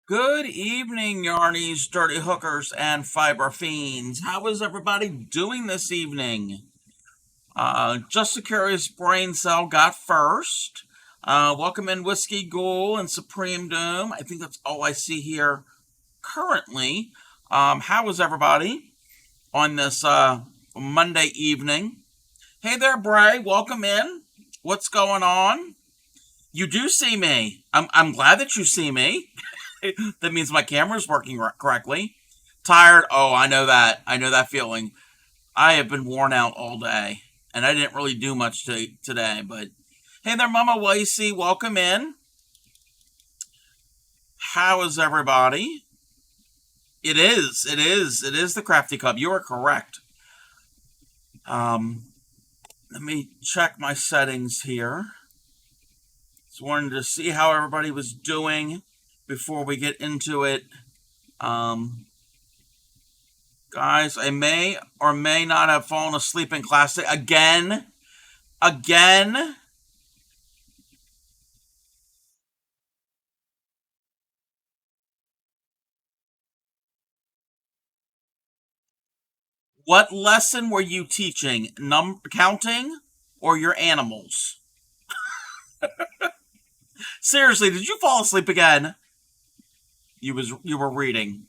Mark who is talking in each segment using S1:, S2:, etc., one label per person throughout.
S1: Good evening, yarnies, dirty hookers, and fiber fiends. How is everybody doing this evening? Just a curious brain cell got first. Welcome in Whiskey Ghoul and Supreme Doom. I think that's all I see here currently. How is everybody on this Monday evening? Hey there, Bray. Welcome in. What's going on? You do see me. I'm glad that you see me. That means my camera's working correctly. Tired? Oh, I know that. I know that feeling. I have been worn out all day, and I didn't really do much today. But hey there, Mama Lacey. Welcome in. How is everybody? It is. It is. It is the Crafty Club. You are correct. Um, Let me check my settings here. Just wanted to see how everybody was doing before we get into it. Um, Guys, I may or may not have fallen asleep in class again. Again. What lesson were you teaching? Counting or your animals? Seriously, did you fall asleep again? You were reading.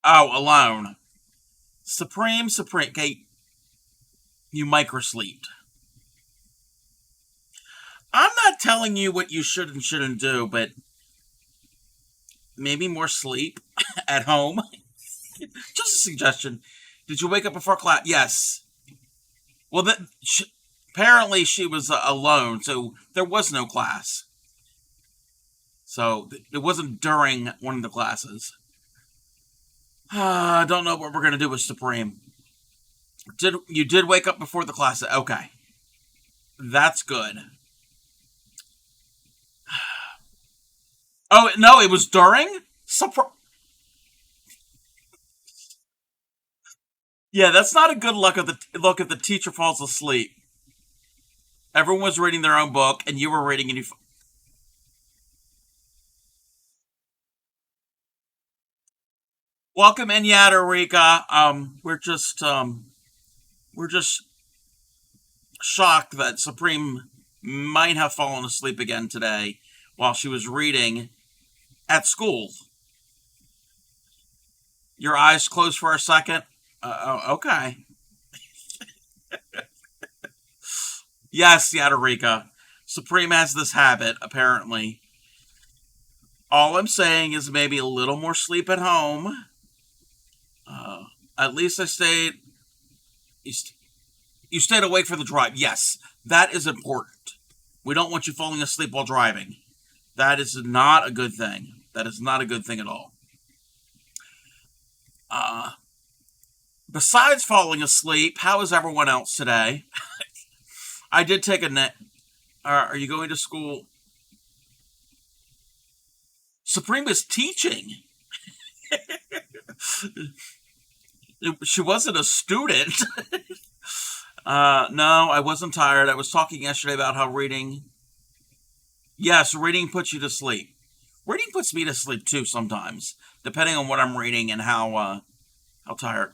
S1: Oh, alone. Supreme. Okay, you microsleeped. I'm not telling you what you should and shouldn't do, but maybe more sleep at home. Just a suggestion. Did you wake up before class? Yes. Well, apparently she was alone, so there was no class. So it wasn't during one of the classes. I don't know what we're gonna do with Supreme. Did wake up before the class? Okay, that's good. Oh no, it was during. Yeah, that's not a good look if the teacher falls asleep. Everyone was reading their own book, and you were reading, and you. Welcome in, Yadarika. We're just shocked that Supreme might have fallen asleep again today while she was reading at school. Your eyes closed for a second. Okay. Yes, Yadarika. Supreme has this habit, apparently. All I'm saying is maybe a little more sleep at home. Uh, at least I stayed. You stayed awake for the drive. Yes, that is important. We don't want you falling asleep while driving. That is not a good thing. That is not a good thing at all. Uh, Besides falling asleep, how is everyone else today? I did take a nap. Are you going to school? Supreme is teaching. She wasn't a student. No, I wasn't tired. I was talking yesterday about how reading. Yes, reading puts you to sleep. Reading puts me to sleep too sometimes, depending on what I'm reading and how tired.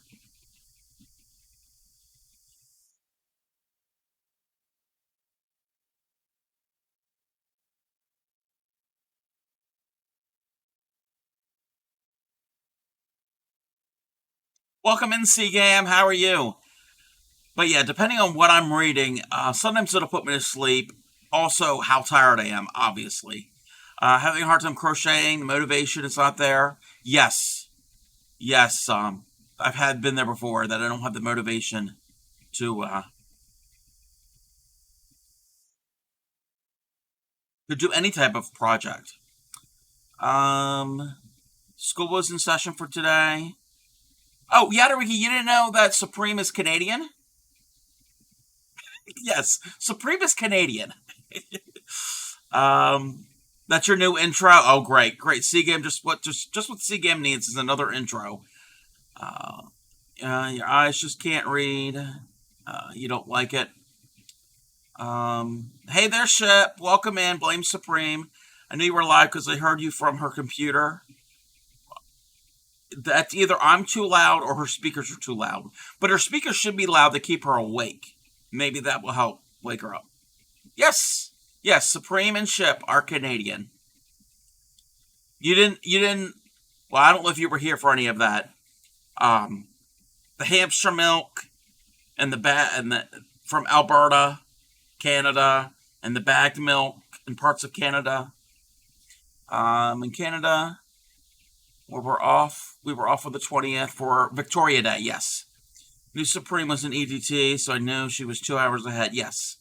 S1: Welcome in, C-Gam. How are you? But yeah, depending on what I'm reading, sometimes it'll put me to sleep. Also, how tired I am, obviously. Having a hard time crocheting, the motivation is not there. Yes, yes. I've been there before that I don't have the motivation to to do any type of project. Um, School was in session for today. Oh, Yadariki, you didn't know that Supreme is Canadian? Yes, Supreme is Canadian. Um, that's your new intro. Oh, great, great. C-Game just what C-Game needs is another intro. Uh, your eyes just can't read. You don't like it. Hey there, Ship. Welcome in. Blame Supreme. I knew you were live because I heard you from her computer. That's either I'm too loud or her speakers are too loud. But her speakers should be loud to keep her awake. Maybe that will help wake her up. Yes, yes. Supreme and Ship are Canadian. You didn't. Well, I don't know if you were here for any of that. Um, the Hampshire milk and the from Alberta, Canada, and the bagged milk in parts of Canada. In Canada, we were off on the 20th for Victoria Day. Yes, New Supreme was in EDT, so I knew she was 2 hours ahead. Yes,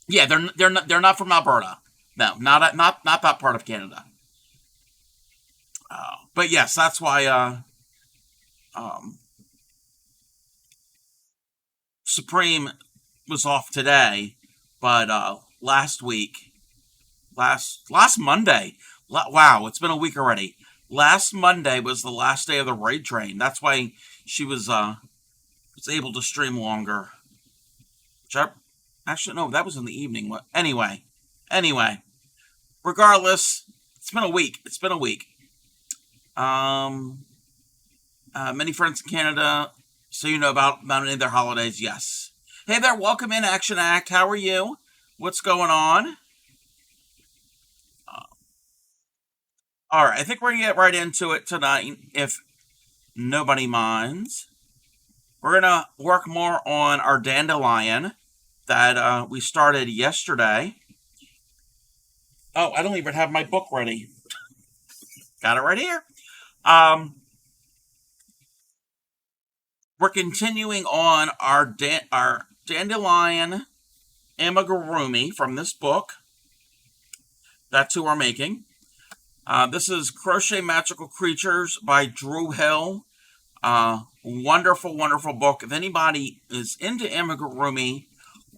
S1: yeah, they're not from Alberta. No, not that part of Canada. But yes, that's why um, Supreme was off today. But last week, last Monday, wow, it's been a week already. Last Monday was the last day of the raid train. That's why she was able to stream longer. Which I, actually no, that was in the evening. Anyway, regardless, it's been a week. It's been a week. Um, many friends in Canada, so you know about any of their holidays. Yes. Hey there, welcome in Action Act. How are you? What's going on? Uh, all right, I think we're gonna get right into it tonight. If nobody minds, we're gonna work more on our dandelion that we started yesterday. Oh, I don't even have my book ready. Got it right here. Um, we're continuing on our dandelion amigurumi from this book. That's who we're making. This is Crochet Magical Creatures by Drew Hill. Wonderful, wonderful book. If anybody is into amigurumi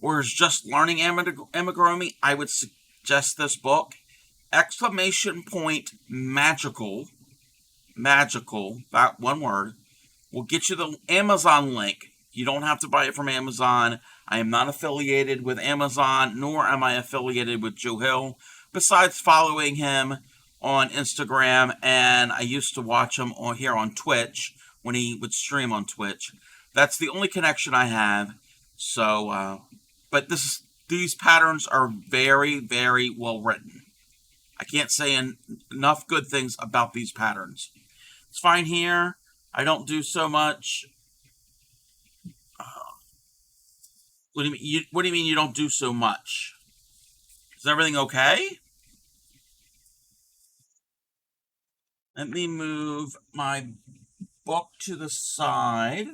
S1: or is just learning amigurumi, I would suggest this book. Exclamation point magical. Magical, that one word. We'll get you the Amazon link. You don't have to buy it from Amazon. I am not affiliated with Amazon, nor am I affiliated with Joe Hill, besides following him on Instagram, and I used to watch him here on Twitch when he would stream on Twitch. That's the only connection I have. So, but these patterns are very, very well written. I can't say enough good things about these patterns. It's fine here. I don't do so much. What do you mean? What do you mean you don't do so much? Is everything okay? Let me move my book to the side.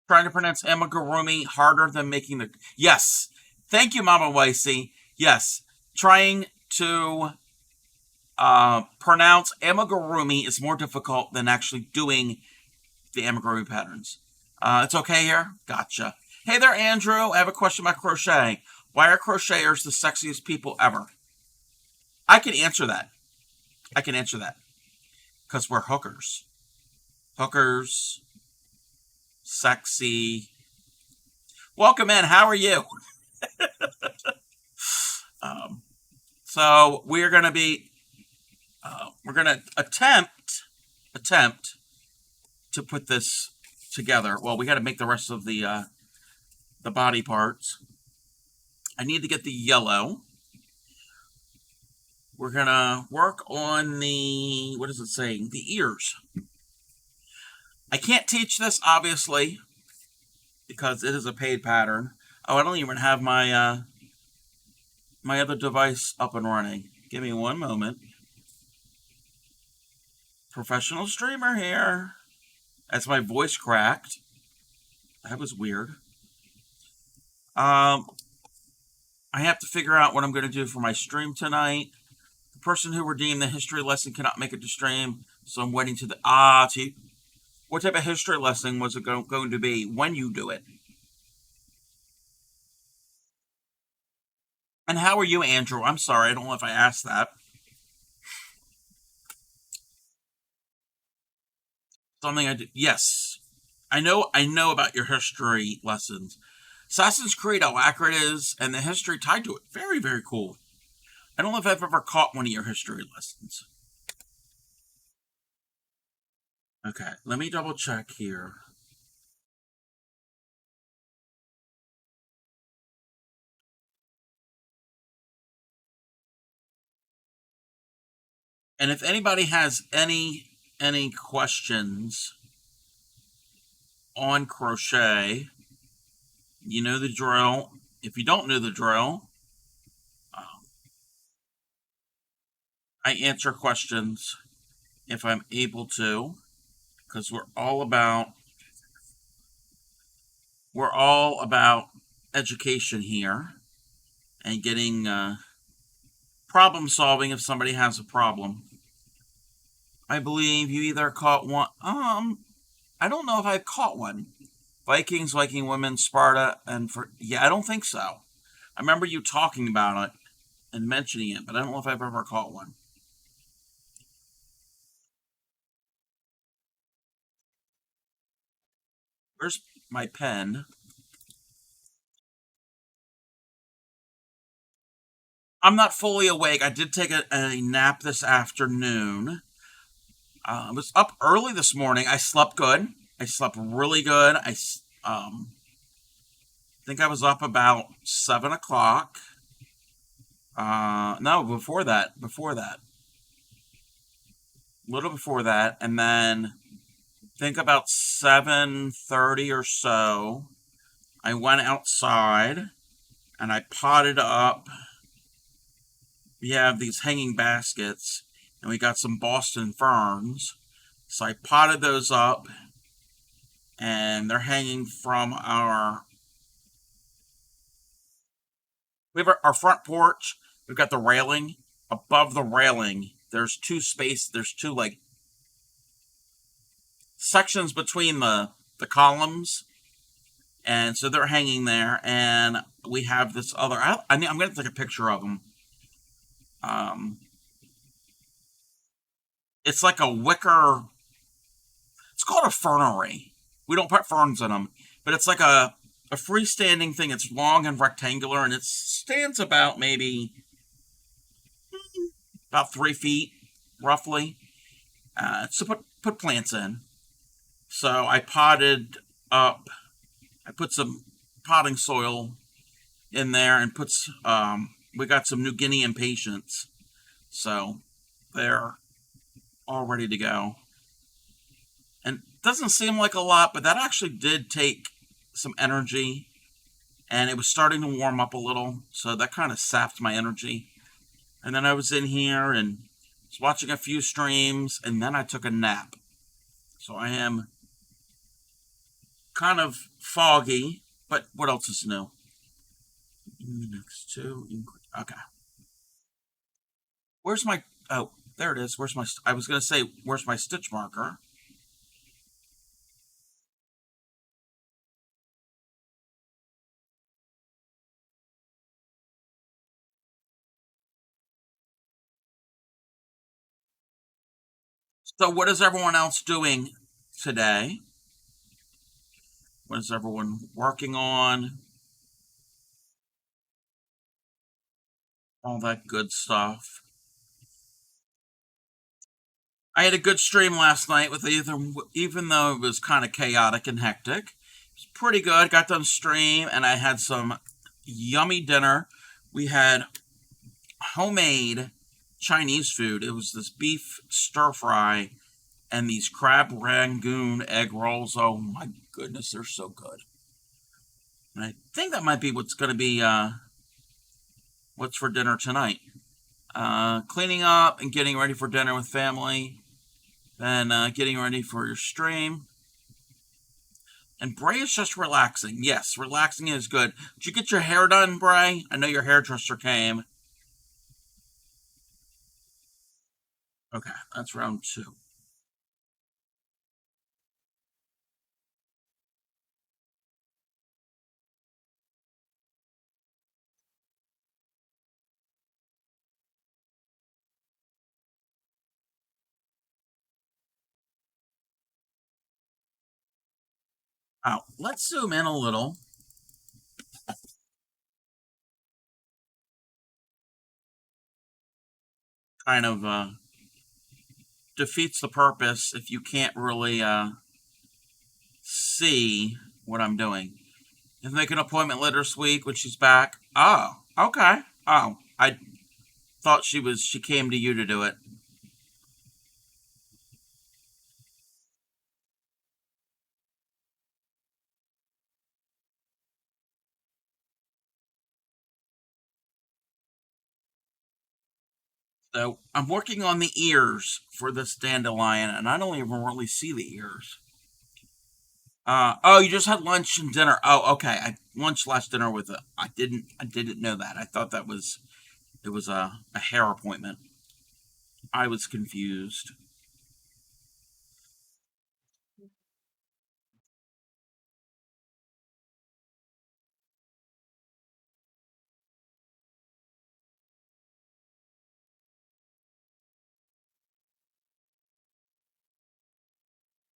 S1: Trying to pronounce amigurumi harder than making the... Yes. Thank you, Mama Wicey. Yes. Trying to pronounce amigurumi is more difficult than actually doing the amigurumi patterns. It's okay here? Gotcha. Hey there, Andrew. I have a question about crochet. Why are crocheters the sexiest people ever? I can answer that. Because we're hookers. Hookers. Sexy. Welcome in. How are you? So we're going to attempt to put this together. Well, we got to make the rest of the body parts. I need to get the yellow. We're going to work on the, what is it saying? The ears. I can't teach this, obviously, because it is a paid pattern. Oh, I don't even have my my other device up and running. Give me one moment. Professional streamer here. That's my voice cracked. That was weird. I have to figure out what I'm going to do for my stream tonight. The person who redeemed the history lesson cannot make it to stream, so I'm waiting to the... What type of history lesson was it going to be when you do it? And how are you, Andrew? I'm sorry, I don't know if I asked that. Something I did. Yes. I know about your history lessons. Assassin's Creed, how accurate it is, and the history tied to it. Very, very cool. I don't know if I've ever caught one of your history lessons. Okay, let me double check here. And if anybody has any questions on crochet, you know the drill. If you don't know the drill, um, I answer questions if I'm able to, because we're all about education here and getting problem solving if somebody has a problem. I believe you either caught one. I don't know if I caught one. Vikings, Viking women, Sparta, and yeah, I don't think so. I remember you talking about it and mentioning it, but I don't know if I've ever caught one. Where's my pen? I'm not fully awake. I did take a nap this afternoon. I was up early this morning. I slept good. I slept really good. I think I was up about 7 o'clock. No, before that. Before that. A little before that, and then think about 7:30 or so. I went outside and I potted up. We have these hanging baskets, and we got some Boston ferns. So I potted those up, and they're hanging from our. We have our front porch. We've got the railing. Above the railing, there's two like sections between the columns, and so they're hanging there. And we have this other. I'm going to take a picture of them. Um, it's like a wicker. It's called a fernery. We don't put ferns in them, but it's like a freestanding thing. It's long and rectangular, and it stands about maybe about 3 feet, roughly. To put plants in. So I potted up. I put some potting soil in there and puts. We got some New Guinea impatiens, so they're all ready to go. And it doesn't seem like a lot, but that actually did take some energy, and it was starting to warm up a little, so that kind of sapped my energy. And then I was in here and was watching a few streams, and then I took a nap. So I am kind of foggy, but what else is new? Next two. Okay. Where's my. Oh, there it is. Where's my. I was going to say, where's my stitch marker? So, what is everyone else doing today? What is everyone working on? All that good stuff. I had a good stream last night with even though it was kind of chaotic and hectic. It was pretty good. Got done stream and I had some yummy dinner. We had homemade Chinese food. It was this beef stir fry and these crab rangoon egg rolls. Oh my goodness, they're so good. And I think that might be what's going to be what's for dinner tonight. Cleaning up and getting ready for dinner with family. Then getting ready for your stream. And Bray is just relaxing. Yes, relaxing is good. Did you get your hair done, Bray? I know your hairdresser came. Okay, that's round two. Oh, let's zoom in a little. kind of defeats the purpose if you can't really see what I'm doing. And make an appointment later this week when she's back. Oh, okay. Oh, I thought she came to you to do it. So I'm working on the ears for this dandelion, and I don't even really see the ears. Oh, you just had lunch and dinner. Oh, okay. I lunch slash dinner with it. I didn't know that. I thought that was it was a hair appointment. I was confused.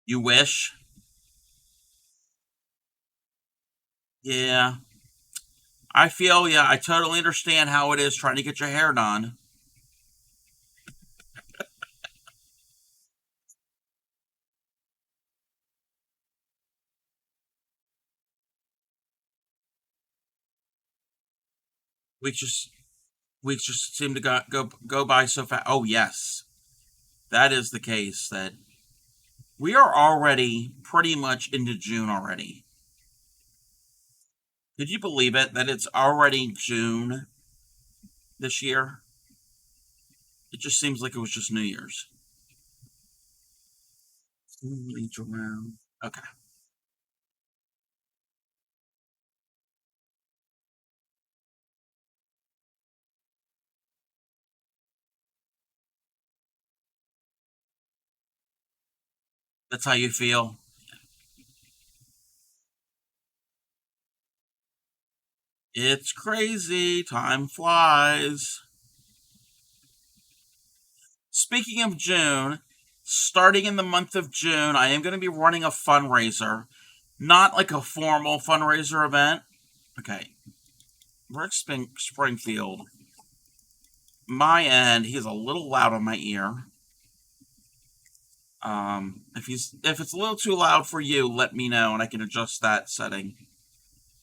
S1: You wish? Yeah. I feel yeah. I totally understand how it is trying to get your hair done. We just weeks just seem to go by so fast. Oh yes, that is the case. That we are already pretty much into June already. Did you believe it that it's already June this year? It just seems like it was just New Year's. Each around. Okay, that's how you feel. It's crazy. Time flies. Speaking of June, starting in the month of June, I am going to be running a fundraiser. Not like a formal fundraiser event. Okay, Rick Springfield. My end, he's a little loud on my ear. If it's a little too loud for you, let me know and I can adjust that setting.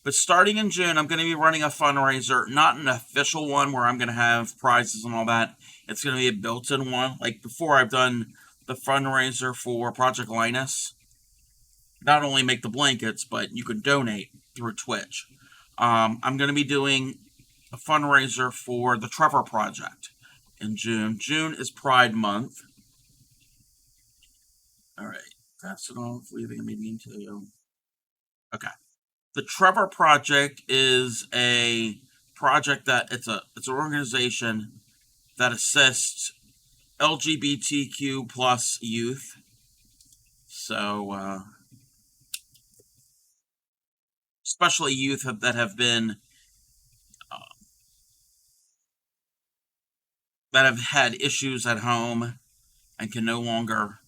S1: But starting in June, I'm going to be running a fundraiser, not an official one where I'm going to have prizes and all that. It's going to be a built-in one. Like before, I've done the fundraiser for Project Linus. Not only make the blankets, but you can donate through Twitch. I'm going to be doing a fundraiser for the Trevor Project in June. June is Pride Month. All right, pass it off. Leaving a meeting to you. Okay. The Trevor Project is a project that it's an organization that assists LGBTQ plus youth. So, especially youth that have had issues at home and can no longer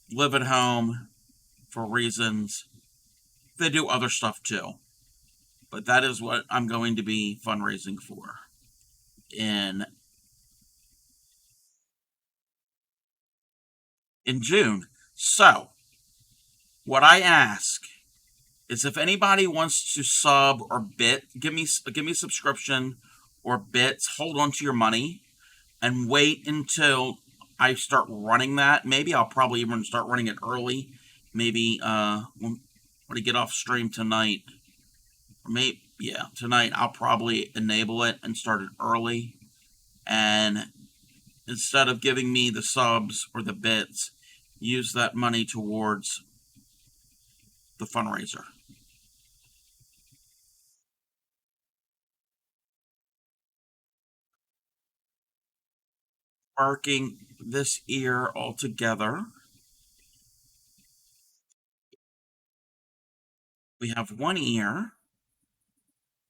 S1: live at home for reasons. They do other stuff too, but that is what I'm going to be fundraising for in in June. So, what I ask is if anybody wants to sub or give me a subscription or bits, hold on to your money and wait until I start running that. Maybe I'll probably even start running it early. Maybe when I get off stream tonight, or maybe yeah, tonight I'll probably enable it and start it early. And instead of giving me the subs or the bits, use that money towards the fundraiser. Marking this ear altogether. We have one ear.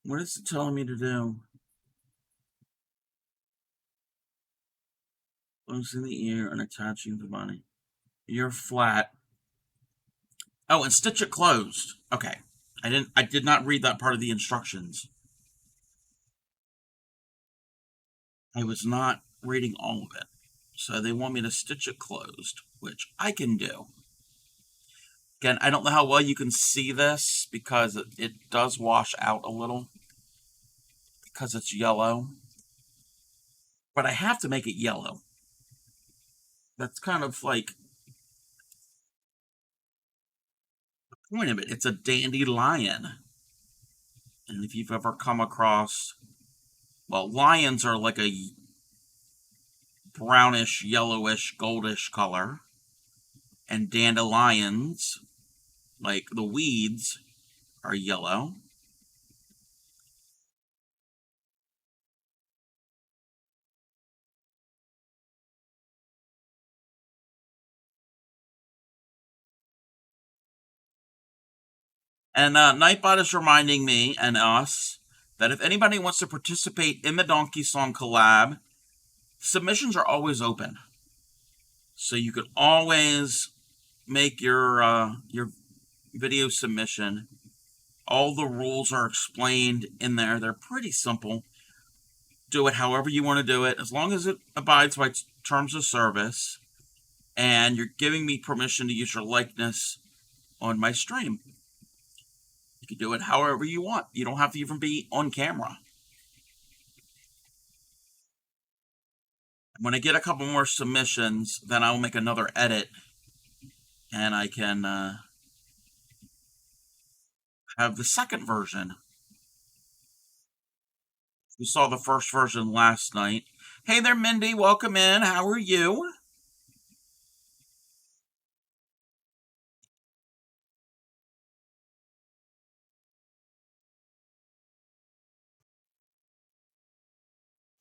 S1: What is it telling me to do? Closing the ear and attaching the body. Ear flat. Oh, and stitch it closed. Okay. I did not read that part of the instructions. I was not reading all of it. So they want me to stitch it closed, which I can do. Again, I don't know how well you can see this because it does wash out a little because it's yellow. But I have to make it yellow. That's kind of like the point of it. It's a dandelion. And if you've ever come across, well, lions are like a brownish, yellowish, goldish color. And dandelions, like the weeds, are yellow. And Nightbot is reminding me and us that if anybody wants to participate in the Donkey Song collab, submissions are always open. So you could always make your video submission. All the rules are explained in there. They're pretty simple. Do it however you want to do it, as long as it abides by terms of service, and you're giving me permission to use your likeness on my stream. You can do it however you want. You don't have to even be on camera. When I get a couple more submissions, then I'll make another edit, and I can have the second version. We saw the first version last night. Hey there, Mindy. Welcome in. How are you?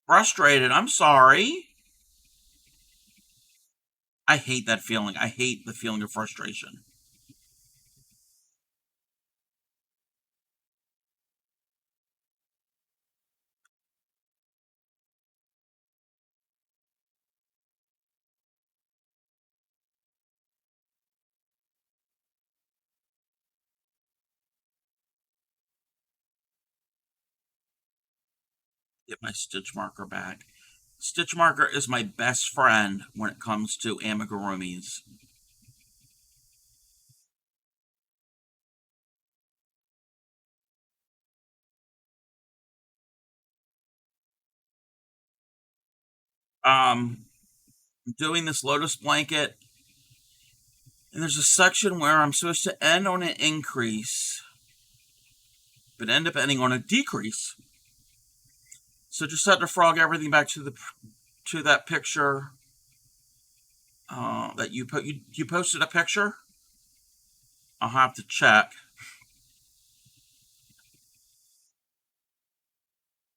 S1: Frustrated. I'm sorry. I hate that feeling. I hate the feeling of frustration. Get my stitch marker back. Stitch marker is my best friend when it comes to amigurumis. I'm doing this lotus blanket, and there's a section where I'm supposed to end on an increase, but end up ending on a decrease. So just had to frog everything back to that picture that you posted a picture. I'll have to check.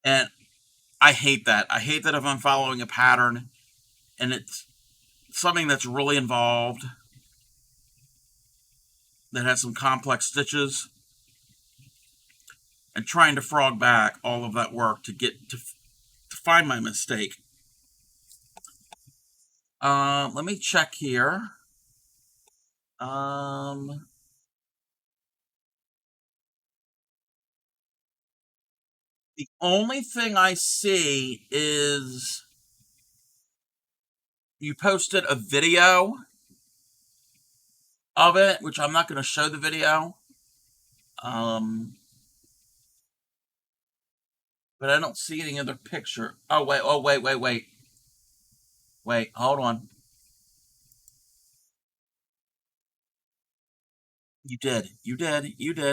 S1: And I hate that. I hate that if I'm following a pattern and it's something that's really involved, that has some complex stitches, and trying to frog back all of that work to get to find my mistake. Let me check here. The only thing I see is you posted a video of it, which I'm not going to show the video. But I don't see any other picture. Oh, wait. Wait, hold on. You did.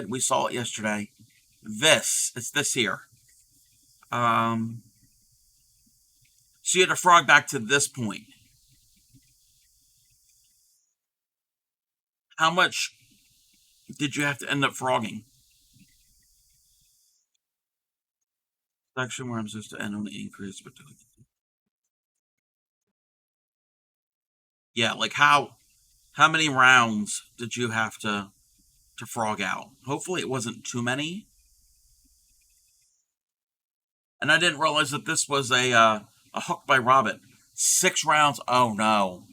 S1: We saw it yesterday. It's this here. So you had to frog back to this point. How much did you have to end up frogging? Section where I'm supposed to end on the increase, but yeah, like how many rounds did you have to frog out? Hopefully it wasn't too many. And I didn't realize that this was a hook by Robin. 6 rounds. Oh no.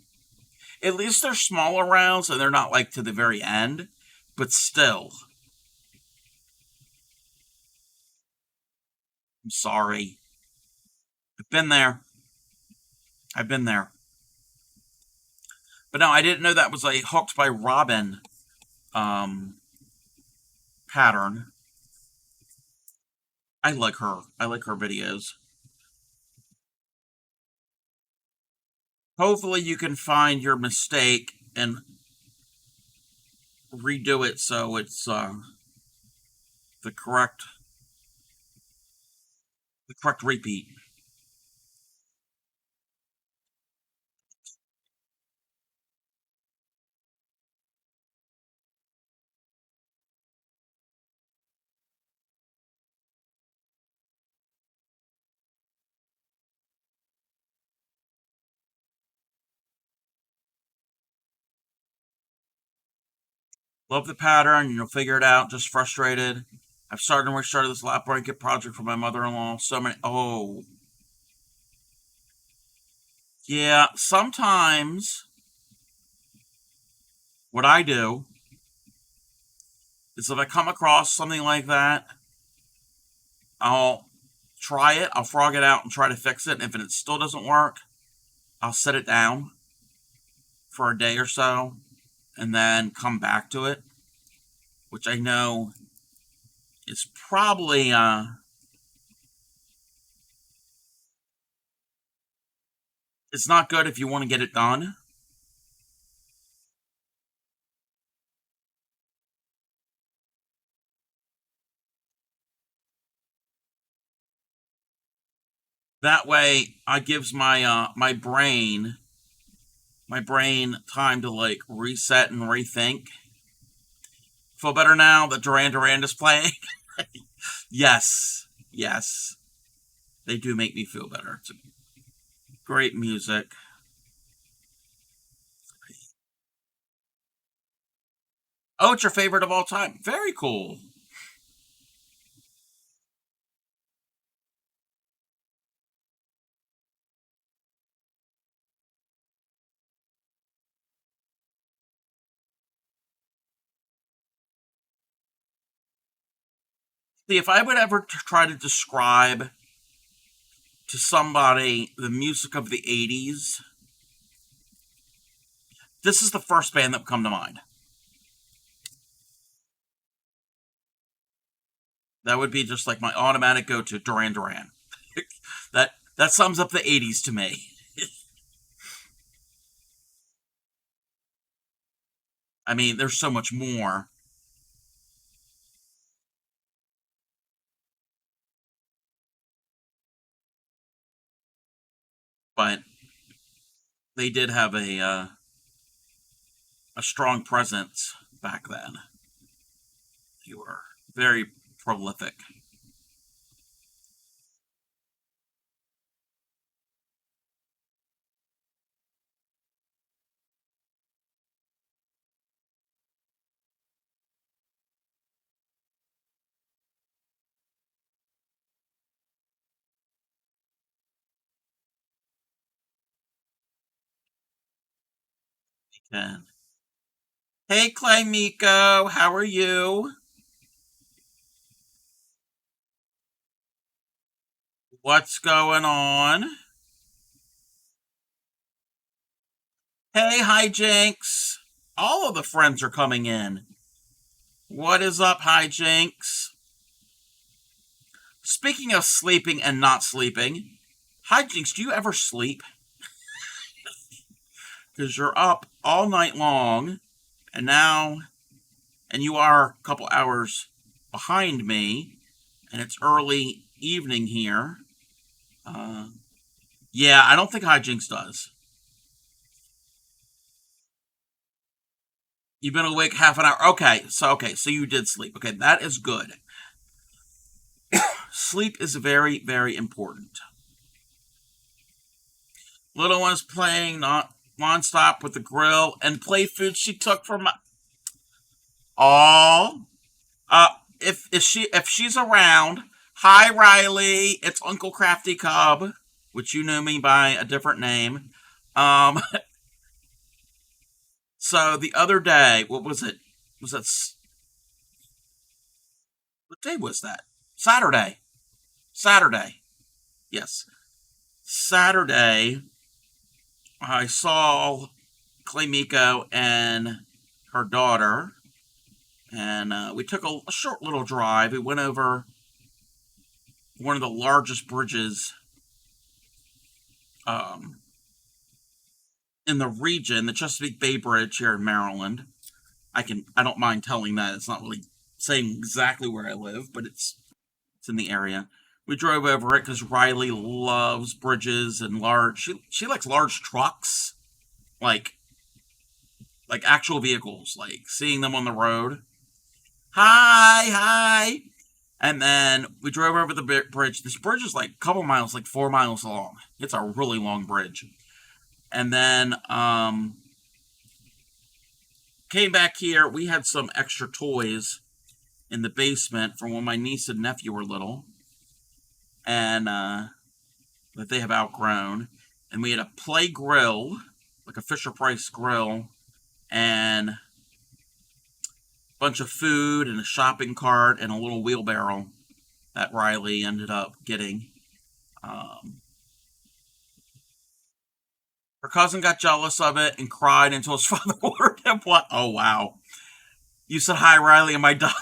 S1: At least they're smaller rounds and they're not like to the very end, but still. I'm sorry. I've been there. I've been there. But no, I didn't know that was a Hooked by Robin um, pattern. I like her. I like her videos. Hopefully, you can find your mistake and redo it so it's the correct the correct repeat. Love the pattern. You'll figure it out. Just frustrated. I've started and restarted this lap blanket project for my mother-in-law. So many. Oh, yeah. Sometimes what I do is if I come across something like that, I'll try it. I'll frog it out and try to fix it. And if it still doesn't work, I'll set it down for a day or so and then come back to it, which I know is probably it's not good if you want to get it done. That way, I gives my brain time to like reset and rethink. Feel better now that Duran Duran is playing. Yes, yes, they do make me feel better. It's great music. Oh, it's your favorite of all time. Very cool. See, if I would ever try to describe to somebody the music of the 80s, this is the first band that would come to mind. That would be just like my automatic go to Duran Duran. That sums up the 80s to me. I mean, there's so much more, but they did have a strong presence back then. They were very prolific. And hey, Clay Miko, how are you? What's going on? Hey, Hijinks. All of the friends are coming in. What is up, Hijinks? Speaking of sleeping and not sleeping, Hijinks, do you ever sleep? Because you're up all night long, and now, and you are a couple hours behind me, and it's early evening here. Uh, yeah, I don't think Hijinks does. You've been awake half an hour. Okay, so you did sleep. Okay, that is good. Sleep is very, very important. Little one's playing not nonstop with the grill and play food she took from my. Oh, uh, if she's around, hi Riley, it's Uncle Crafty Cub, which you knew me by a different name. Um, so the other day, what was it? Was that what day was that? Saturday. Saturday. Yes, Saturday. I saw Clay Miko and her daughter, and we took a short little drive. We went over one of the largest bridges um, in the region, the Chesapeake Bay Bridge here in Maryland. I don't mind telling that. It's not really saying exactly where I live, but it's in the area. We drove over it because Riley loves bridges and large. She likes large trucks, like actual vehicles, like seeing them on the road. Hi, hi. And then we drove over the bridge. This bridge is like a couple miles, like 4 miles long. It's a really long bridge. And then came back here. We had some extra toys in the basement from when my niece and nephew were little, and that they have outgrown. And we had a play grill, like a Fisher Price grill, and a bunch of food and a shopping cart and a little wheelbarrow that Riley ended up getting. Um, Her cousin got jealous of it and cried until his father ordered him what? Oh, wow. You said hi, Riley, and my dog.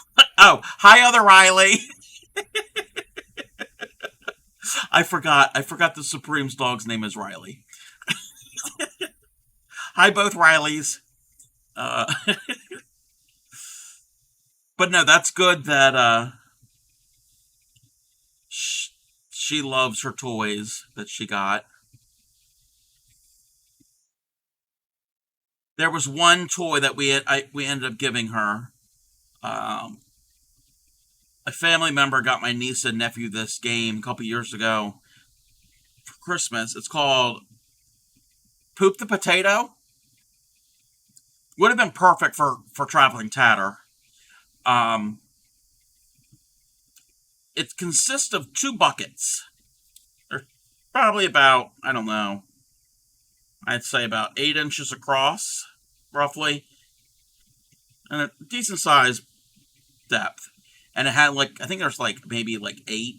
S1: Oh, hi, other Riley. I forgot. I forgot the Supreme's dog's name is Riley. Hi, both Rileys. Uh, but no, that's good that she loves her toys that she got. There was one toy that we ended up giving her. Um, a family member got my niece and nephew this game a couple years ago for Christmas. It's called Poop the Potato. Would have been perfect for traveling tatter. Um, it consists of two buckets. They're probably about, I don't know, I'd say about 8 inches across, roughly, and a decent size depth. And it had like, I think there's like maybe like 8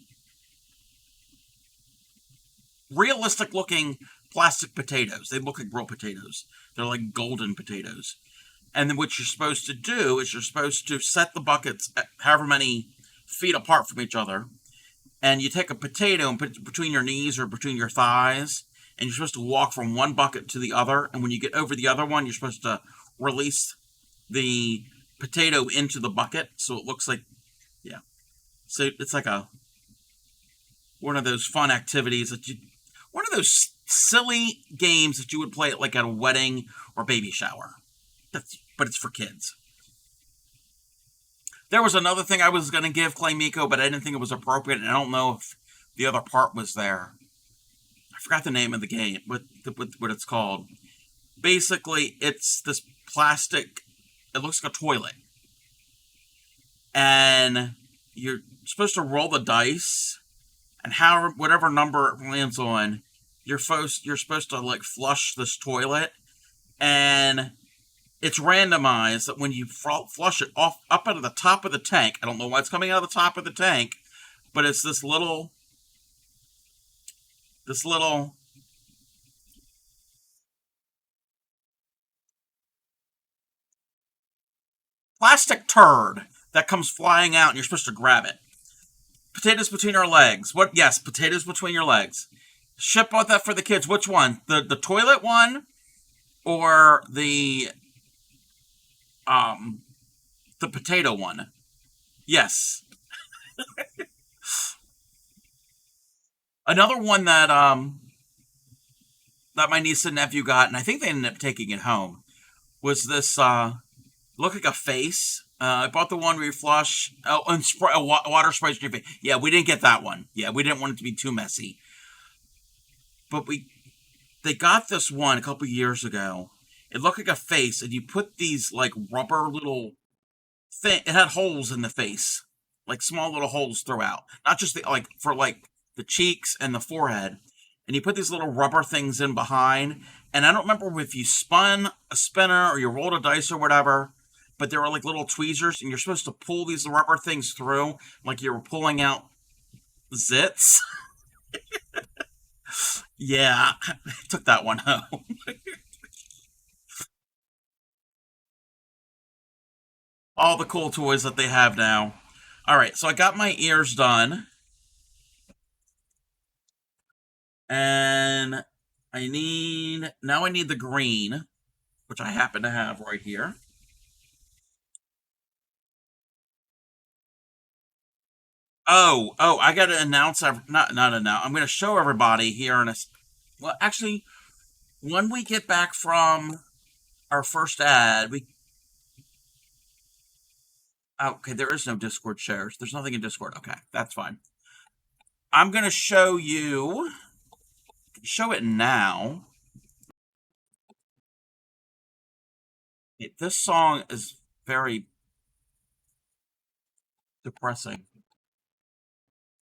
S1: realistic looking plastic potatoes. They look like real potatoes. They're like golden potatoes. And then what you're supposed to do is you're supposed to set the buckets at however many feet apart from each other. And you take a potato and put it between your knees or between your thighs. And you're supposed to walk from one bucket to the other. And when you get over the other one, you're supposed to release the potato into the bucket. So it looks like, yeah. So it's like one of those fun activities one of those silly games that you would play at a wedding or baby shower. But it's for kids. There was another thing I was going to give Clay Miko, but I didn't think it was appropriate, and I don't know if the other part was there. I forgot the name of the game, what it's called. Basically, it's this plastic, it looks like a toilet. And you're supposed to roll the dice, and whatever number it lands on, you're supposed to like flush this toilet, and it's randomized that when you flush it off up out of the top of the tank, I don't know why it's coming out of the top of the tank, but it's this little plastic turd that comes flying out, and you're supposed to grab it. Potatoes between your legs. What? Yes, potatoes between your legs. Ship bought that for the kids. Which one? The toilet one or the potato one? Yes. Another one that my niece and nephew got, and I think they ended up taking it home, was this look like a face. I bought the one where you flush and water sprays your face. Yeah, we didn't get that one. Yeah, we didn't want it to be too messy. But they got this one a couple years ago. It looked like a face, and you put these like rubber little thing. It had holes in the face, like small little holes throughout, not just for like the cheeks and the forehead. And you put these little rubber things in behind. And I don't remember if you spun a spinner or you rolled a dice or whatever, but there were like little tweezers, and you're supposed to pull these rubber things through like you were pulling out zits. Yeah, I took that one home. all the cool toys that they have now. All right, so I got my ears done, and I need the green, which I happen to have right here. I got to announce not announce. I'm going to show everybody here in a. Well, actually, when we get back from our first ad, we okay. There is no Discord shares. There's nothing in Discord. Okay, that's fine. I'm going to show it now. This song is very depressing.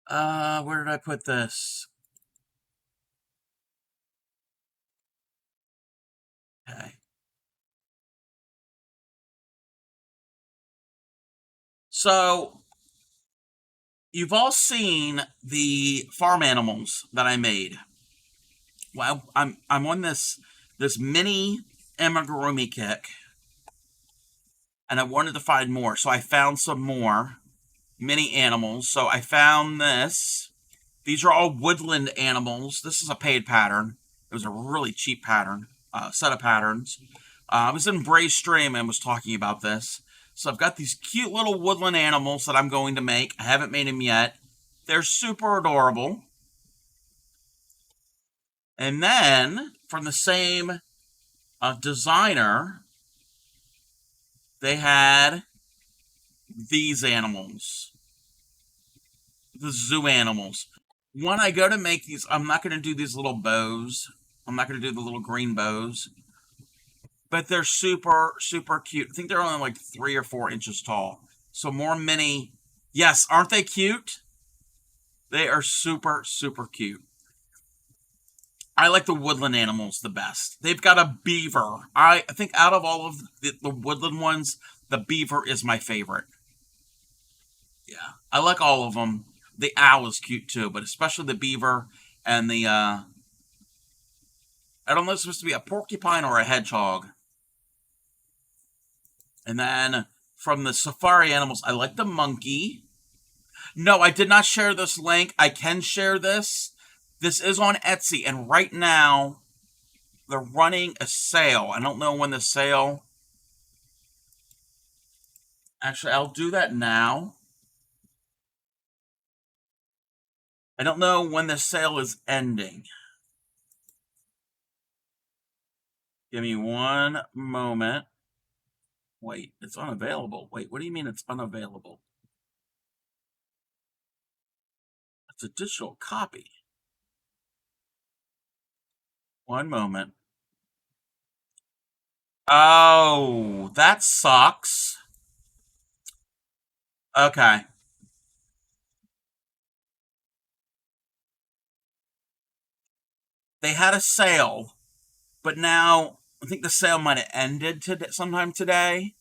S1: Where did I put this? Okay. So you've all seen the farm animals that I made. Well, I'm on this mini amigurumi kick, and I wanted to find more, so I found some more mini animals. So I found this. These are all woodland animals. This is a paid pattern. It was a really cheap pattern, set of patterns. I was in Bray's stream and was talking about this. So I've got these cute little woodland animals that I'm going to make. I haven't made them yet. They're super adorable. And then from the same designer, they had these animals, the zoo animals. When I go to make these, I'm not going to do these little bows. I'm not going to do the little green bows. But they're super, super cute. I think they're only like 3 or 4 inches tall. So more mini. Yes, aren't they cute? They are super, super cute. I like the woodland animals the best. They've got a beaver. I think out of all of the woodland ones, the beaver is my favorite. Yeah, I like all of them. The owl is cute too, but especially the beaver and the I don't know if it's supposed to be a porcupine or a hedgehog. And then from the safari animals, I like the monkey. No, I did not share this link. I can share this. This is on Etsy, and right now they're running a sale. I don't know when the sale. Actually, I'll do that now. I don't know when the sale is ending. Give me one moment. Wait, it's unavailable. Wait, what do you mean it's unavailable? It's a digital copy. One moment. Oh, that sucks. Okay. They had a sale, but now I think the sale might have ended sometime today.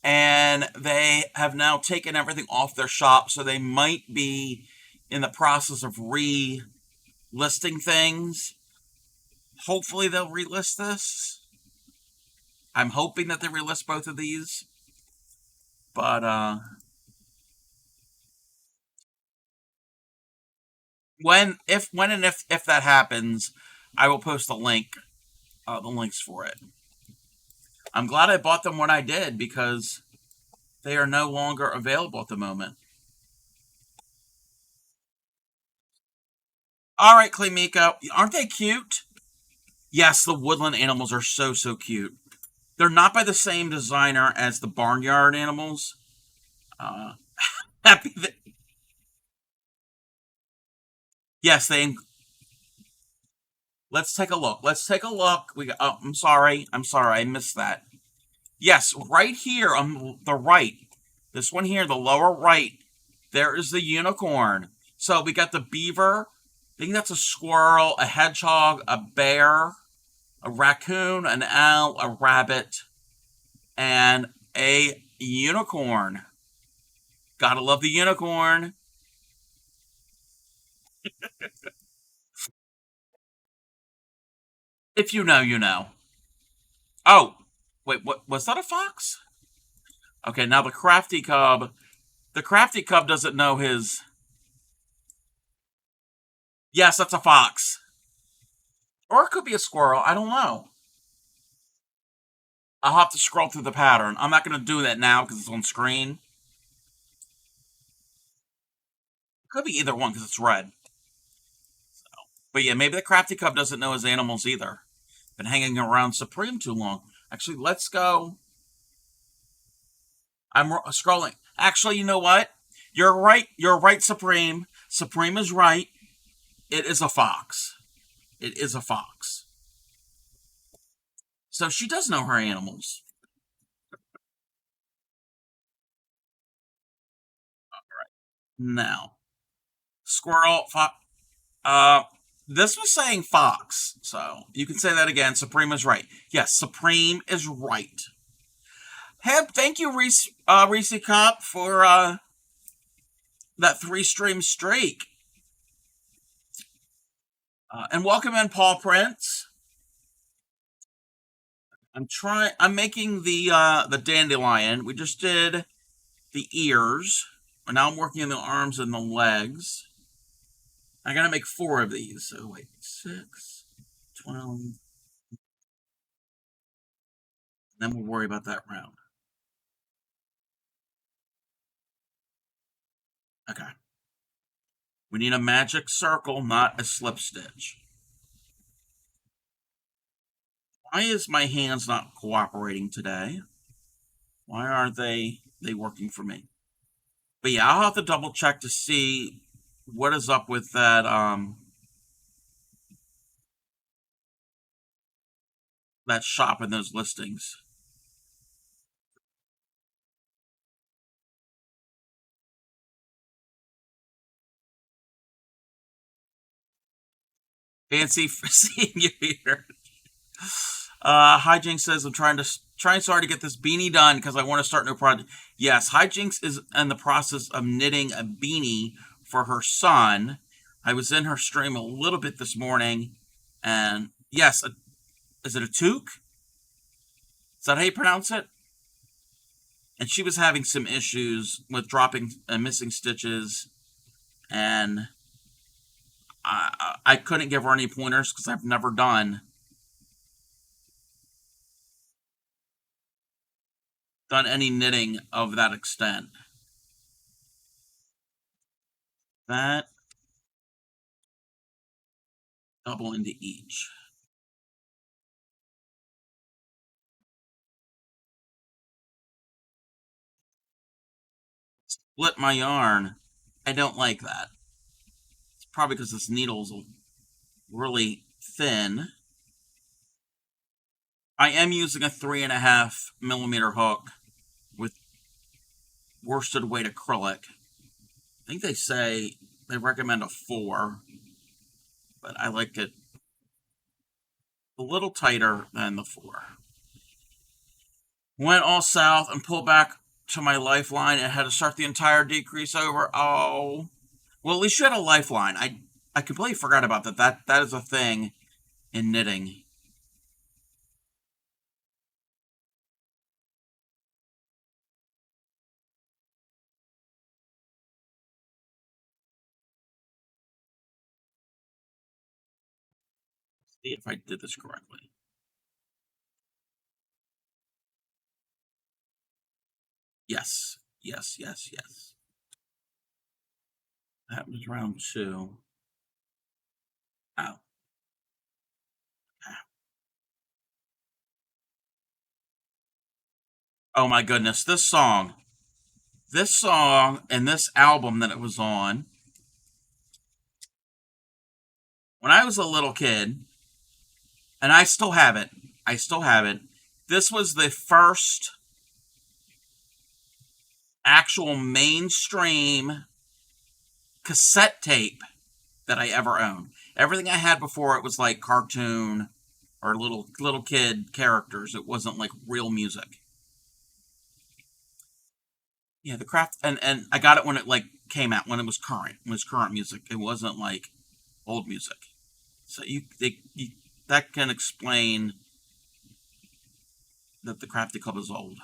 S1: And they have now taken everything off their shop, so they might be in the process of relisting things. Hopefully they'll relist this. I'm hoping that they relist both of these. But if that happens, I will post the links for it. I'm glad I bought them when I did because they are no longer available at the moment. All right, Clemiko, aren't they cute? Yes, the woodland animals are so, so cute. They're not by the same designer as the barnyard animals. Uh, happy that. Yes, they. Let's take a look. Let's take a look. We got. Oh, I'm sorry. I'm sorry. I missed that. Yes, right here on the right. This one here, the lower right. There is the unicorn. So we got the beaver. I think that's a squirrel, a hedgehog, a bear, a raccoon, an owl, a rabbit, and a unicorn. Gotta love the unicorn. If you know, you know. Oh, wait, what was that a fox? Okay, now the crafty cub. The crafty cub doesn't know his. Yes, that's a fox. Or it could be a squirrel. I don't know. I'll have to scroll through the pattern. I'm not going to do that now because it's on screen. It could be either one because it's red. But yeah, maybe the crafty cub doesn't know his animals either. Been hanging around Supreme too long. Actually, let's go. I'm scrolling. Actually, you know what? You're right. You're right, Supreme. Supreme is right. It is a fox. It is a fox. So she does know her animals. Now, squirrel, fox. Uh, this was saying fox, so you can say that again. Supreme is right. Yes, Supreme is right. Hey, thank you, Reese Cop, for that 3 stream streak, and welcome in, Paul Prince. I'm trying. I'm making the dandelion. We just did the ears. And now I'm working on the arms and the legs. I gotta make 4 of these. So wait, 6, 12. Then we'll worry about that round. Okay. We need a magic circle, not a slip stitch. Why is my hands not cooperating today? Why aren't they working for me? But yeah, I'll have to double check to see what is up with that shop and those listings. Fancy for seeing you here. Hijinks says I'm trying so hard to get this beanie done because I want to start a new project. Yes, Hijinks is in the process of knitting a beanie for her son. I was in her stream a little bit this morning, and yes, is it a toque? Is that how you pronounce it? And she was having some issues with dropping and missing stitches, and I couldn't give her any pointers because I've never done any knitting of that extent. That double into each. Split my yarn. I don't like that. It's probably because this needle's really thin. I am using a 3.5mm hook with worsted weight acrylic. I think they recommend a 4, but I like it a little tighter than the 4. Went all south and pulled back to my lifeline and had to start the entire decrease over. Oh, well, at least you had a lifeline. I completely forgot about that. That is a thing in knitting. See if I did this correctly. Yes, yes, yes, yes. That was round 2. Oh. Oh my goodness, this song. This song and this album that it was on. When I was a little kid, and I still have it. I still have it. This was the first actual mainstream cassette tape that I ever owned. Everything I had before it was like cartoon or little kid characters. It wasn't like real music. Yeah, the craft and I got it when it like came out when it was current. It was current music. It wasn't like old music. So that can explain that the Crafty Club is old.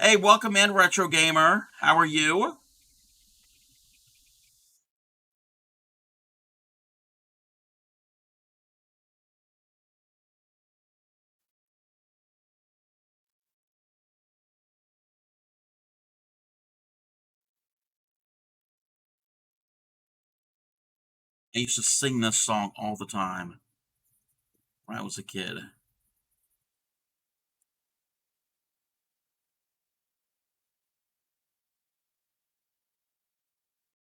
S1: Hey, welcome in, Retro Gamer. How are you? I used to sing this song all the time when I was a kid.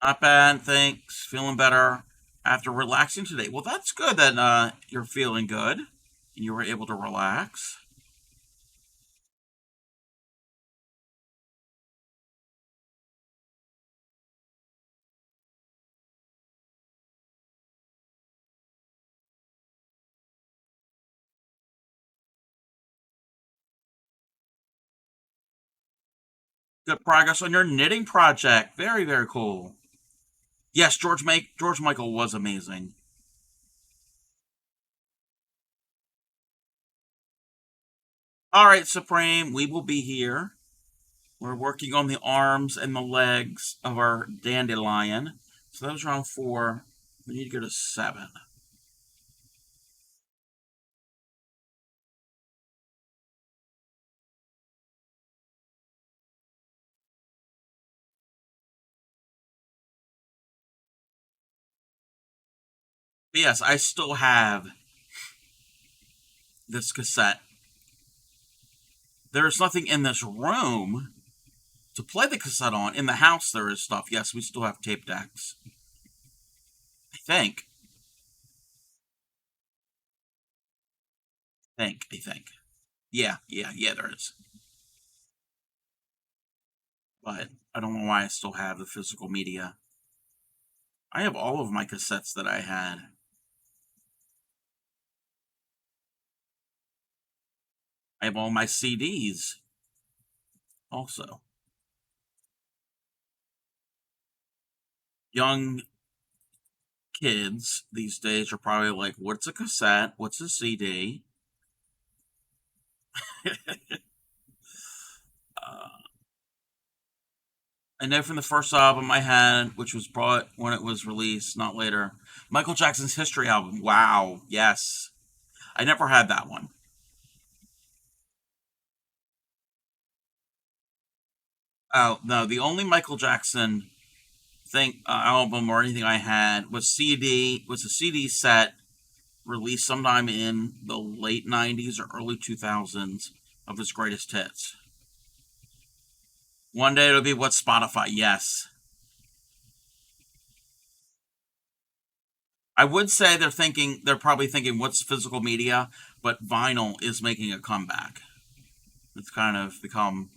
S1: Not bad, thanks. Feeling better after relaxing today. Well, that's good that you're feeling good and you were able to relax. Good progress on your knitting project. Very, very cool. Yes, George Michael was amazing. All right, Supreme, we will be here. We're working on the arms and the legs of our dandelion. So that was round four. We need to go to seven. But yes, I still have this cassette. There's nothing in this room to play the cassette on. In the house, there is stuff. Yes, we still have tape decks. I think. I think. Yeah, there is. But I don't know why I still have the physical media. I have all of my cassettes that I had. I have all my CDs also. Young kids these days are probably like, what's a cassette? What's a CD? I know from the first album I had, which was brought when it was released, not later, Michael Jackson's History album. Wow, yes. I never had that one. Oh, no, the only Michael Jackson thing album or anything I had was a CD set released sometime in the late 90s or early 2000s of his greatest hits. One day it'll be what Spotify, yes. I would say they're probably thinking what's physical media, but vinyl is making a comeback. It's kind of become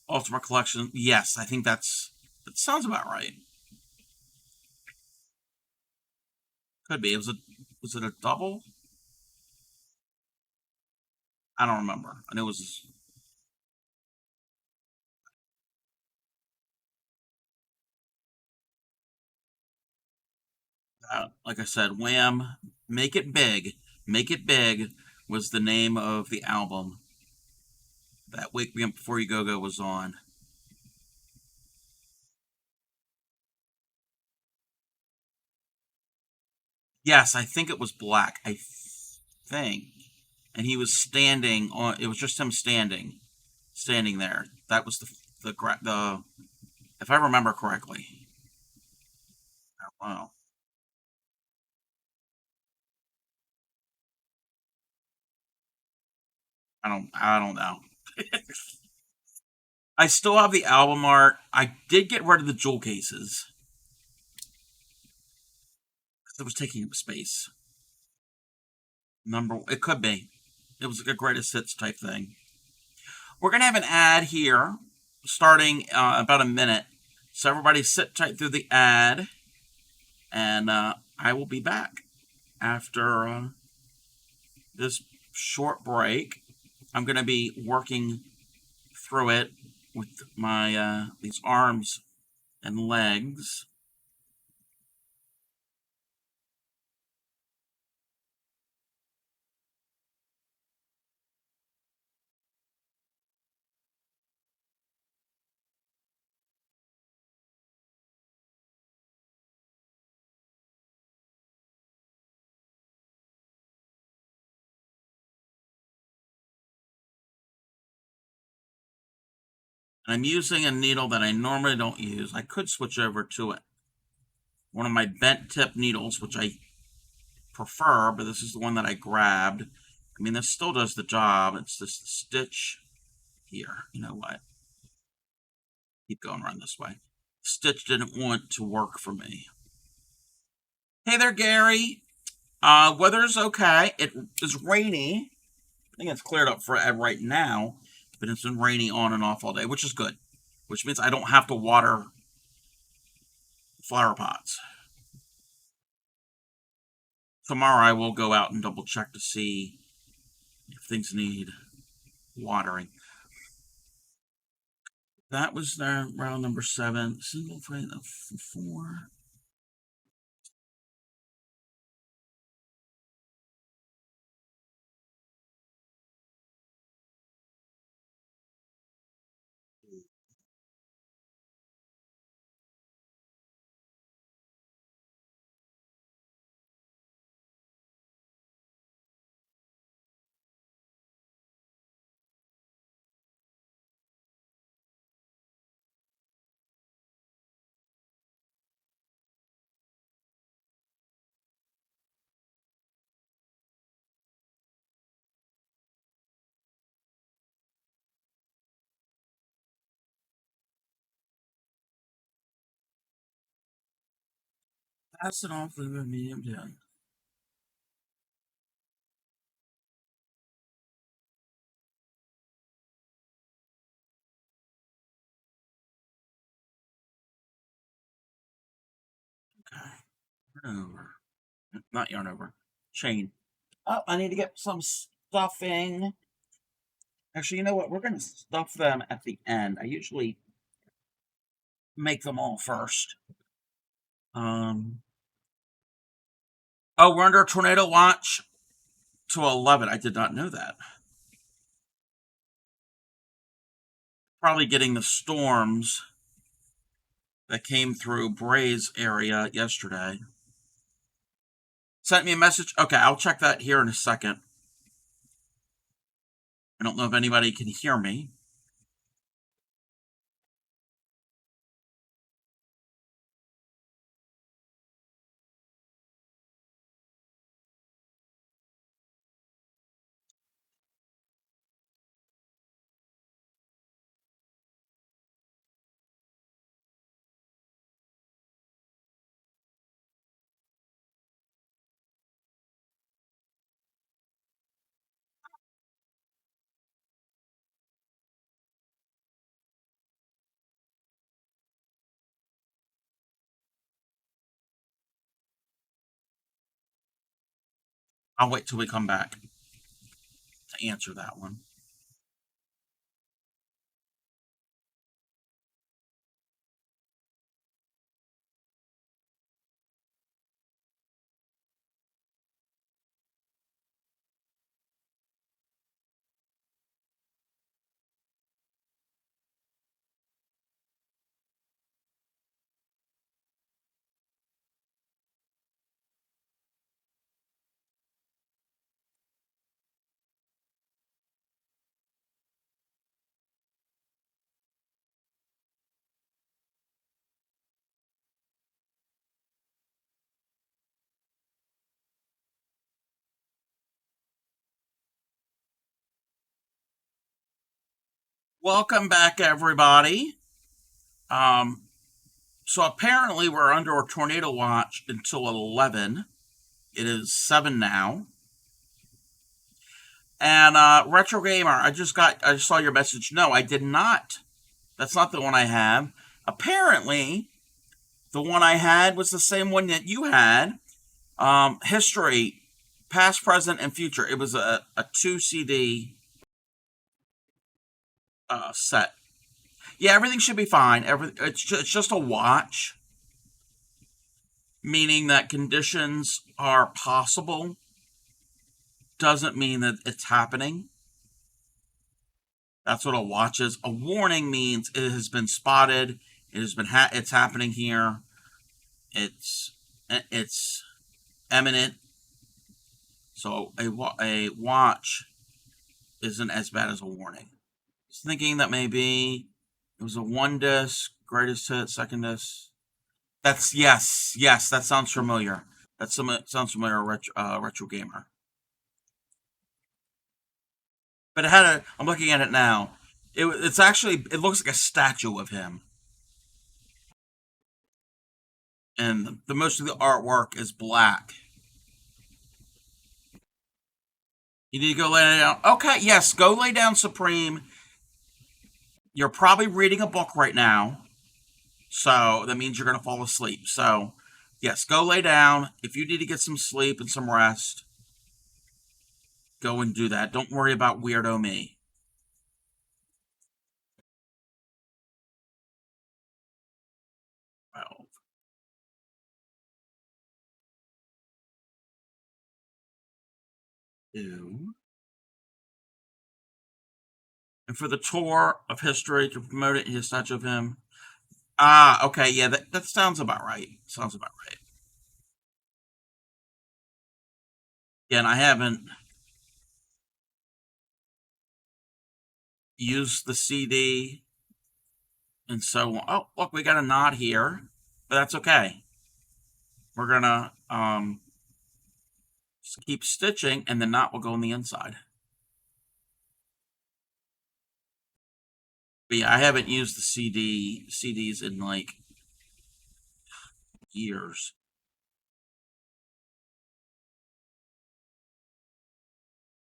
S1: Ultimate Collection. Yes, I think that sounds about right. Could be. Was it a double? I don't remember. I know it was like I said, Wham! Make It Big. Make It Big was the name of the album that Wake Me Up Before You Go Go was on. Yes, I think it was black. I think, and he was standing on. It was just him standing there. That was the if I remember correctly. Wow, I don't know. I still have the album art. I did get rid of the jewel cases because it was taking up space. It could be. It was like a greatest hits type thing. We're gonna have an ad here, starting about a minute. So everybody sit tight through the ad, and I will be back after this short break. I'm gonna be working through it with my these arms and legs. And I'm using a needle that I normally don't use. I could switch over to it. One of my bent tip needles, which I prefer, but this is the one that I grabbed. I mean, this still does the job. It's just the stitch here. You know what? Keep going around this way. Stitch didn't want to work for me. Hey there, Gary. Weather's okay. It is rainy. I think it's cleared up for right now, but it's been rainy on and off all day, which is good. Which means I don't have to water flower pots. Tomorrow I will go out and double check to see if things need watering. That was round number 7. Single frame of 4. Pass it off with a medium down. Okay. Yarn over. Not yarn over. Chain. Oh, I need to get some stuffing. Actually, you know what? We're going to stuff them at the end. I usually make them all first. Oh, we're under a tornado watch to 11. I did not know that. Probably getting the storms that came through Bray's area yesterday. Sent me a message. Okay, I'll check that here in a second. I don't know if anybody can hear me. I'll wait till we come back to answer that one. Welcome back, everybody. Um, so apparently we're under a tornado watch until 11. It is 7 now. And Retro Gamer, I just saw your message. No, I did not. That's not the one I have. Apparently, the one I had was the same one that you had. History, past, present, and future. It was a 2 CD set. Yeah, everything should be fine. It's just a watch, meaning that conditions are possible. Doesn't mean that it's happening. That's what a watch is. A warning means it has been spotted. It has been. It's happening here. It's imminent. So a watch isn't as bad as a warning. Just thinking that maybe It was a one disc, greatest hit, second disc. That's yes, that sounds familiar. Sounds familiar, retro gamer. But it had a. I'm looking at it now. It's actually it looks like a statue of him, and the most of the artwork is black. You need to go lay down. Okay, yes, go lay down, Supreme. You're probably reading a book right now, so that means you're gonna fall asleep. So, yes, go lay down. If you need to get some sleep and some rest, go and do that. Don't worry about weirdo me. 12, 2. And for the tour of history to promote it, his statue of him. Ah, okay, yeah, that sounds about right. Sounds about right. Yeah, and I haven't used the CD and so on. Oh, look, we got a knot here, but that's okay. We're gonna just keep stitching, and the knot will go on the inside. But yeah, I haven't used the CDs in like years.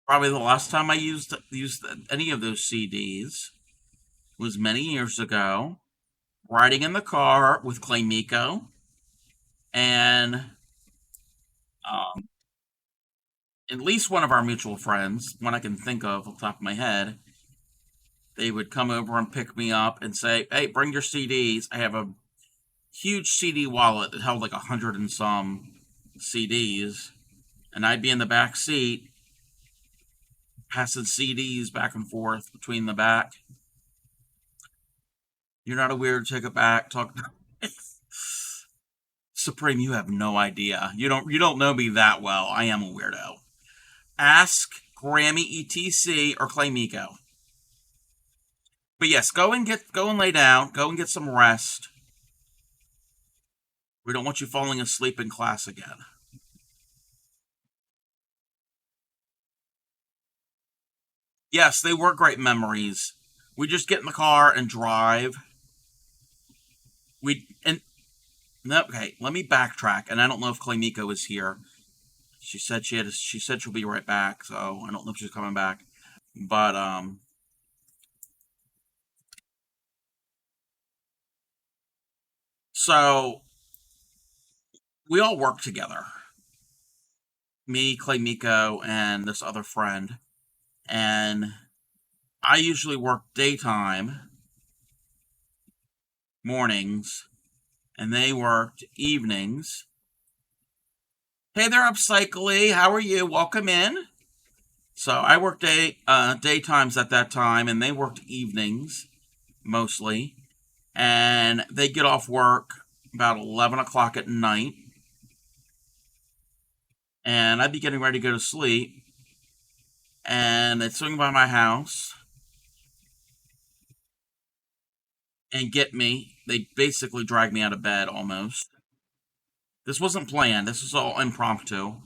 S1: Probably the last time I used any of those CDs was many years ago, riding in the car with Clay Miko and um, at least one of our mutual friends, one I can think of off the top of my head. They would come over and pick me up and say, "Hey, bring your CDs." I have a huge CD wallet that held like 100 and some CDs, and I'd be in the back seat passing CDs back and forth between the back. You're not a weird. Take it back. Talk. Supreme, you have no idea. You don't know me that well. I am a weirdo. Ask Grammy ETC or Clay Miko. But yes, go and lay down. Go and get some rest. We don't want you falling asleep in class again. Yes, they were great memories. We just get in the car and drive. We and no, okay, let me backtrack. And I don't know if Clay Miko is here. She said she'll be right back, so I don't know if she's coming back. But so we all work together. Me, Clay Miko, and this other friend. And I usually work daytime, mornings, and they worked evenings. Hey there, Upcycly. How are you? Welcome in. So I worked daytimes at that time, and they worked evenings mostly. And they get off work about 11 o'clock at night, and I'd be getting ready to go to sleep. And they'd swing by my house and get me. They basically drag me out of bed almost. This wasn't planned. This was all impromptu.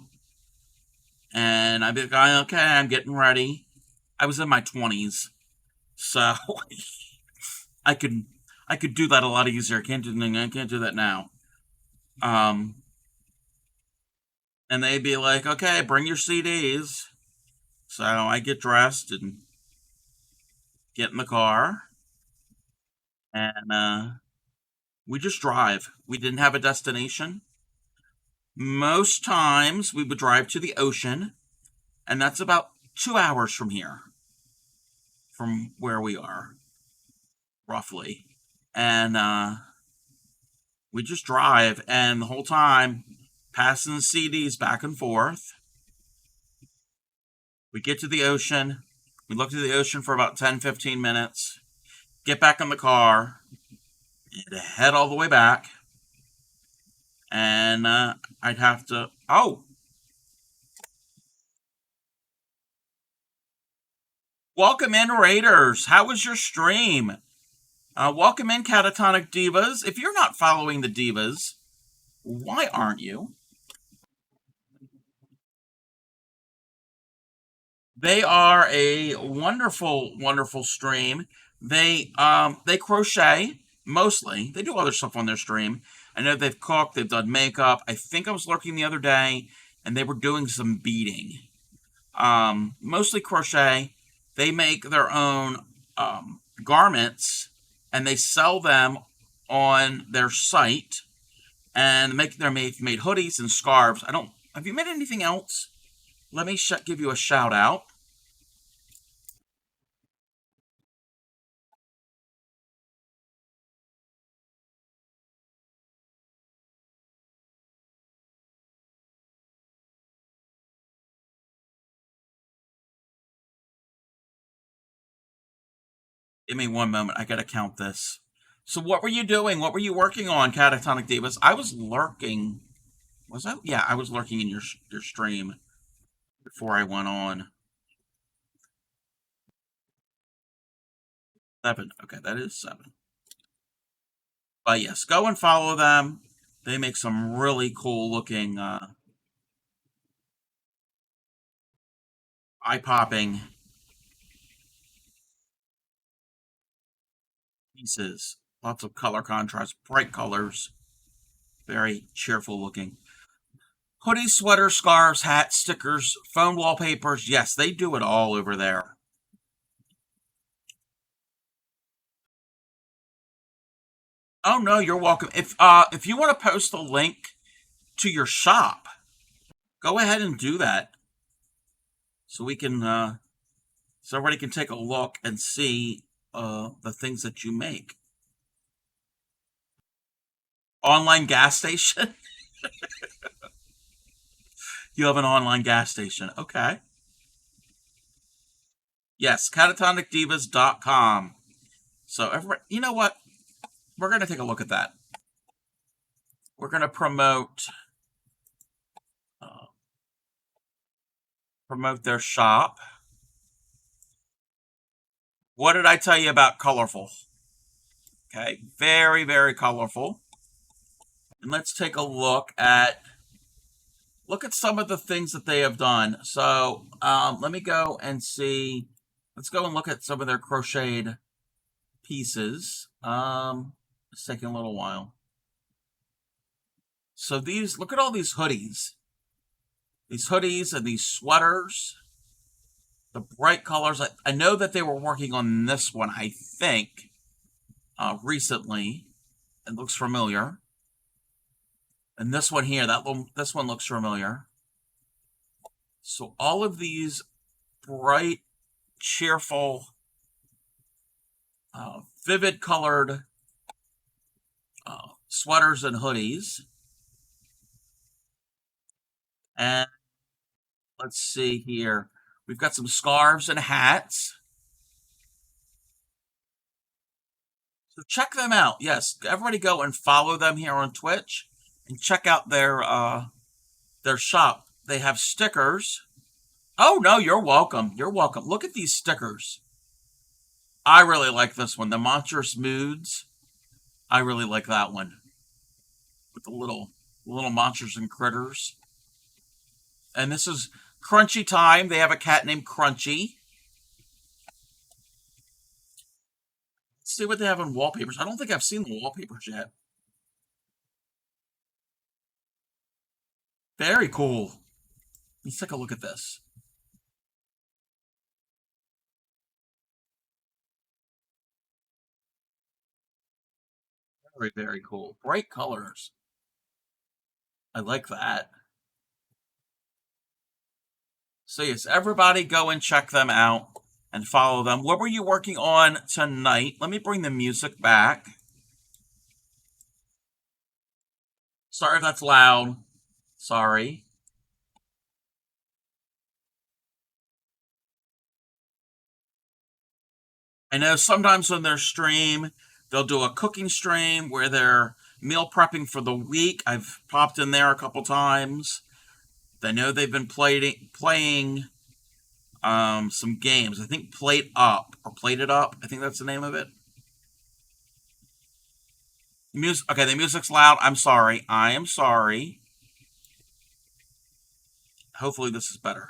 S1: And I'd be like, okay, I'm getting ready. I was in my 20s, so I could I could do that a lot easier. I can't do that now. Um, and they'd be like, okay, bring your CDs. So I get dressed and get in the car, and we just drive. We didn't have a destination. Most times we would drive to the ocean, and that's about 2 hours from here, from where we are, roughly. And we just drive, and the whole time passing CDs back and forth. We get to the ocean. We look at the ocean for about 10, 15 minutes, get back in the car, and head all the way back. And I'd have to. Oh, welcome in, Raiders. How was your stream? Welcome in, Catatonic Divas. If you're not following the Divas, why aren't you? They are a wonderful, wonderful stream. They crochet mostly. They do other stuff on their stream. I know they've cooked, they've done makeup. I think I was lurking the other day, and they were doing some beading. Mostly crochet. They make their own garments, and they sell them on their site. And they're made hoodies and scarves. I don't. Have you made anything else? Let me give you a shout out. Give me one moment. I gotta count this. So what were you doing? What were you working on, Catatonic Divas? I was lurking. Was I? Yeah, I was lurking in your stream before I went on. 7. Okay, that is 7. But yes, go and follow them. They make some really cool looking, eye popping pieces. Lots of color contrast, bright colors, very cheerful looking. Hoodies, sweaters, scarves, hats, stickers, phone wallpapers. Yes, they do it all over there. Oh no, you're welcome. If you want to post a link to your shop, go ahead and do that so we can so everybody can take a look and see the things that you make. Online gas station? You have an online gas station. Okay. Yes, catatonicdivas.com. So everybody, you know what? We're going to take a look at that. We're going to uh, promote their shop. What did I tell you about colorful? Okay, very, very colorful. And let's take a look at some of the things that they have done. So let me go and see. Let's go and look at some of their crocheted pieces. It's taking a little while. So look at all these hoodies. These hoodies and these sweaters. The bright colors. I know that they were working on this one, I think, recently. It looks familiar. And this one here, this one looks familiar. So all of these bright, cheerful, vivid colored sweaters and hoodies. And let's see here. We've got some scarves and hats. So check them out. Yes, everybody go and follow them here on Twitch and check out their shop. They have stickers. Oh no, you're welcome. You're welcome. Look at these stickers. I really like this one. The Monstrous Moods. I really like that one. With the little monsters and critters. And this is Crunchy Time. They have a cat named Crunchy. Let's see what they have in wallpapers. I don't think I've seen the wallpapers yet. Very cool. Let's take a look at this. Very, very cool. Bright colors. I like that. So yes, everybody go and check them out and follow them. What were you working on tonight? Let me bring the music back. Sorry if that's loud. Sorry. I know sometimes on their stream, they'll do a cooking stream where they're meal prepping for the week. I've popped in there a couple times. I know they've been playing some games. I think Plate Up or Plate It Up. I think that's the name of it. Music. Okay, the music's loud. I'm sorry. I am sorry. Hopefully, this is better.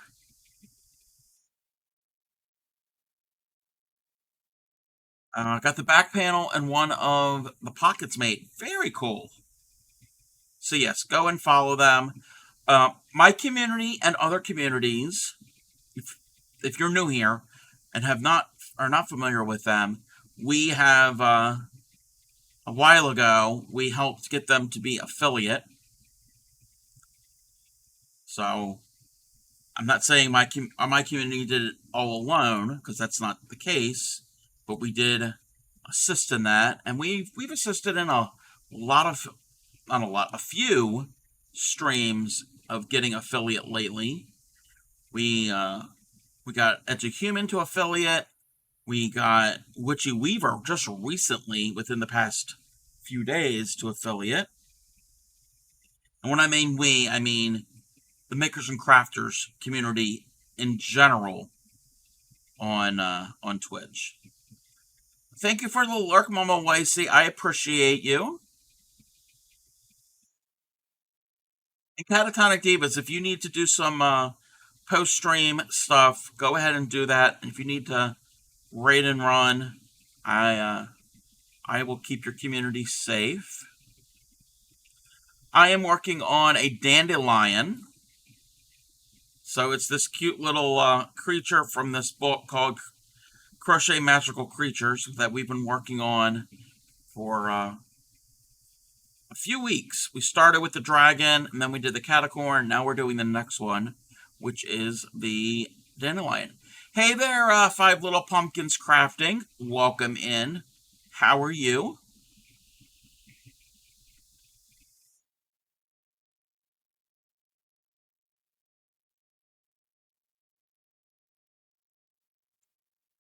S1: Got the back panel and one of the pockets made. Very cool. So yes, go and follow them. My community and other communities, if, if you're new here and have not are not familiar with them, we have a while ago we helped get them to be affiliate. So I'm not saying my community did it all alone because that's not the case, but we did assist in that, and we've assisted in a lot of not a lot, a few streams of getting affiliate lately. We got Edge of Human to affiliate. We got Witchy Weaver just recently, within the past few days, to affiliate. And when I mean we, I mean the makers and crafters community in general on Twitch. Thank you for the lurk, Mama Wicey. I appreciate you. And Catatonic Divas, if you need to do some post stream stuff, go ahead and do that. And if you need to raid and run, I will keep your community safe. I am working on a dandelion. So it's this cute little creature from this book called Crochet Magical Creatures that we've been working on for a few weeks. We started with the dragon, and then we did the catacorn. Now we're doing the next one, which is the dandelion. Hey there, Five Little Pumpkins Crafting. Welcome in. How are you?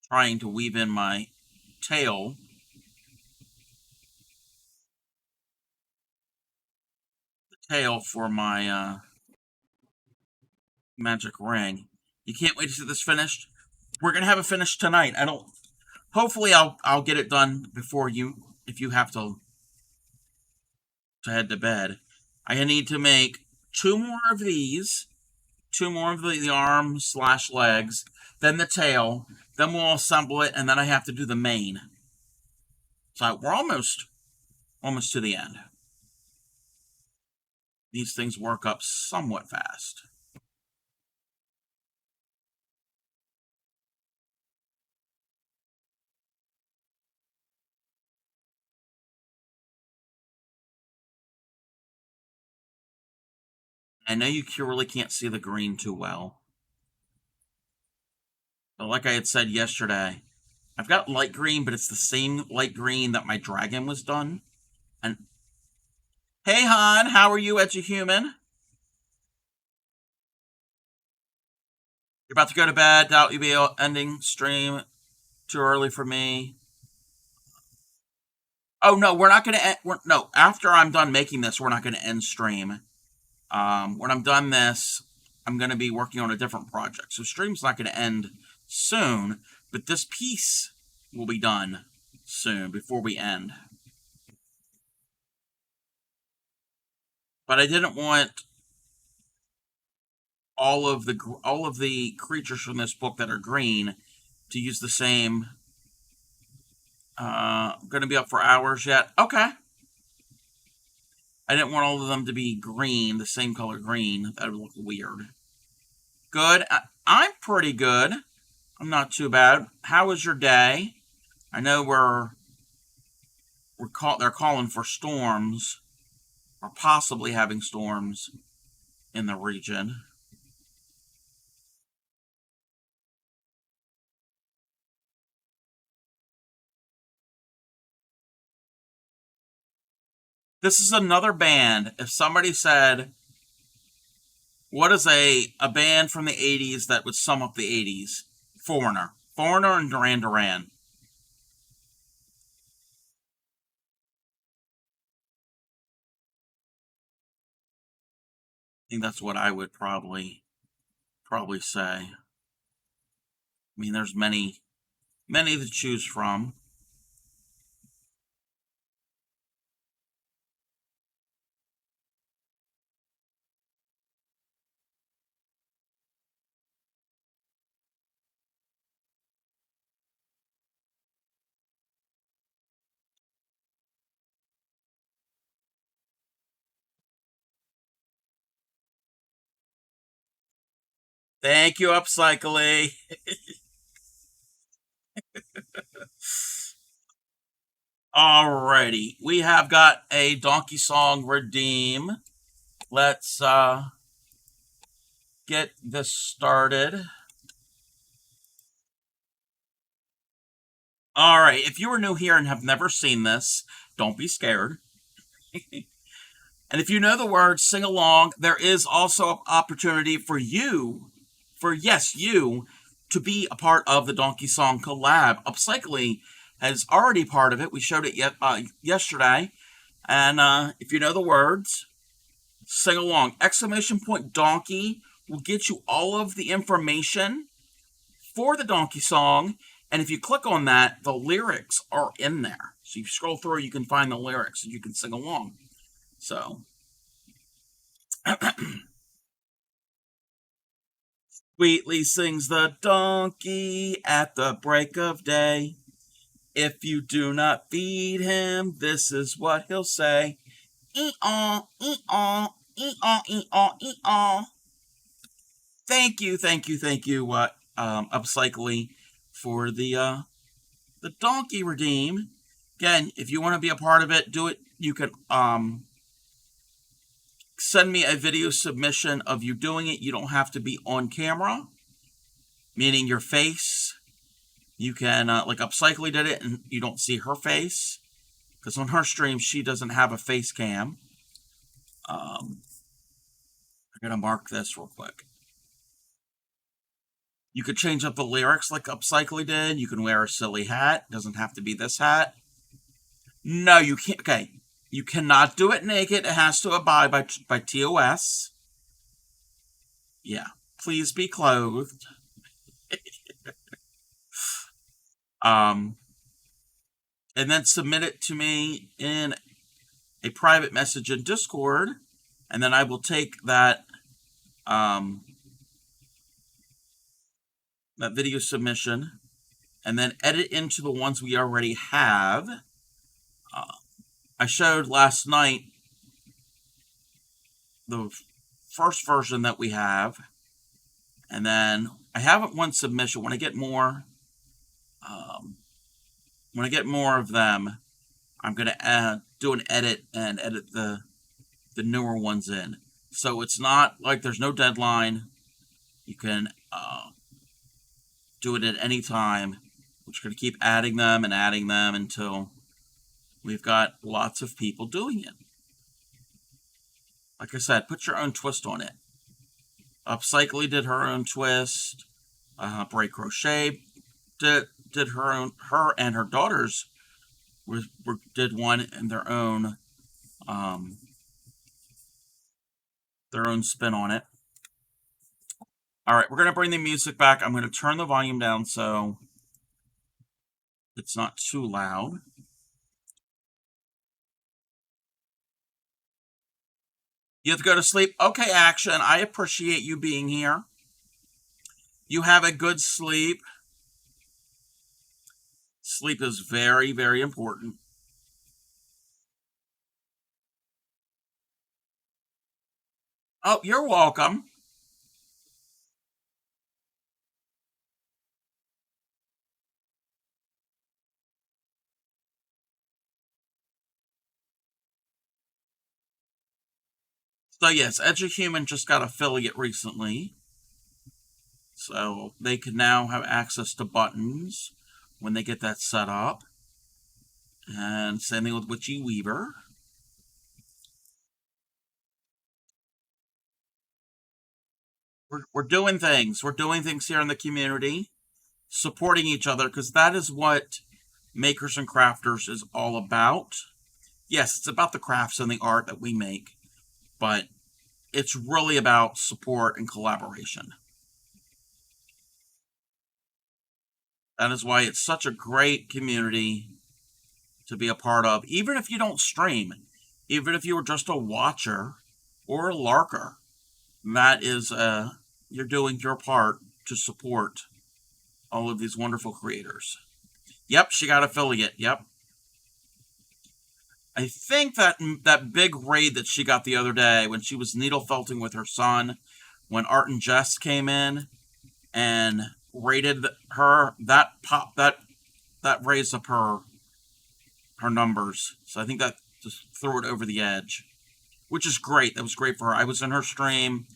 S1: Trying to weave in my tail. The tail for my magic ring. You can't wait to see this finished? We're gonna have it finished tonight. I don't. Hopefully, I'll get it done before you. If you have to head to bed, I need to make two more of these, two more of the arms slash legs, then the tail, then we'll assemble it, and then I have to do the mane. So we're almost to the end. These things work up somewhat fast. I know you really can't see the green too well. But like I had said yesterday, I've got light green, but it's the same light green that my dragon was done. And hey, Han, how are you, Edge of Human? You're about to go to bed. Doubt you'll be ending stream too early for me. Oh no, we're not going to. No, after I'm done making this, we're not going to end stream. When I'm done this, I'm going to be working on a different project. So stream's not going to end soon, but this piece will be done soon before we end. But I didn't want all of the creatures from this book that are green to use the same. Going to be up for hours yet? Okay. I didn't want all of them to be green, the same color green. That would look weird. Good. I'm pretty good. I'm not too bad. How was your day? I know they're calling for storms, or possibly having storms in the region. This is another band. If somebody said, what is a band from the 80s that would sum up the 80s? Foreigner. Foreigner and Duran Duran. I think that's what I would probably say. I mean, there's many to choose from. Thank you, Upcycly. Alrighty, we have got a donkey song redeem. Let's get this started. Alright, if you are new here and have never seen this, don't be scared. And if you know the words, sing along. There is also an opportunity for you, yes, you, to be a part of the Donkey Song collab. Upcycling is already part of it. We showed it yesterday. And if you know the words, sing along. Exclamation point donkey will get you all of the information for the Donkey Song. And if you click on that, the lyrics are in there. So you scroll through, you can find the lyrics and you can sing along. So, sweetly sings the donkey at the break of day. If you do not feed him, this is what he'll say. Ee-aw, ee-aw, ee-aw, ee-aw, ee-aw. Thank you, Upcycling, for the donkey redeem. Again, if you want to be a part of it, do it. You can send me a video submission of you doing it. You don't have to be on camera, meaning your face. You can, like Upcycly did it, and you don't see her face, because on her stream, she doesn't have a face cam. I'm going to mark this real quick. You could change up the lyrics like Upcycly did. You can wear a silly hat. Doesn't have to be this hat. No, you can't. Okay. You cannot do it naked. It has to abide by TOS. Yeah. Please be clothed. And then submit it to me in a private message in Discord, and then I will take that that video submission and then edit into the ones we already have. I showed last night the first version that we have, and then I have one submission. When I get more, of them, I'm going to do an edit and edit the newer ones in. So it's not like there's no deadline. You can do it at any time. We're just going to keep adding them until we've got lots of people doing it. Like I said, put your own twist on it. Upcycly did her own twist. Break Crochet did her and her daughters did one in their own spin on it. All right, we're going to bring the music back. I'm going to turn the volume down so it's not too loud. You have to go to sleep? Okay, Action. I appreciate you being here. You have a good sleep. Sleep is very, very important. Oh, you're welcome. So yes, EduHuman just got affiliate recently. So they can now have access to buttons when they get that set up. And same thing with Witchy Weaver. We're doing things. We're doing things here in the community, supporting each other, because that is what Makers and Crafters is all about. Yes, it's about the crafts and the art that we make, but it's really about support and collaboration. That is why it's such a great community to be a part of, even if you don't stream, even if you were just a watcher or a larker. That is, you're doing your part to support all of these wonderful creators. Yep, she got affiliate. Yep. I think that big raid that she got the other day when she was needle felting with her son when Art and Jess came in and rated her. That raised up her numbers. So I think that just threw it over the edge, which is great. That was great for her. I was in her stream,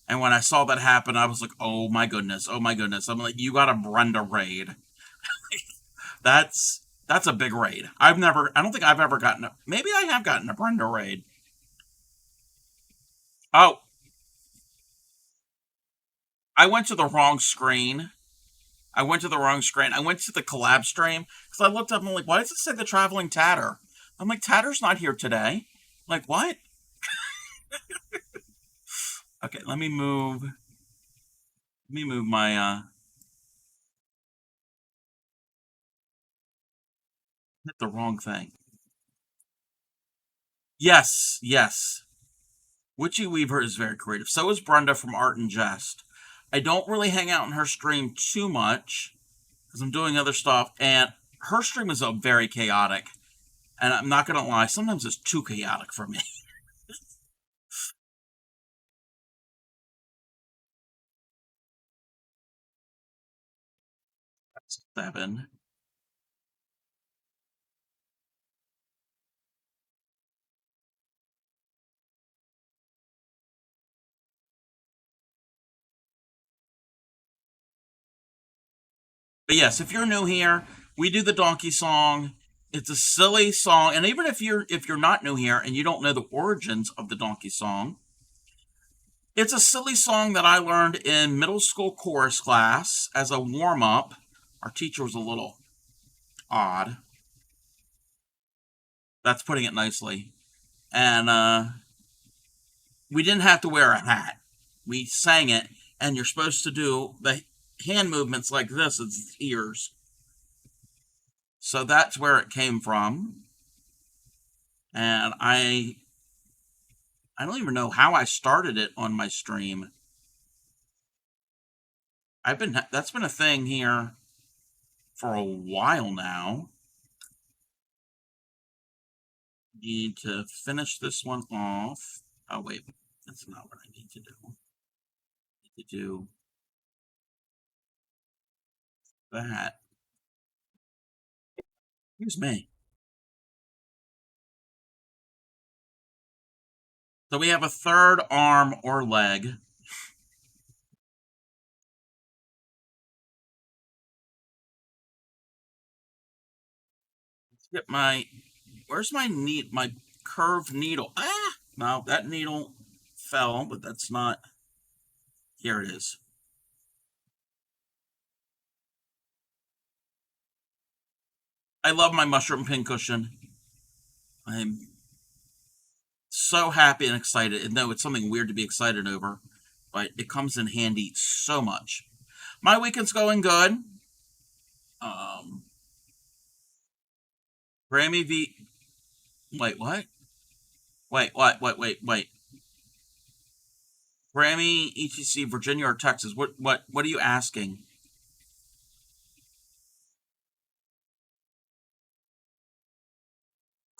S1: and when I saw that happen, I was like, "Oh my goodness! Oh my goodness!" I'm like, "You got a Brenda raid. That's a big raid. I don't think I've ever gotten a. Maybe I have gotten a Brenda raid. Oh, I went to the wrong screen. I went to the wrong screen. I went to the collab stream because I looked up and I'm like, why does it say the traveling Tatter? I'm like, Tatter's not here today. Like, what? Okay, let me move. Let me move my. Hit the wrong thing. Yes, yes. Witchy Weaver is very creative. So is Brenda from Art and Jest. I don't really hang out in her stream too much because I'm doing other stuff, and her stream is very chaotic. And I'm not gonna lie, sometimes it's too chaotic for me. 7. But yes, if you're new here, we do the donkey song. It's a silly song, and even if you're not new here and you don't know the origins of the donkey song, it's a silly song that I learned in middle school chorus class as a warm up. Our teacher was a little odd. That's putting it nicely. And we didn't have to wear a hat. We sang it, and you're supposed to do the hand movements like this. It's ears. So that's where it came from. And I don't even know how I started it on my stream. That's been a thing here for a while now. Need to finish this one off. Oh wait, that's not what I need to do. I need to do that. Excuse me. So we have a third arm or leg. Let's get my where's my curved needle? Ah, no, that needle fell, but that's not. Here it is. I love my mushroom pincushion. I'm so happy and excited. And no, it's something weird to be excited over, but it comes in handy so much. My weekend's going good. Um, Grammy v. Wait, what? Wait, what? Wait. Grammy, ETC, Virginia, or Texas? What are you asking?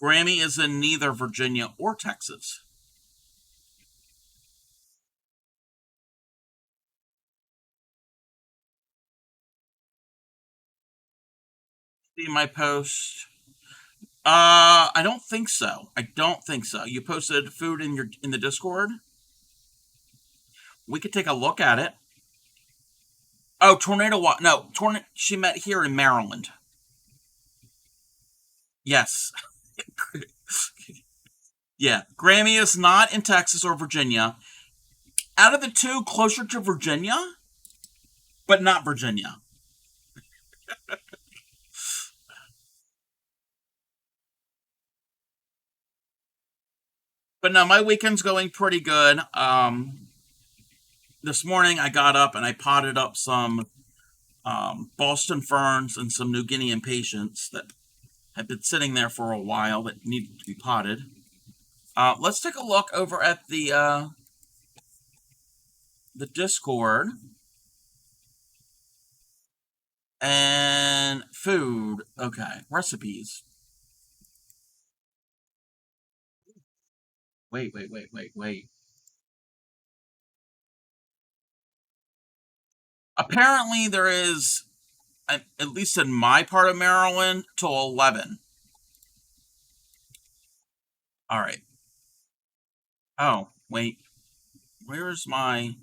S1: Grammy is in neither Virginia or Texas. See my post. I don't think so. I don't think so. You posted food in the Discord. We could take a look at it. Oh, tornado! No, tornado. She met here in Maryland. Yes. Yeah. Grammy is not in Texas or Virginia. Out of the two, closer to Virginia, but not Virginia. But no, my weekend's going pretty good. This morning I got up and I potted up some Boston ferns and some New Guinea impatiens that had been sitting there for a while that needed to be potted. Let's take a look over at the Discord and food. Okay, recipes. Wait. Apparently, there is, at least in my part of Maryland, till 11. All right. Oh, wait. Where's my.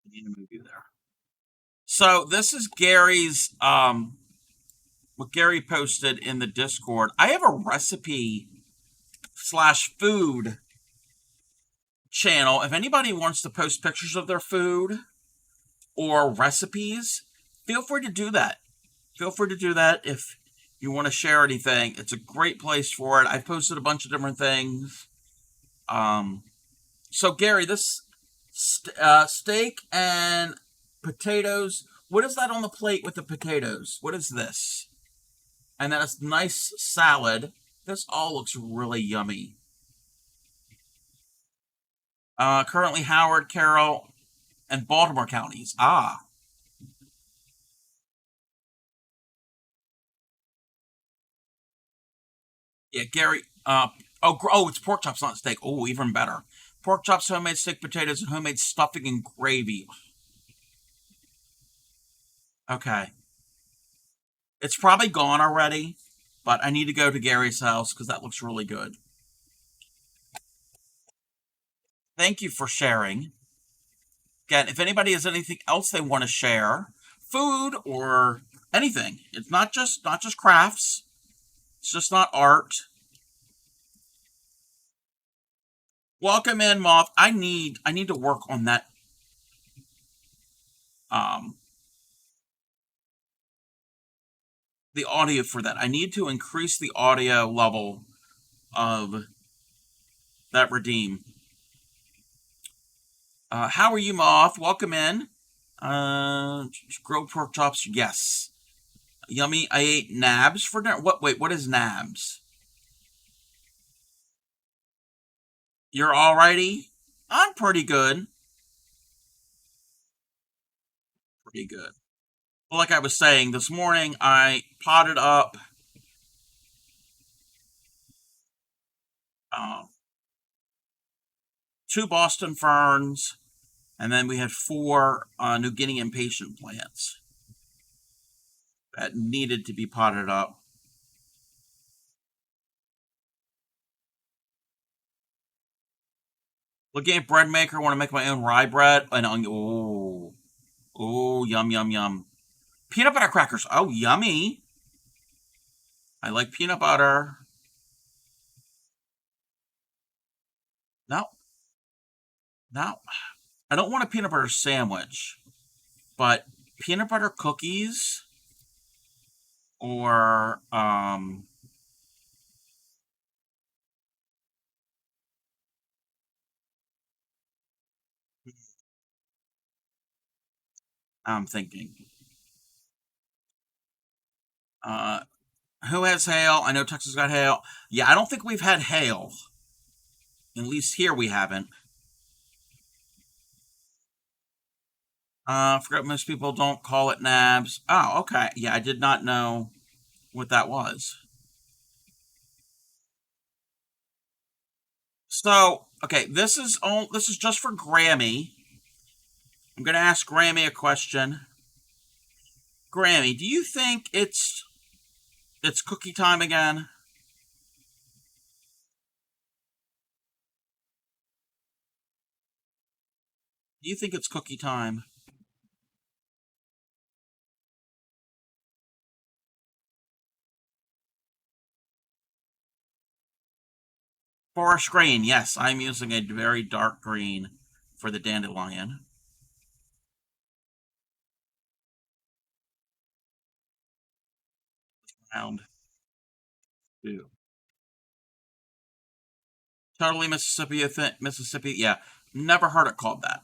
S1: I need to move you there. So this is Gary's what Gary posted in the Discord. I have a recipe slash food channel. If anybody wants to post pictures of their food or recipes, feel free to do that. Feel free to do that if you want to share anything. It's a great place for it. I've posted a bunch of different things. Um, so Gary, this steak and potatoes. What is that on the plate with the potatoes? What is this? And then a nice salad. This all looks really yummy. Currently Howard, Carroll, and Baltimore counties. Ah, yeah, Gary. Oh, it's pork chops, not steak. Oh, even better. Pork chops, homemade steak, potatoes, and homemade stuffing and gravy. Okay, it's probably gone already, but I need to go to Gary's house because that looks really good. Thank you for sharing. Again, if anybody has anything else they want to share, food or anything, it's not just crafts. It's just not art. Welcome in, Moth. I need to work on that. Um, the audio for that. I need to increase the audio level of that redeem. How are you, Moth? Welcome in. Grilled pork chops, yes. Yummy. I ate nabs for dinner. What? Wait, what is nabs? You're alrighty. I'm pretty good. Pretty good. Well, like I was saying, this morning I potted up um, two Boston ferns, and then we had four New Guinea impatient plants that needed to be potted up. Looking at bread maker, want to make my own rye bread, and oh, yum yum yum. Peanut butter crackers, oh yummy. I like peanut butter. No, no, I don't want a peanut butter sandwich, but peanut butter cookies or I'm thinking. Uh, who has hail? I know Texas got hail. Yeah, I don't think we've had hail. At least here we haven't. I forgot most people don't call it nabs. Oh, okay. Yeah, I did not know what that was. So, okay, this is just for Grammy. I'm gonna ask Grammy a question. Grammy, do you think it's cookie time again? Do you think it's cookie time? Forest green, yes, I'm using a very dark green for the dandelion. Round two. Totally Mississippi, Mississippi. Yeah, never heard it called that.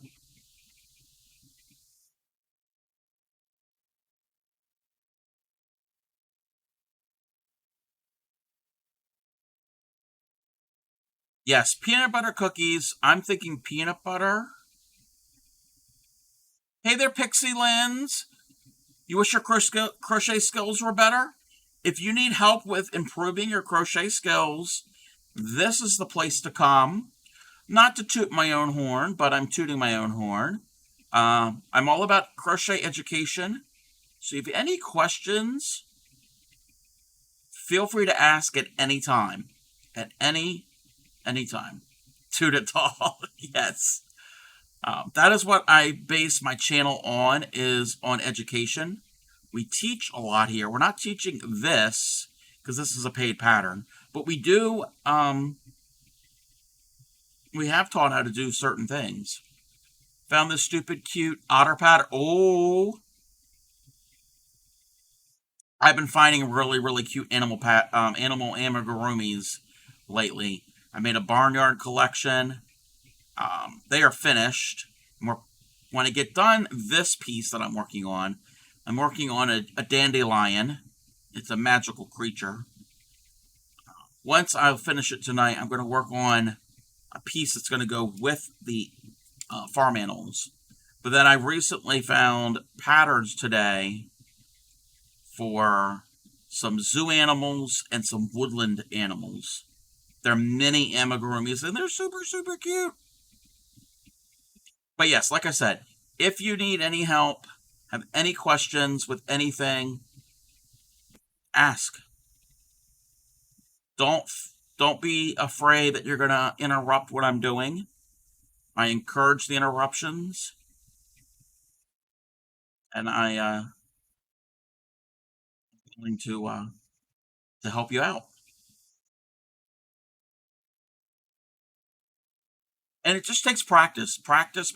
S1: Yes, peanut butter cookies. I'm thinking peanut butter. Hey there, Pixie Lens. You wish your crochet skills were better? If you need help with improving your crochet skills, this is the place to come. Not to toot my own horn, but I'm tooting my own horn. I'm all about crochet education. So if you have any questions, feel free to ask at any time. At any time. Toot it all. Yes. That is what I base my channel on, is on education. We teach a lot here. We're not teaching this because this is a paid pattern, but we do. We have taught how to do certain things. Found this stupid cute otter pattern. Oh, I've been finding really cute animal amigurumis lately. I made a barnyard collection. They are finished. When I get done this piece that I'm working on a dandelion. It's a magical creature. Once I finish it tonight, I'm going to work on a piece that's going to go with the farm animals. But then I recently found patterns today for some zoo animals and some woodland animals. They're mini amigurumis, and they're super cute. But yes, like I said, if you need any help, have any questions with anything, ask. Don't be afraid that you're going to interrupt what I'm doing. I encourage the interruptions, and I'm going to help you out. And it just takes practice. Practice.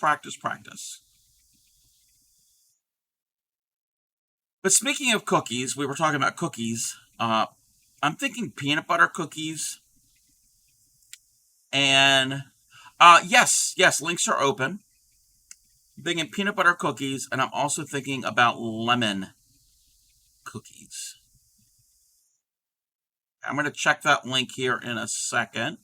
S1: But speaking of cookies, we were talking about cookies. I'm thinking peanut butter cookies. And yes, links are open. I'm thinking peanut butter cookies, and I'm also thinking about lemon cookies. I'm going to check that link here in a second.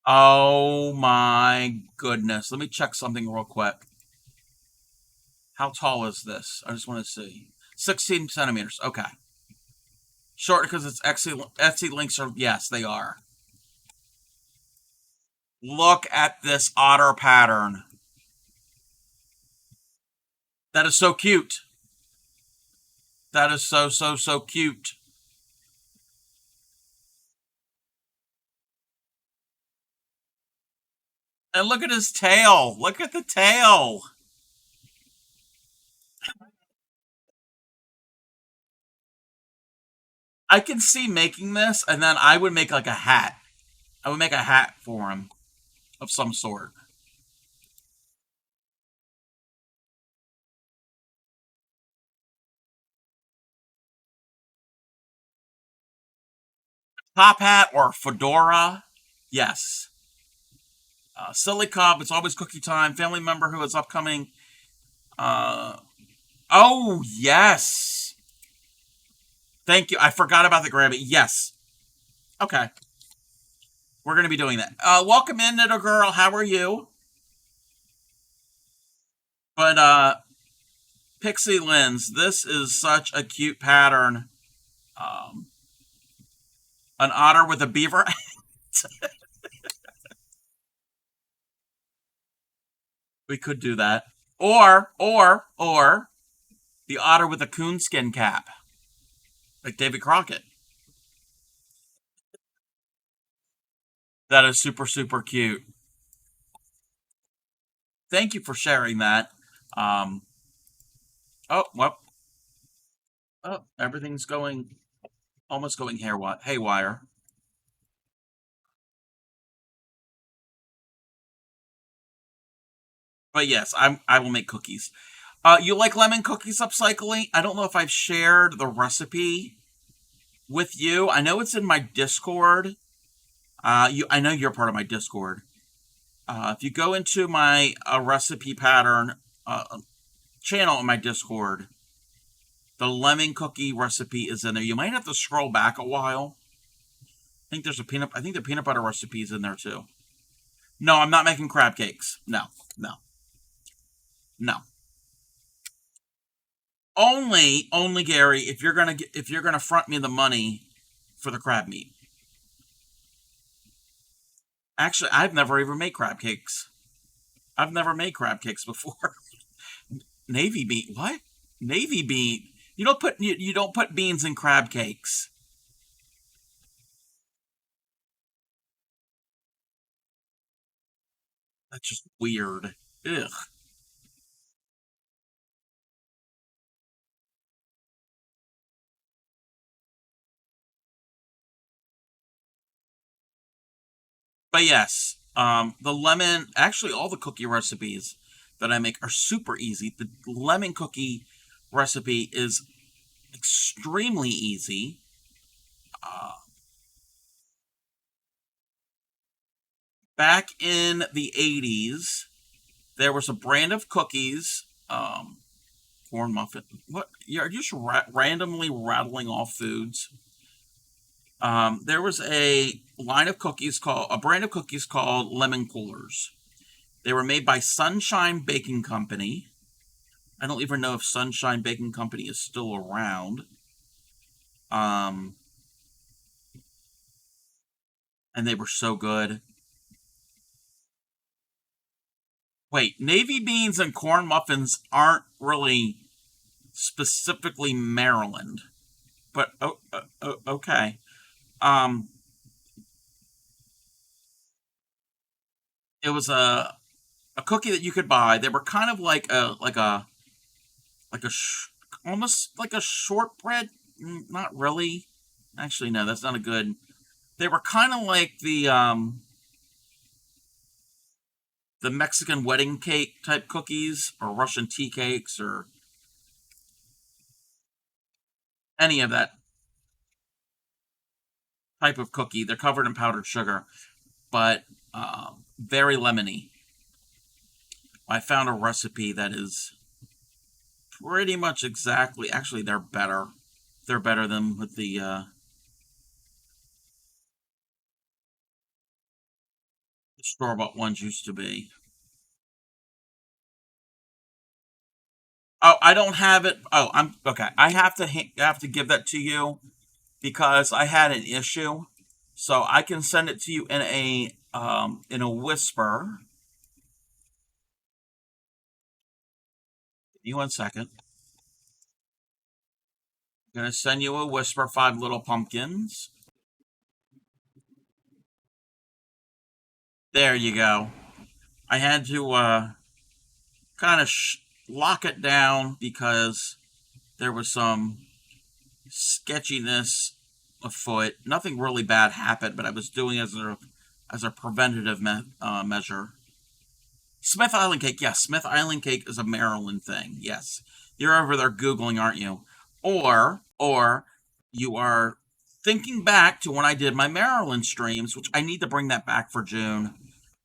S1: Oh my goodness. Let me check something real quick. How tall is this? I just want to see. 16 centimeters. Okay. Short because it's Etsy links are, yes, they are. Look at this otter pattern. That is so cute. That is so cute. And look at his tail. Look at the tail. I can see making this, and then I would make like a hat. I would make a hat for him of some sort. Top hat or fedora. Yes. Silly Cobb, it's always cookie time. Family member who is upcoming. Uh, oh, yes. Thank you. I forgot about the Grammy. Yes. Okay. We're going to be doing that. Welcome in, little girl. How are you? But, Pixie Lens, this is such a cute pattern. Um, an otter with a beaver. We could do that. Or the otter with a coonskin cap, like David Crockett. That is super cute. Thank you for sharing that. Um, oh, well, oh, everything's going, almost going haywire. But yes, I will make cookies. You like lemon cookies upcycling? I don't know if I've shared the recipe with you. I know it's in my Discord. I know you're part of my Discord. If you go into my recipe pattern channel in my Discord, the lemon cookie recipe is in there. You might have to scroll back a while. I think the peanut butter recipe is in there too. No, I'm not making crab cakes. No. Only Gary, if you're gonna front me the money for the crab meat. Actually, I've never even made crab cakes. I've never made crab cakes before. Navy bean? What? Navy bean? You don't put beans in crab cakes. That's just weird. Ugh. But yes, the lemon. Actually, all the cookie recipes that I make are super easy. The lemon cookie recipe is extremely easy. Uh, Back in the 80s, there was a brand of cookies, corn muffin. What? You're just randomly rattling off foods. There was a brand of cookies called lemon coolers. They were made by Sunshine Baking Company. I don't even know if Sunshine Baking Company is still around. Um, and they were so good. Wait, navy beans and corn muffins aren't really specifically Maryland, but okay. Um, it was a cookie that you could buy. They were kind of like a almost like a shortbread. Not really. Actually, no, that's not a good. They were kind of like the Mexican wedding cake type cookies or Russian tea cakes or any of that type of cookie. They're covered in powdered sugar, but very lemony. I found a recipe that is pretty much exactly. Actually, they're better. They're better than what the store bought ones used to be. Oh, I don't have it. Oh, I'm okay. I have to give that to you because I had an issue, so I can send it to you in a whisper. Give me 1 second. I'm gonna send you a whisper. Five little pumpkins. There you go. I had to kind of lock it down because there was some sketchiness afoot. Nothing really bad happened, but I was doing it as a preventative measure. Smith Island cake, yes, Smith Island cake is a Maryland thing. Yes, you're over there googling, aren't you? Or you are thinking back to when I did my Maryland streams, which I need to bring that back for June.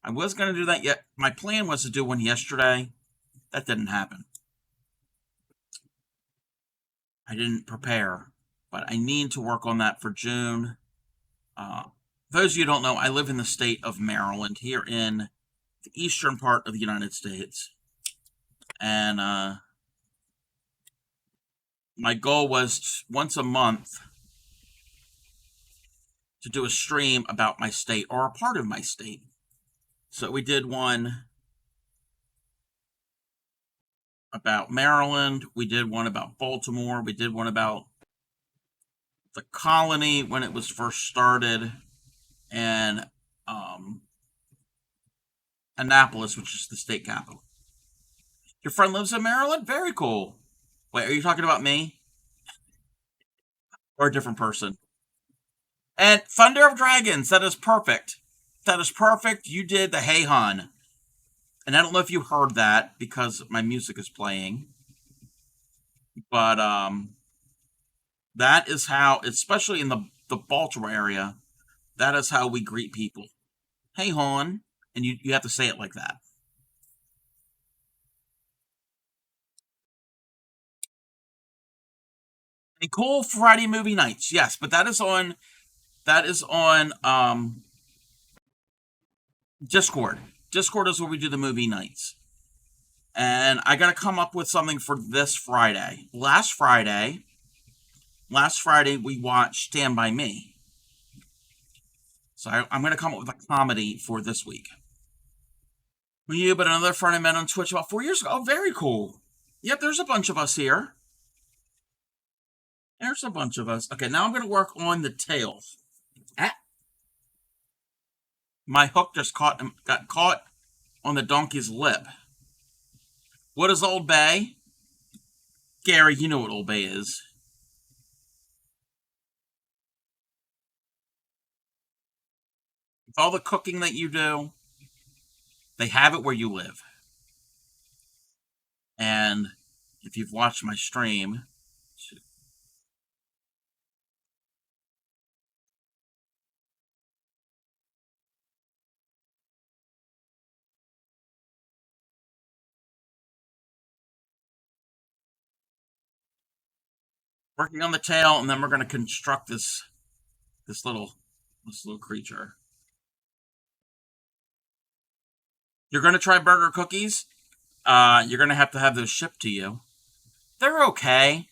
S1: I was going to do that yet. My plan was to do one yesterday. That didn't happen. I didn't prepare, but I need to work on that for June. Uh, those of you who don't know, I live in the state of Maryland, here in the eastern part of the United States, and my goal was once a month to do a stream about my state or a part of my state. So we did one about Maryland, we did one about Baltimore, we did one about the colony when it was first started, and um, Annapolis, which is the state capital. Your friend lives in Maryland? Very cool. Wait, are you talking about me or a different person? And Thunder of Dragons, that is perfect. That is perfect. You did the Hey Hun. And I don't know if you heard that because my music is playing, but that is how, especially in the Baltimore area, that is how we greet people. Hey hon, and you have to say it like that. And cool Friday movie nights, yes, but that is on Discord. Discord is where we do the movie nights, And I got to come up with something for this Friday. Last Friday we watched Stand By Me. So I'm going to come up with a comedy for this week. You, but another friend I met on Twitch about 4 years ago. Oh, very cool. Yep, there's a bunch of us here. There's a bunch of us. Okay, now I'm going to work on the tail. Ah, my hook just got caught on the donkey's lip. What is Old Bay? Gary, you know what Old Bay is. With all the cooking that you do, they have it where you live. And if you've watched my stream, working on the tail, and then we're going to construct this little this little creature. You're going to try burger cookies. You're going to have those shipped to you. They're okay.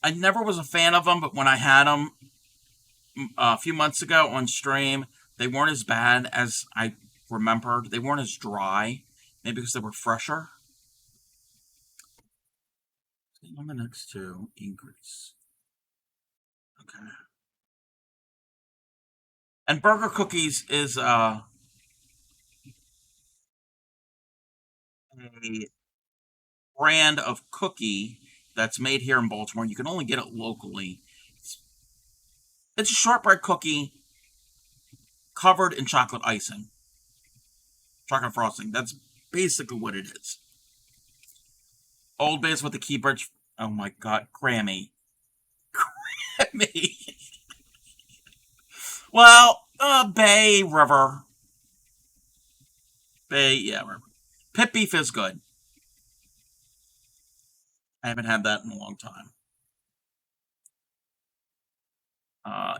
S1: I never was a fan of them, but when I had them a few months ago on stream, they weren't as bad as I remembered. They weren't as dry, maybe because they were fresher. On the next two, increase. Okay. And burger cookies is a brand of cookie that's made here in Baltimore. You can only get it locally. It's a shortbread cookie covered in chocolate icing, chocolate frosting. That's basically what it is. Old Bay's with the Keybridge. Oh my God, Grammy. Grammy. Well, Bay River. Yeah, River. Pit beef is good. I haven't had that in a long time.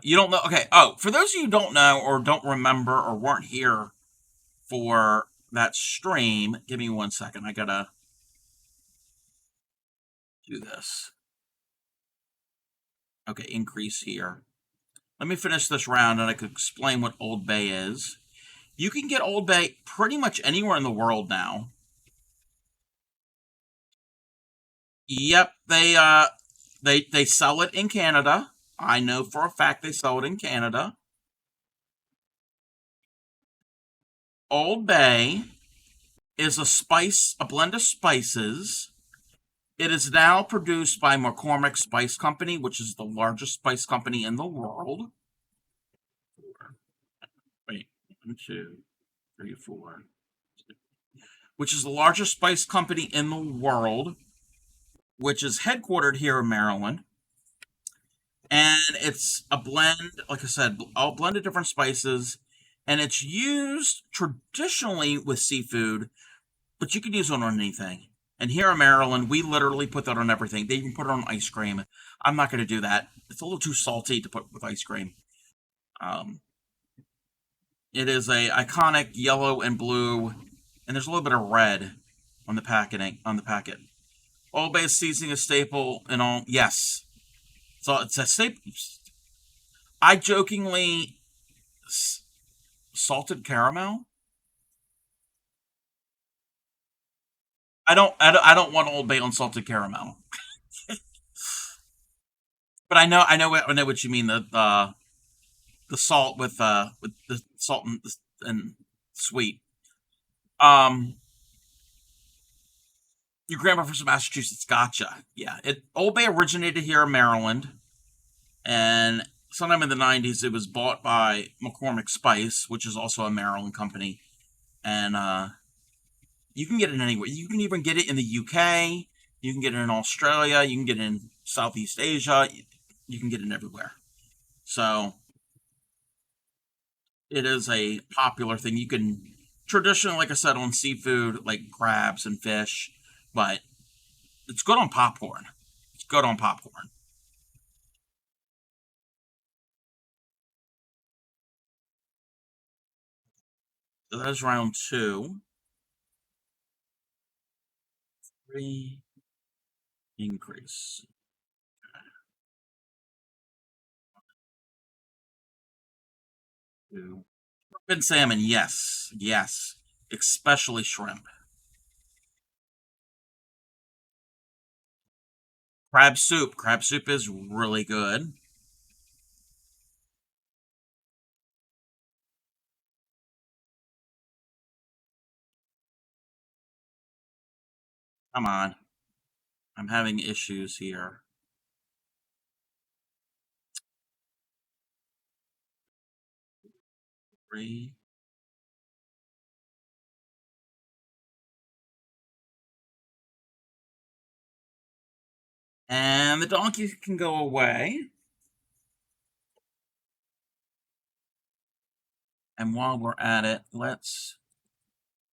S1: You don't know. Okay. Oh, for those of you who don't know or don't remember or weren't here for that stream, give me 1 second. I gotta do this. Okay, increase here. Let me finish this round and I could explain what Old Bay is. You can get Old Bay pretty much anywhere in the world now. Yep, they sell it in Canada. I know for a fact they sell it in Canada. Old Bay is a blend of spices. It is now produced by McCormick Spice Company, which is the largest spice company in the world. Wait, 1, 2, 3, 4. Which is the largest spice company in the world, which is headquartered here in Maryland. And it's a blend, like I said, a blend of different spices. And it's used traditionally with seafood, but you can use it on anything. And here in Maryland, we literally put that on everything. They even put it on ice cream. I'm not going to do that. It's a little too salty to put with ice cream. It is a iconic yellow and blue, and there's a little bit of red on the packet. Old Bay seasoning is staple and all. Yes, so it's a staple. I jokingly salted caramel. I don't want Old Bay on salted caramel. But I know what you mean. The salt with the salt and sweet. Um, your grandma from Massachusetts, gotcha. Yeah, Old Bay originated here in Maryland, and sometime in the '90s it was bought by McCormick Spice, which is also a Maryland company, and you can get it anywhere. You can even get it in the UK. You can get it in Australia. You can get it in Southeast Asia. You can get it everywhere. So it is a popular thing. You can traditionally, like I said, on seafood like crabs and fish, but it's good on popcorn. It's good on popcorn. So that's round two. 3 increase. Two. Shrimp and salmon, yes, yes, especially shrimp. Crab soup is really good. Come on, I'm having issues here. 3. And the donkey can go away. And while we're at it, let's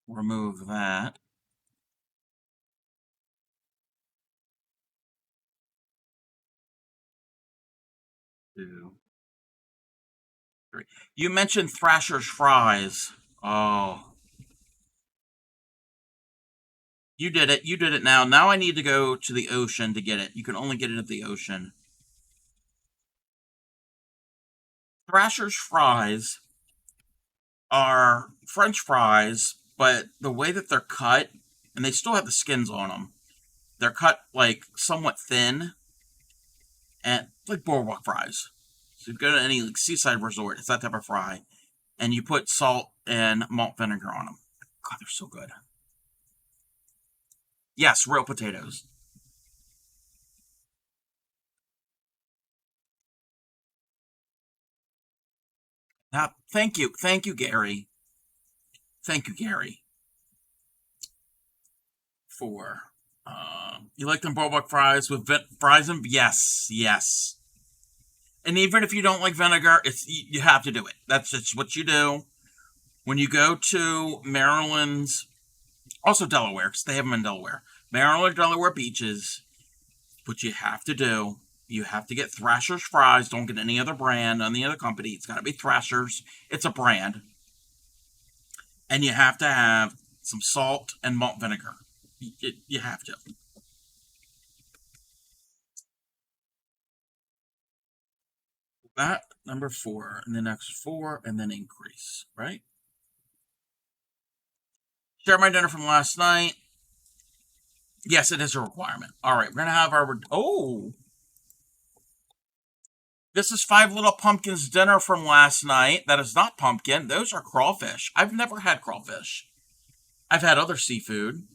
S1: remove that. 2, 3. You mentioned Thrasher's fries. Oh, you did it. You did it now. Now I need to go to the ocean to get it. You can only get it at the ocean. Thrasher's fries are French fries, but the way that they're cut, and they still have the skins on them, they're cut like somewhat thin and like boardwalk fries. So you go to any like seaside resort, it's that type of fry, and you put salt and malt vinegar on them. God, they're so good. Yes, real potatoes. Now, thank you, Gary. Thank you, Gary, for. You like them boardwalk fries with fries and yes, yes. And even if you don't like vinegar, it's you have to do it. That's just what you do when you go to Maryland's, also Delaware, because they have them in Delaware. Maryland, Delaware beaches. What you have to do, you have to get Thrasher's fries. Don't get any other brand, any other company. It's got to be Thrasher's. It's a brand, and you have to have some salt and malt vinegar. You have to. That number 4, and the next 4, and then increase. Right. Share my dinner from last night. Yes, it is a requirement. All right, we're gonna have our. Oh, this is Five Little Pumpkins dinner from last night. That is not pumpkin. Those are crawfish. I've never had crawfish. I've had other seafood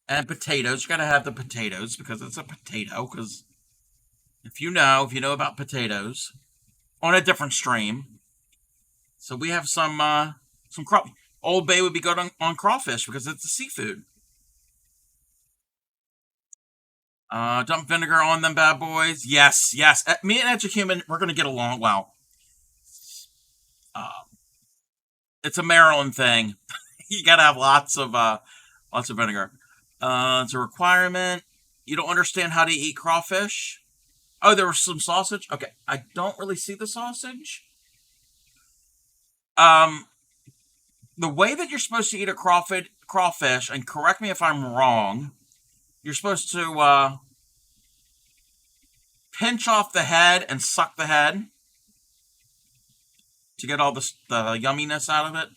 S1: and potatoes. You gotta have the potatoes because it's a potato. Because if you know about potatoes, on a different stream. So we have some craw. Old Bay would be good on crawfish because it's a seafood. Dump vinegar on them bad boys. Yes, yes. Me and Edge Human, we're gonna get along well. Uh, it's a Maryland thing. You gotta have lots of vinegar. It's a requirement. You don't understand how to eat crawfish. Oh, there was some sausage. Okay, I don't really see the sausage. Um, the way that you're supposed to eat a crawfish, and correct me if I'm wrong, you're supposed to pinch off the head and suck the head to get all the yumminess out of it.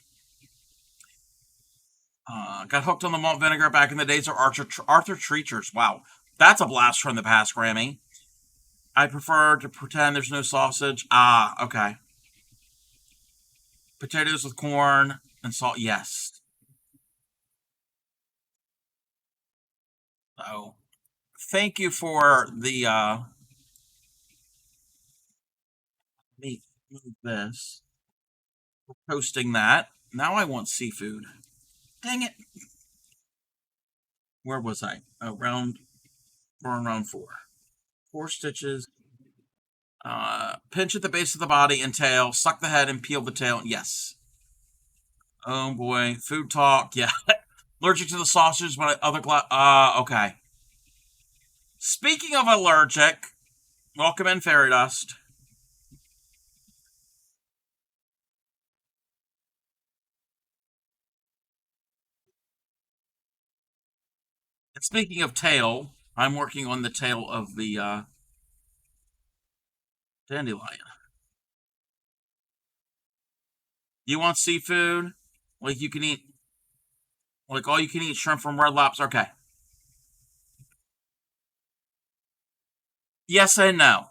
S1: Got hooked on the malt vinegar back in the days of Arthur Treachers. Wow, that's a blast from the past, Grammy. I prefer to pretend there's no sausage. Ah, okay. Potatoes with corn and salt. Yes. So, thank you for the me move this for posting that. Now I want seafood. Dang it. Where was I? We're on round 4. 4 stitches. Pinch at the base of the body and tail. Suck the head and peel the tail. Yes. Oh boy. Food talk. Yeah. Allergic to the sausage, but other okay. Speaking of allergic, welcome in fairy dust. Speaking of tail, I'm working on the tail of the dandelion. You want seafood? Like you can eat, like all you can eat shrimp from Red Lobster? Okay. Yes and no.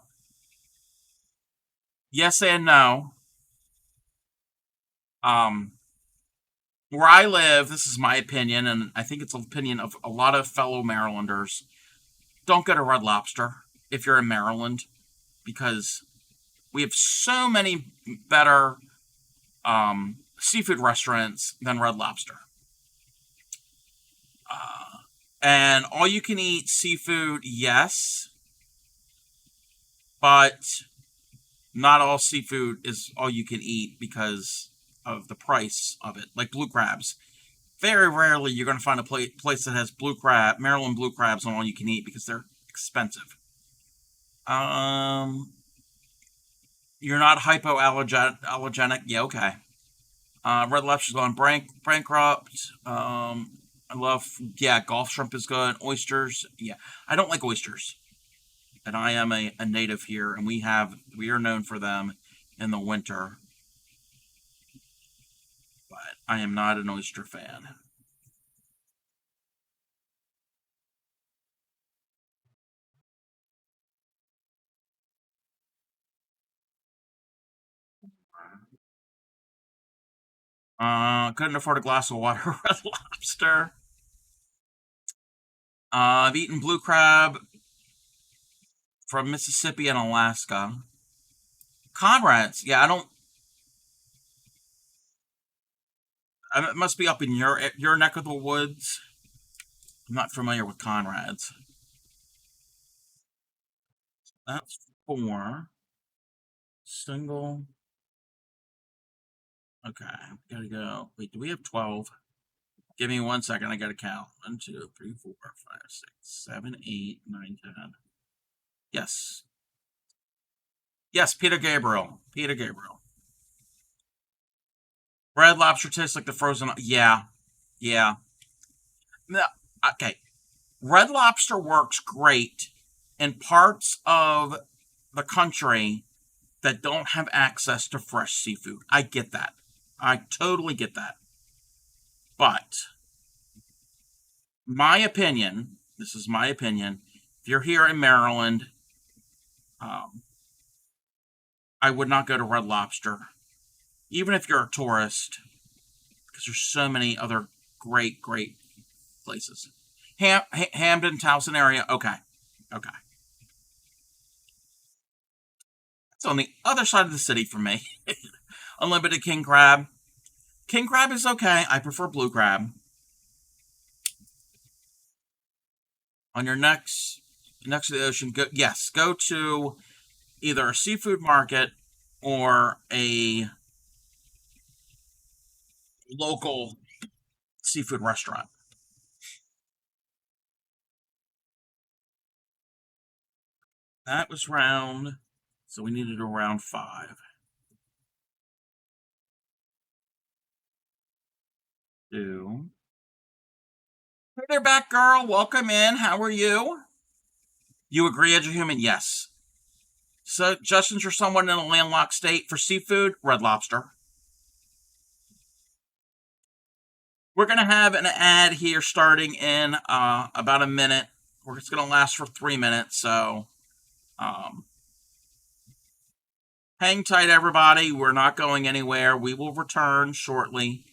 S1: Yes and no. Um, where I live, this is my opinion, and I think it's the opinion of a lot of fellow Marylanders. Don't go to Red Lobster if you're in Maryland because we have so many better seafood restaurants than Red Lobster. And all you can eat seafood, yes, but not all seafood is all you can eat because of the price of it. Like blue crabs. Very rarely you're going to find a place that has Maryland blue crabs on all you can eat because they're expensive. Um, you're not hypoallergenic. Yeah, okay. Red Lobster's gone bankrupt. I love, yeah, Gulf shrimp is good. Oysters, yeah. I don't like oysters. And I am a native here, and we are known for them in the winter. But I am not an oyster fan. Couldn't afford a glass of water. Red Lobster. I've eaten blue crab from Mississippi and Alaska. Conrad's, yeah, I don't. It must be up in your neck of the woods. I'm not familiar with Conrad's. That's four. Single. Okay, gotta go. Wait, do we have 12? Give me 1 second. I gotta count. 1, 2, 3, 4, 5, 6, 7, 8, 9, 10. Yes. Yes, Peter Gabriel. Peter Gabriel. Red Lobster tastes like the frozen. Yeah. Yeah. No, okay. Red Lobster works great in parts of the country that don't have access to fresh seafood. I get that. I totally get that. But my opinion, this is my opinion, if you're here in Maryland, um, I would not go to Red Lobster, even if you're a tourist, because there's so many other great places. Hamden, Towson area, okay, okay. It's on the other side of the city from me. Unlimited king crab. King crab is okay. I prefer blue crab. On your next to the ocean, go to either a seafood market or a local seafood restaurant. That was round, so we needed a round 5. Two. Hey there, back girl. Welcome in. How are you? You agree as a human? Yes. So, Justin's you're someone in a landlocked state for seafood? Red Lobster. We're going to have an ad here starting in about a minute. It's going to last for 3 minutes, so um, hang tight, everybody. We're not going anywhere. We will return shortly.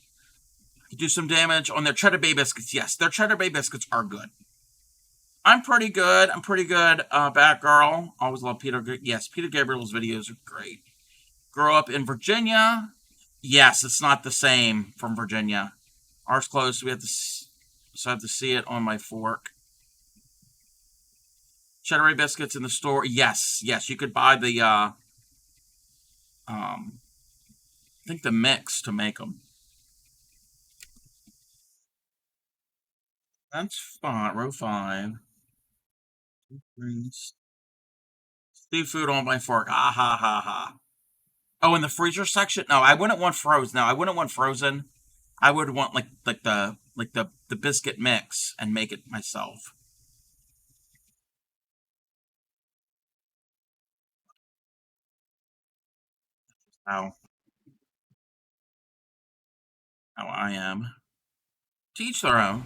S1: Do some damage on their Cheddar Bay biscuits. Yes, their Cheddar Bay biscuits are good. I'm pretty good. Batgirl. Always love Peter. Yes, Peter Gabriel's videos are great. Grow up in Virginia. Yes, it's not the same from Virginia. Ours closed. So I have to see it on my fork. Cheddar Bay biscuits in the store. Yes. You could buy the I think the mix to make them. That's fine. Row 5. Seafood on my fork. Ah ha ha ha. Oh, in the freezer section? No, I wouldn't want frozen. No, I wouldn't want frozen. I would want like the like the biscuit mix, and make it myself. How how I am. Teach their own.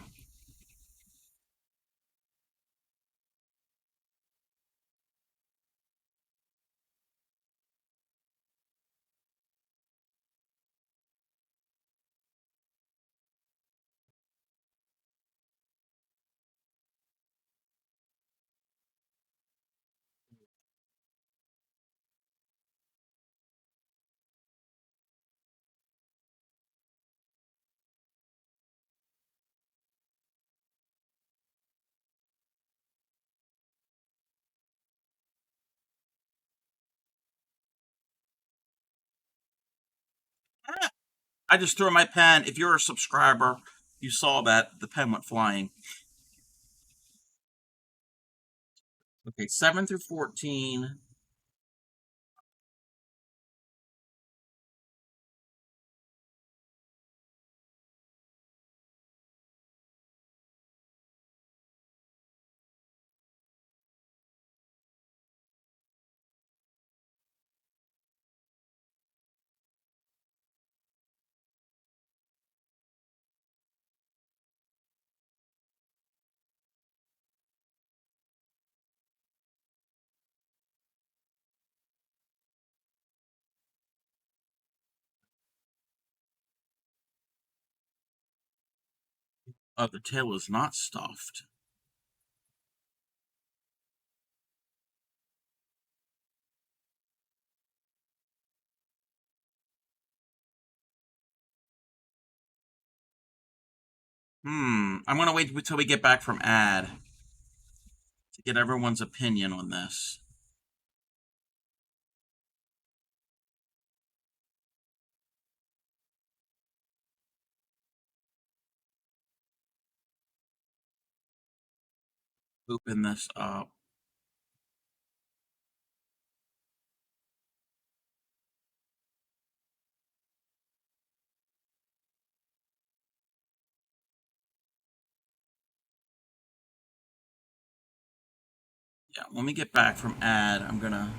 S1: I just threw my pen. If you're a subscriber, you saw that the pen went flying. Okay, 7 through 14 of the tail is not stuffed. I'm gonna wait until we get back from ad to get everyone's opinion on this. Open this up. Yeah, when we get back from ad, I'm gonna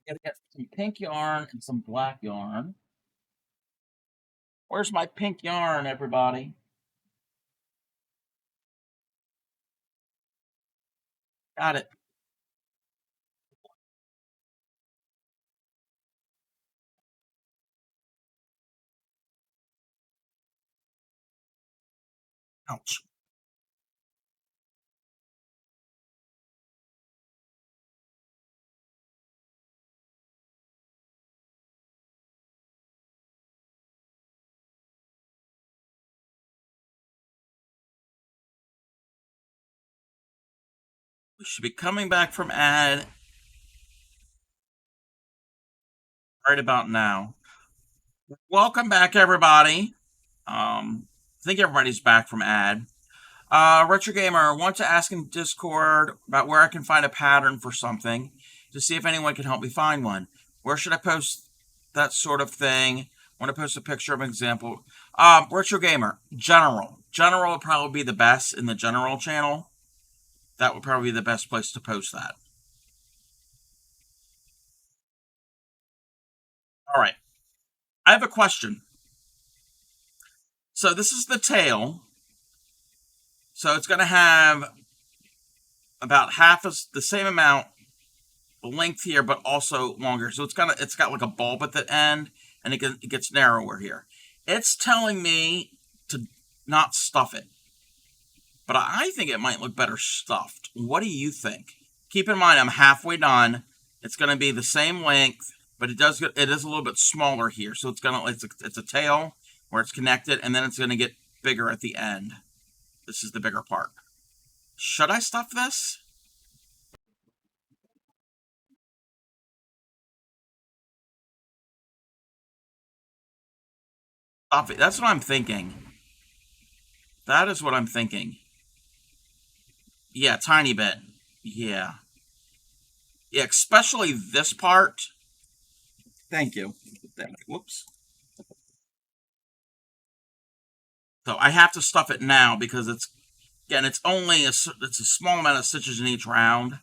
S1: gotta get some pink yarn and some black yarn. Where's my pink yarn, everybody? Got it. Ouch. We should be coming back from ad right about now. Welcome back, everybody. I think everybody's back from ad. Retro Gamer, want to ask in Discord about where I can find a pattern for something to see if anyone can help me find one. Where should I post that sort of thing? Want to post a picture of an example? Retro Gamer, general. General would probably be the best in the general channel. That would probably be the best place to post that. All right. I have a question. So this is the tail. So it's going to have about half of the same amount length here, but also longer. So it's got like a bulb at the end, and it gets narrower here. It's telling me to not stuff it, but I think it might look better stuffed. What do you think? Keep in mind, I'm halfway done. It's going to be the same length, but it is a little bit smaller here. So it's a tail where it's connected, and then it's going to get bigger at the end. This is the bigger part. Should I stuff this? Stuff it. That's what I'm thinking. That is what I'm thinking. Yeah, tiny bit. Yeah. Yeah, especially this part. Thank you. Whoops. So I have to stuff it now because again, it's only it's a small amount of stitches in each round,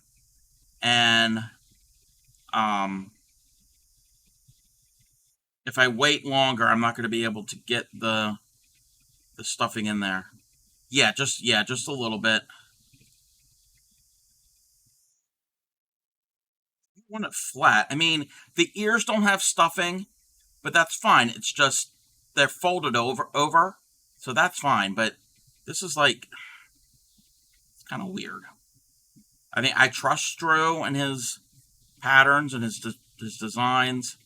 S1: and um, if I wait longer, I'm not going to be able to get the stuffing in there. Yeah, just a little bit. I want it flat. I mean, the ears don't have stuffing, but that's fine. It's just they're folded over, so that's fine. But this is like it's kind of weird. I mean, I trust Drew and his patterns and his designs,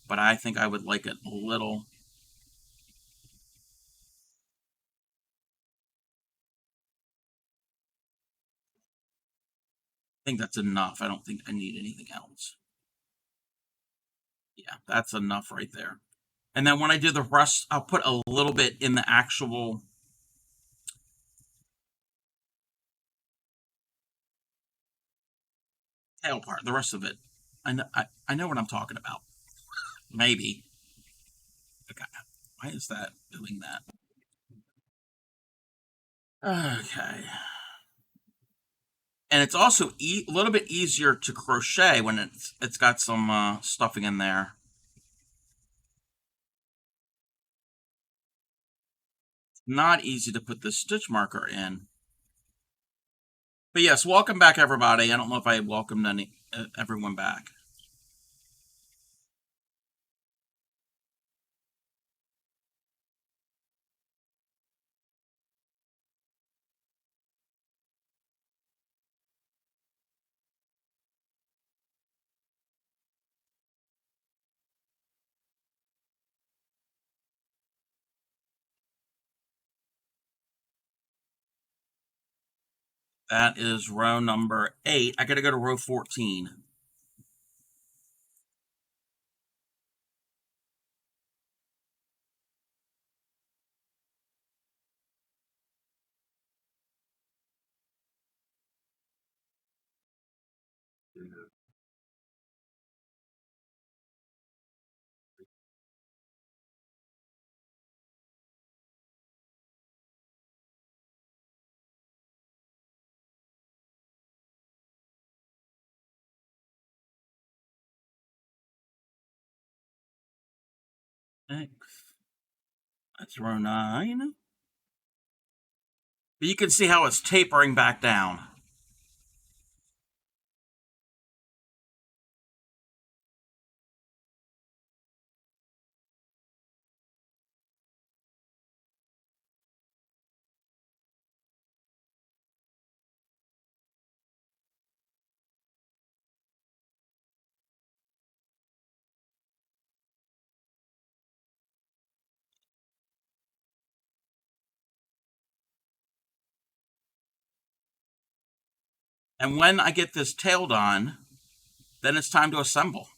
S1: but I think I would like it a little. I think that's enough. I don't think I need anything else. Yeah, that's enough right there. And then when I do the rest, I'll put a little bit in the actual tail part. The rest of it, I know what I'm talking about. Maybe. Okay. Why is that doing that? Okay. And it's also a little bit easier to crochet when it's got some stuffing in there. Not easy to put the stitch marker in. But yes, welcome back, everybody. I don't know if I welcomed everyone back. That is row number 8. I got to go to row 14. That's row 9. But you can see how it's tapering back down. And when I get this tail done, then it's time to assemble.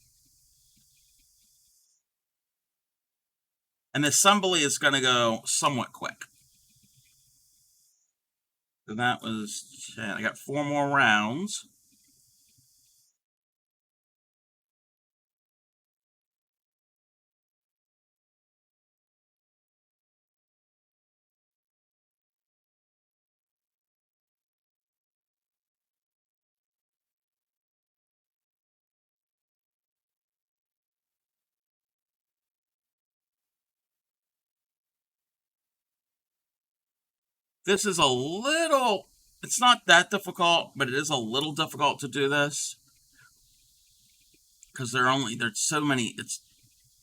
S1: And the assembly is going to go somewhat quick. So that was 10. I got 4 more rounds. This is a little, it's not that difficult, but it is a little difficult to do this because there's so many, it's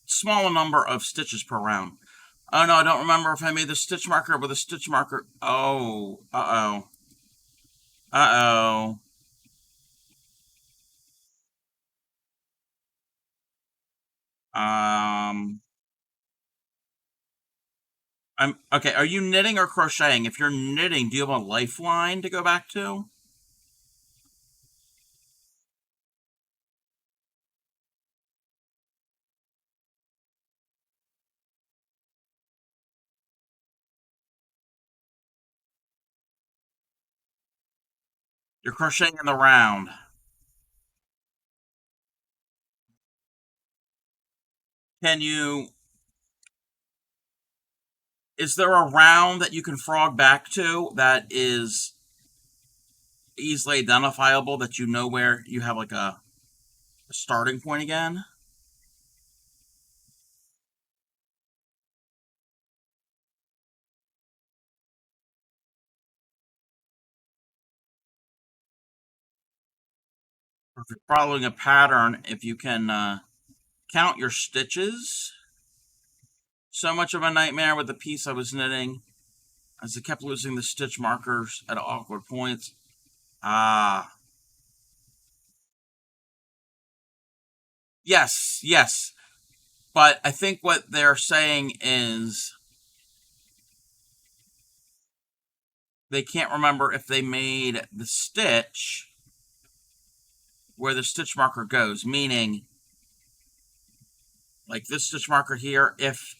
S1: smaller number of stitches per round. Oh no, I don't remember if I made the stitch marker with a stitch marker. Oh, uh-oh. Uh-oh. Um, I'm okay. Are you knitting or crocheting? If you're knitting, do you have a lifeline to go back to? You're crocheting in the round. Can you, is there a round that you can frog back to that is easily identifiable, that you know where you have like a starting point again? Or if you're following a pattern, if you can count your stitches. So much of a nightmare with the piece I was knitting, as I kept losing the stitch markers at awkward points. Ah, yes, yes. But I think what they're saying is they can't remember if they made the stitch where the stitch marker goes, meaning like this stitch marker here, if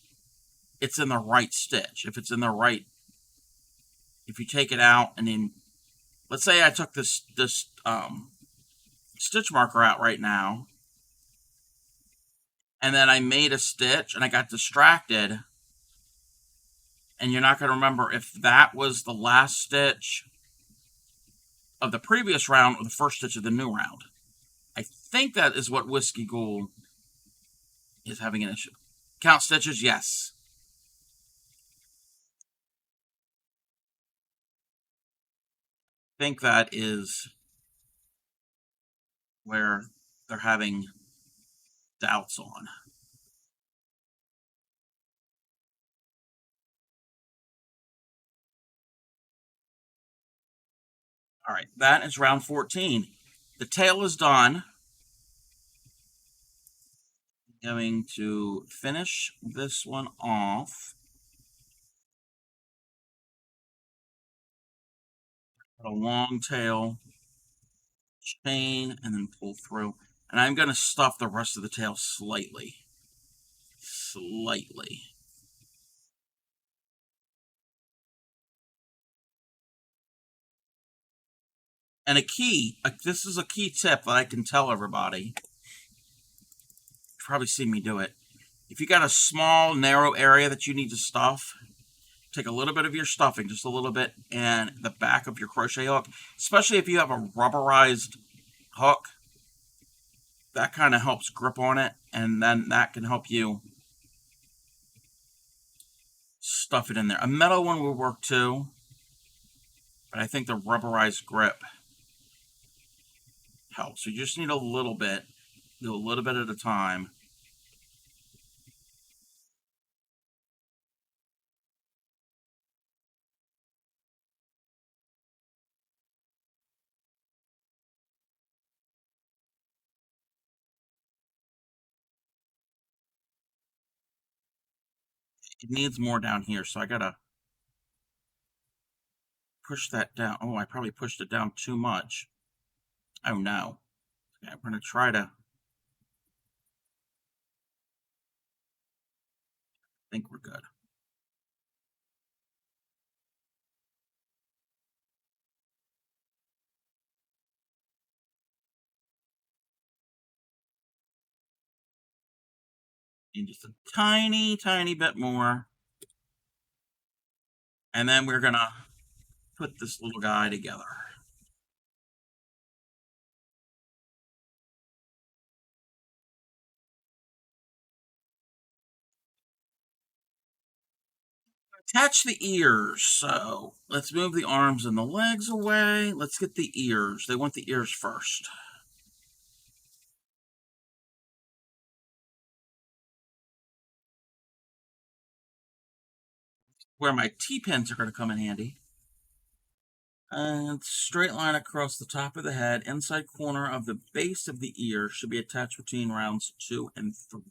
S1: it's in the right stitch, if it's in the right, if you take it out and then, let's say I took this stitch marker out right now, and then I made a stitch and I got distracted, and you're not going to remember if that was the last stitch of the previous round or the first stitch of the new round. I think that is what Whiskey Ghoul is having an issue. Count stitches, yes. I think that is where they're having doubts on. All right, that is round 14. The tail is done. I'm going to finish this one off. A long tail, chain, and then pull through. And I'm going to stuff the rest of the tail slightly. Slightly. And this is a key tip that I can tell everybody. You've probably seen me do it. If you got a small, narrow area that you need to stuff, take a little bit of your stuffing, just a little bit, and the back of your crochet hook, especially if you have a rubberized hook, that kind of helps grip on it, and then that can help you stuff it in there. A metal one will work too, but I think the rubberized grip helps. So you just need a little bit, do a little bit at a time. It needs more down here, so I gotta push that down. Oh, I probably pushed it down too much. Oh no. Okay, I'm gonna try to, think we're good. Need just a tiny, tiny bit more. And then we're gonna put this little guy together. Attach the ears. So let's move the arms and the legs away. Let's get the ears. They want the ears first. Where my T-pins are going to come in handy. And straight line across the top of the head, inside corner of the base of the ear should be attached between rounds 2 and 3.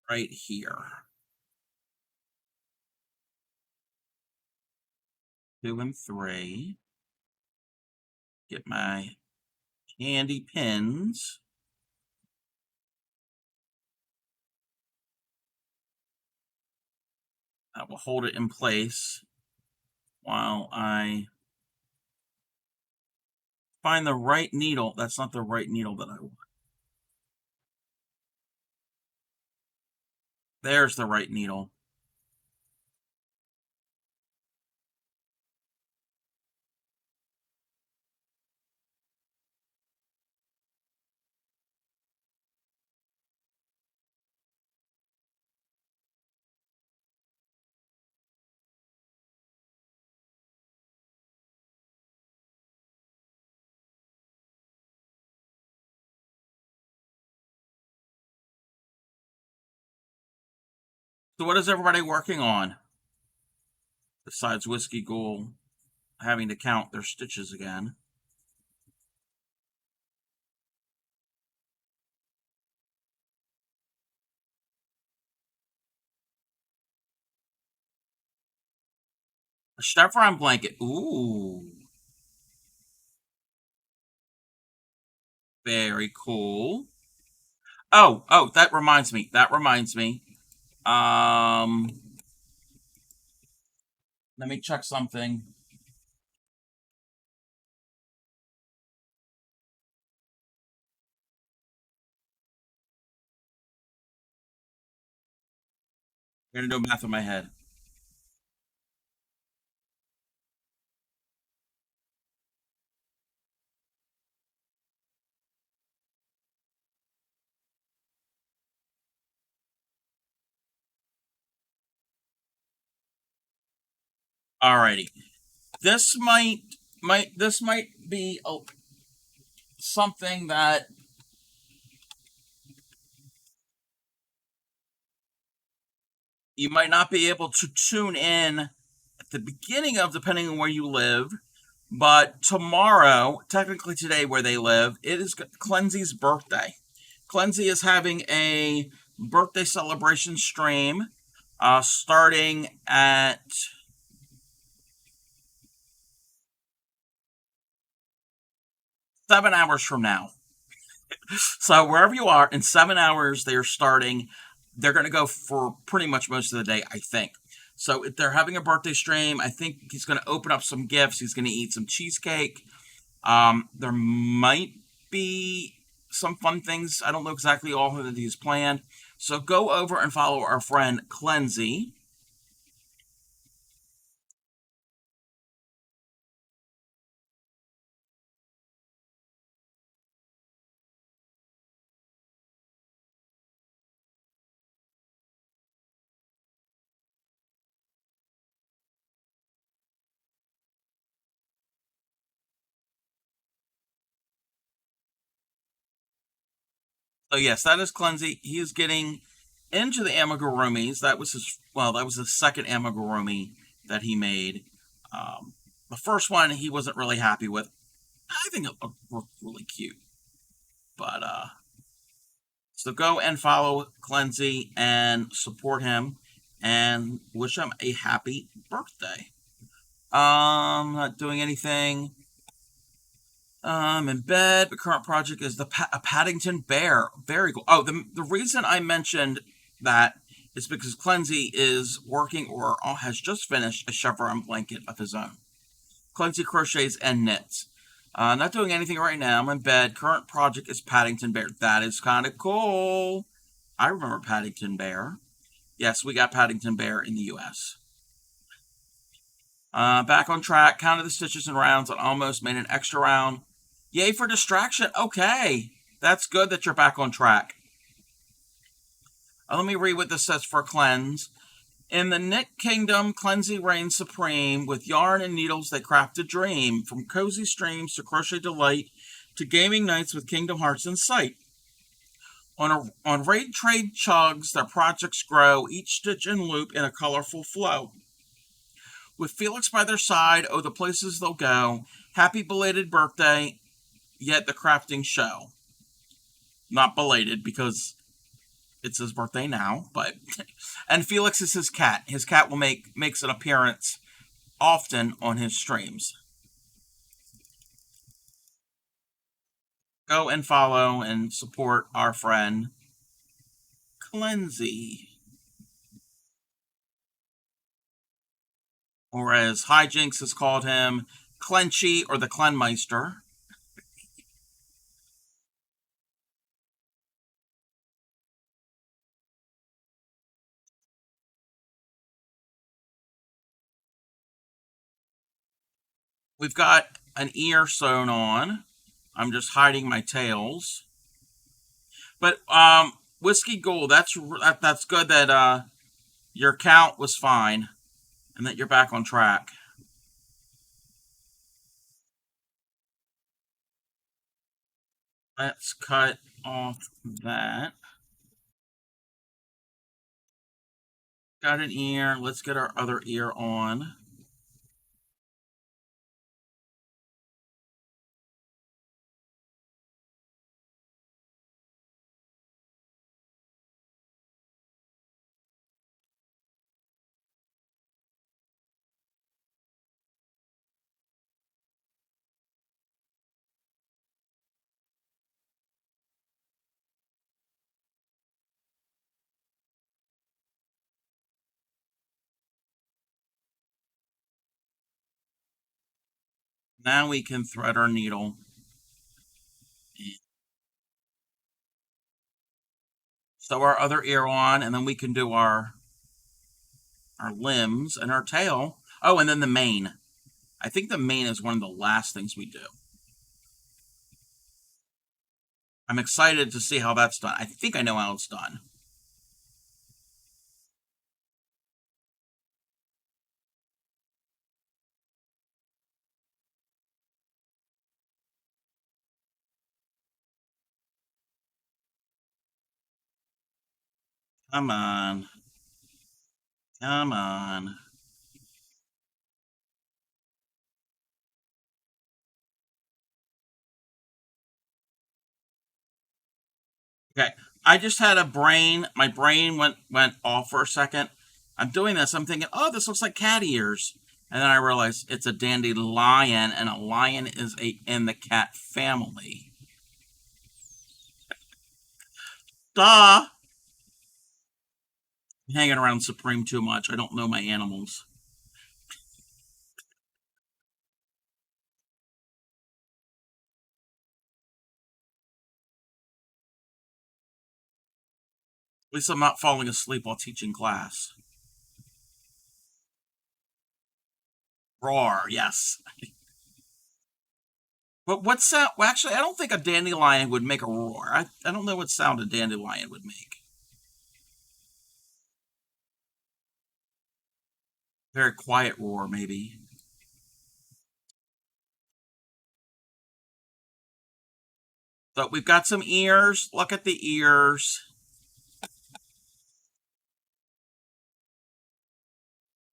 S1: Right here. 2 and 3. Get my handy pins. That will hold it in place while I find the right needle. That's not the right needle that I want. There's the right needle. So what is everybody working on? Besides Whiskey Ghoul having to count their stitches again. A chevron blanket. Ooh. Very cool. Oh, that reminds me. Um, Let me check something. I'm gonna do math in my head. Alrighty. This might be something that you might not be able to tune in at the beginning of, depending on where you live. But tomorrow, technically today where they live, it is Cleansy's birthday. Cleansy is having a birthday celebration stream starting at 7 hours from now. So wherever you are, in 7 hours they are starting. They're going to go for pretty much most of the day, I think. So if they're having a birthday stream, I think he's going to open up some gifts. He's going to eat some cheesecake. There might be some fun things. I don't know exactly all that he's planned. So go over and follow our friend Cleansy. So yes, that is Cleansy. He is getting into the amigurumis. That was his second amigurumi that he made. The first one he wasn't really happy with. I think it looked really cute. But so go and follow Cleansy and support him and wish him a happy birthday. Not doing anything. I'm in bed. The current project is a Paddington Bear. Very cool. Oh, the reason I mentioned that is because Cleansy is working or has just finished a chevron blanket of his own. Cleansy crochets and knits. Not doing anything right now. I'm in bed. Current project is Paddington Bear. That is kind of cool. I remember Paddington Bear. Yes, we got Paddington Bear in the U.S. Back on track. Counted the stitches and rounds and almost made an extra round. Yay for distraction. Okay. That's good that you're back on track. Let me read what this says for cleanse. In the knit kingdom, Cleansy reigns supreme. With yarn and needles, they craft a dream. From cozy streams to crochet delight to gaming nights with Kingdom Hearts in sight. On raid trade chugs, their projects grow, each stitch and loop in a colorful flow. With Felix by their side, oh, the places they'll go. Happy belated birthday, yet the crafting show. Not belated because it's his birthday now, but and Felix is his cat. His cat makes an appearance often on his streams. Go and follow and support our friend Cleansy. or as Hijinks has called him, Clenchy or the Clenmeister. We've got an ear sewn on. I'm just hiding my tails. But Whiskey Gold, that's good that your count was fine and that you're back on track. Let's cut off that. Got an ear. Let's get our other ear on. Now we can thread our needle. Sew our other ear on, and then we can do our limbs and our tail. Oh, and then the mane. I think the mane is one of the last things we do. I'm excited to see how that's done. I think I know how it's done. Come on. Come on. Okay. I just had my brain went off for a second. I'm doing this. I'm thinking, oh, this looks like cat ears. And then I realized it's a dandelion, and a lion is in the cat family. Duh! I'm hanging around Supreme too much. I don't know my animals. At least I'm not falling asleep while teaching class. Roar, yes. But what sound? Well, actually, I don't think a dandelion would make a roar. I don't know what sound a dandelion would make. Very quiet roar, maybe. But we've got some ears. Look at the ears.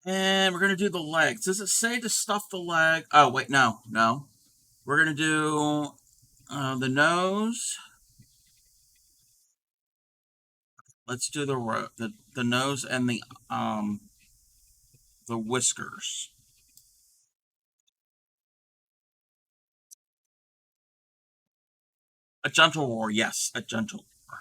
S1: And we're going to do the legs. Does it say to stuff the leg? Oh, wait, no, no. We're going to do the nose. Let's do the nose and the whiskers. A gentle roar, yes, a gentle roar.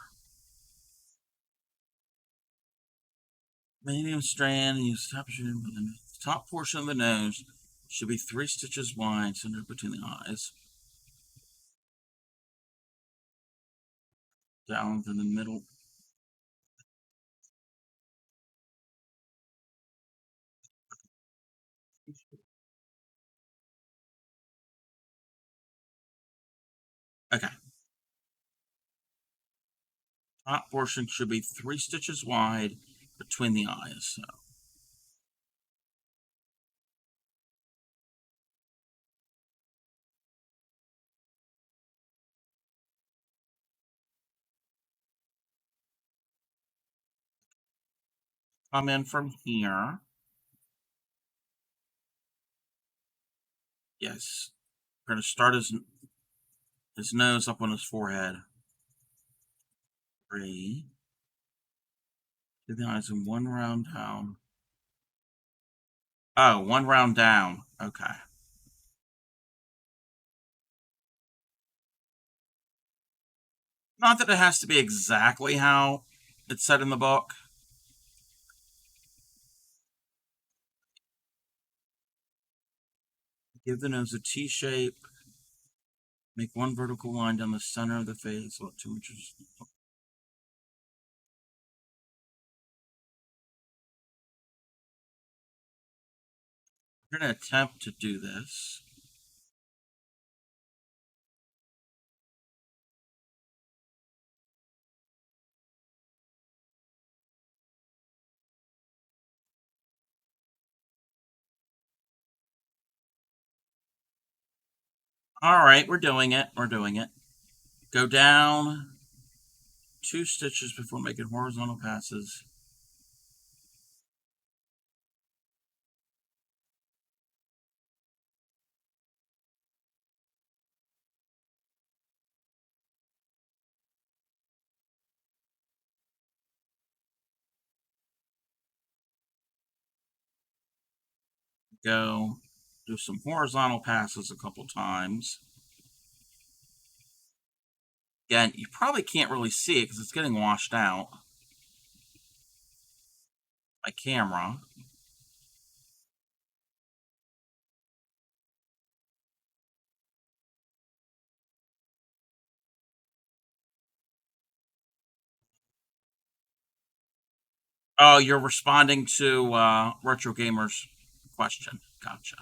S1: Medium strand, and use the top portion of the nose should be 3 stitches wide, centered between the eyes. Down to the middle. Okay. Top portion should be 3 stitches wide between the eyes. So. Come in from here. Yes. We're going to start his nose up on his forehead. 3. Do the eyes in 1 round down. Oh, 1 round down. Okay. Not that it has to be exactly how it's said in the book. Give the nose a T shape. Make one vertical line down the center of the face, about 2 inches. We're going to attempt to do this. All right, we're doing it. We're doing it. Go down 2 stitches before making horizontal passes. Go do some horizontal passes a couple times. Again, you probably can't really see it because it's getting washed out by camera. Oh, you're responding to Retro Gamer's question. Gotcha.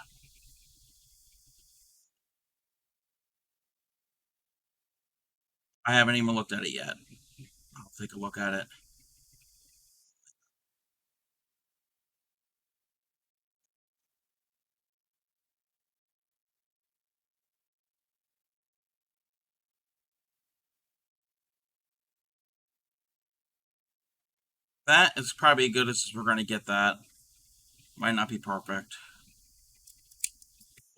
S1: I haven't even looked at it yet. I'll take a look at it. That is probably as good as we're going to get that. Might not be perfect.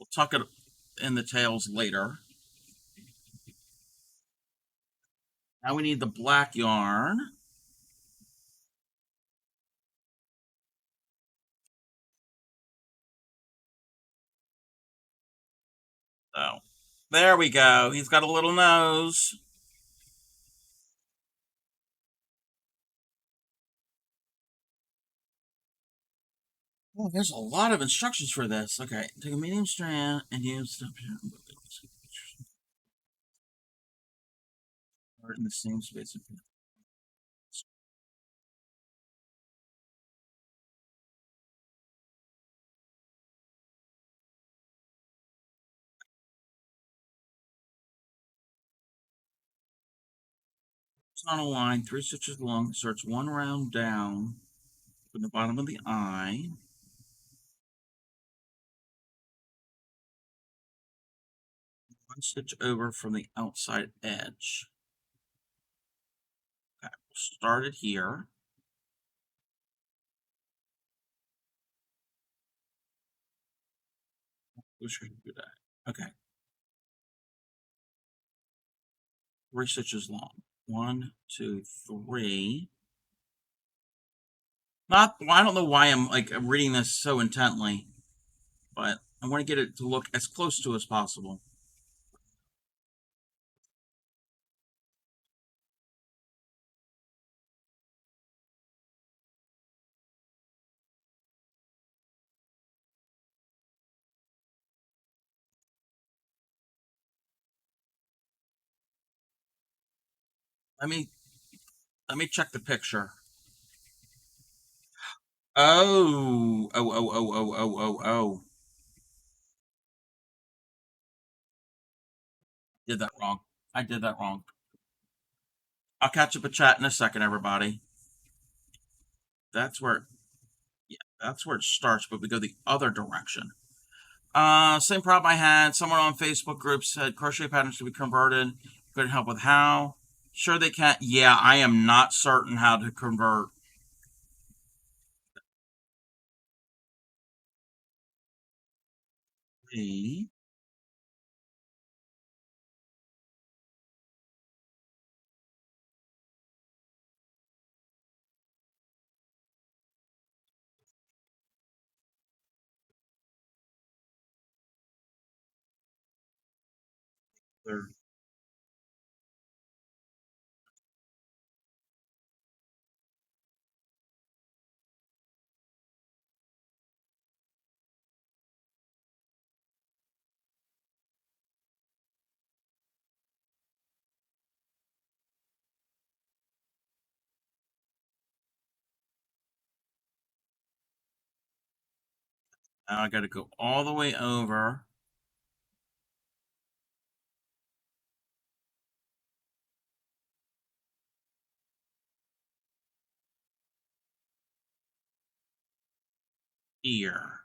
S1: We'll tuck it in the tails later. Now we need the black yarn. So, there we go. He's got a little nose. Oh, there's a lot of instructions for this. Okay, take a medium strand and use the in the same space. Horizontal line, 3 stitches long, starts one round down from the bottom of the eye. One stitch over from the outside edge. Okay, we'll start it here. Okay. 3 stitches long. 1, 2, 3. Not. Well, I don't know why I'm reading this so intently, but I want to get it to look as close to as possible. Let me let me check the picture. Oh. Did that wrong. I did that wrong. I'll catch up a chat in a second, everybody. That's where, yeah, that's where it starts, but we go the other direction. Same problem I had. Someone on Facebook group said crochet patterns to be converted. Couldn't help with how. Sure they can. Yeah, I am not certain how to convert. The third. Now I got to go all the way over here.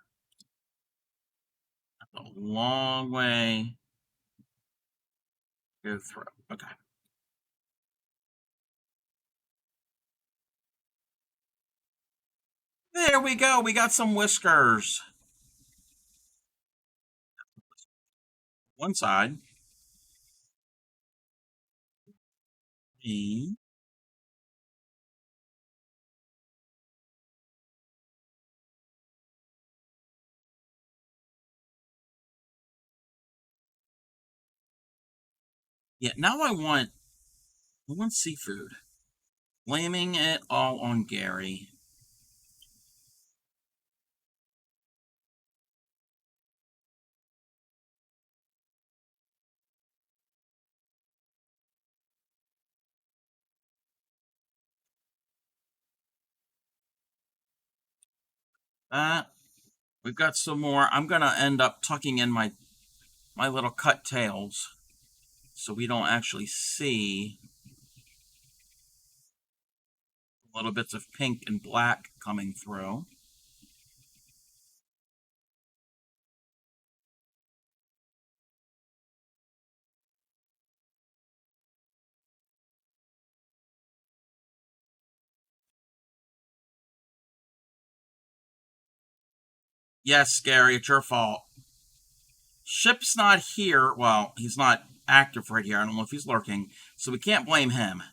S1: That's a long way to go through. Okay. There we go. We got some whiskers. One side. E. Yeah, now I want seafood. Blaming it all on Gary. That we've got some more. I'm gonna end up tucking in my little cut tails so we don't actually see little bits of pink and black coming through. Yes, Gary, it's your fault. Ship's not here. Well, he's not active right here. I don't know if he's lurking, so we can't blame him.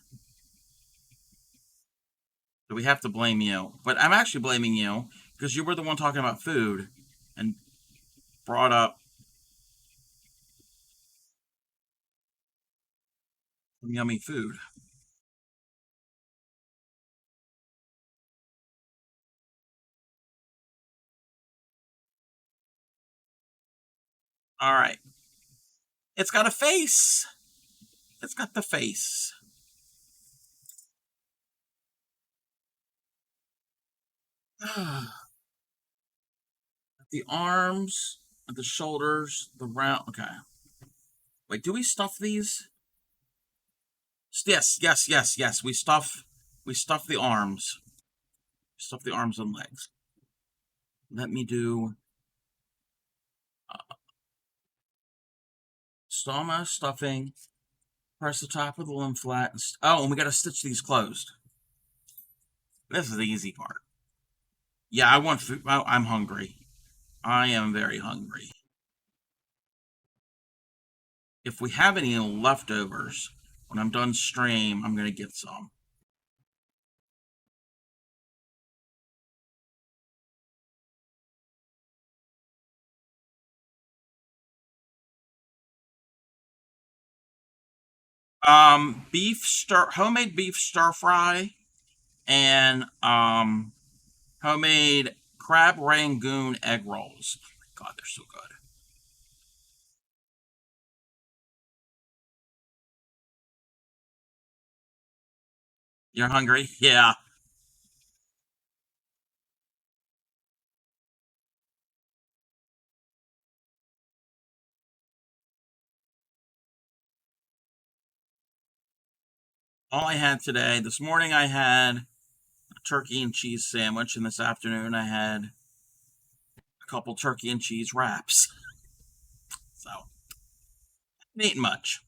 S1: So we have to blame you. But I'm actually blaming you because you were the one talking about food and brought up some yummy food. All right. It's got a face. It's got the face. The arms, the shoulders, the round. Okay. Wait, do we stuff these? Yes, yes, yes, yes. We stuff the arms. Stuff the arms and legs. Let me do stoma stuffing. Press the top of the limb flat. Oh, and we got to stitch these closed. This is the easy part. Yeah, I want food. I'm hungry. I am very hungry. If we have any leftovers, when I'm done stream, I'm gonna get some. Homemade beef stir fry, and homemade crab rangoon egg rolls. Oh my God, they're so good. You're hungry? Yeah. All I had today, this morning I had a turkey and cheese sandwich, and this afternoon I had a couple turkey and cheese wraps. So, ain't much.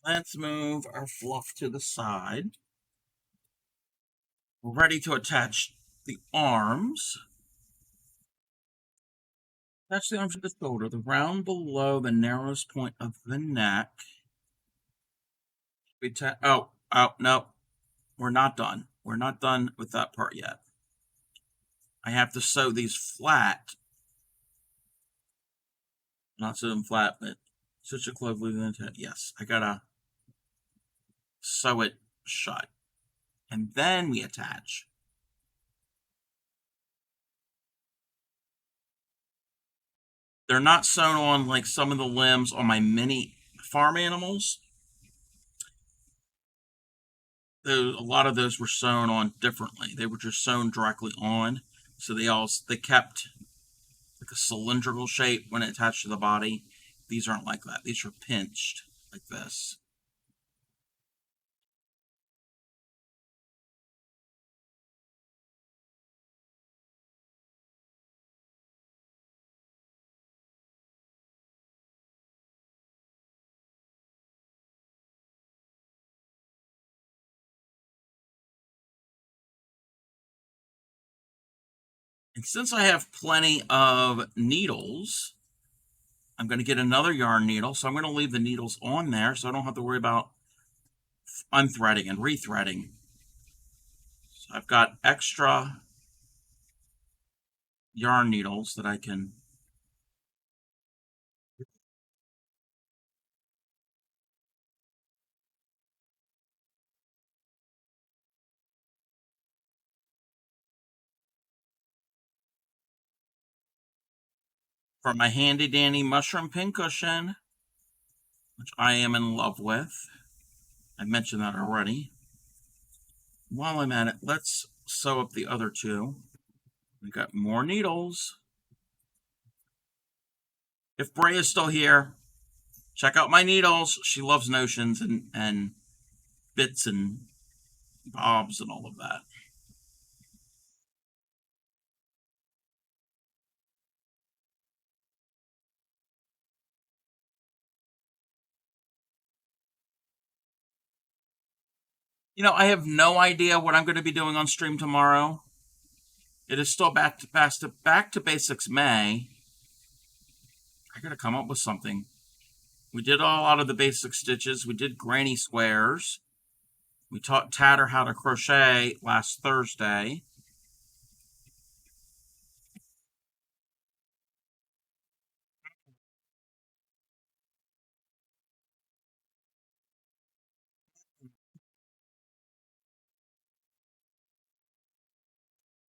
S1: Let's move our fluff to the side. We're ready to attach the arms. Attach the arms to the shoulder, the round below the narrowest point of the neck. Oh, no. We're not done. We're not done with that part yet. I have to sew these flat. Not sew them flat, but Stitch it closely, then yes, I gotta sew it shut. And then we attach. They're not sewn on like some of the limbs on my mini farm animals. A lot of those were sewn on differently. They were just sewn directly on. So they kept like a cylindrical shape when it attached to the body. These aren't like that. These are pinched like this. And since I have plenty of needles, I'm going to get another yarn needle. So I'm going to leave the needles on there so I don't have to worry about unthreading and rethreading. So I've got extra yarn needles that I can for my handy dandy mushroom pincushion, which I am in love with. I mentioned that already. While I'm at it, let's sew up the other two. We got more needles. If Bray is still here, check out my needles. She loves notions and bits and bobs and all of that. I have no idea what I'm going to be doing on stream tomorrow. It is still back to basics May. I got to come up with something. We did a lot of the basic stitches. We did granny squares. We taught Tatter how to crochet last Thursday.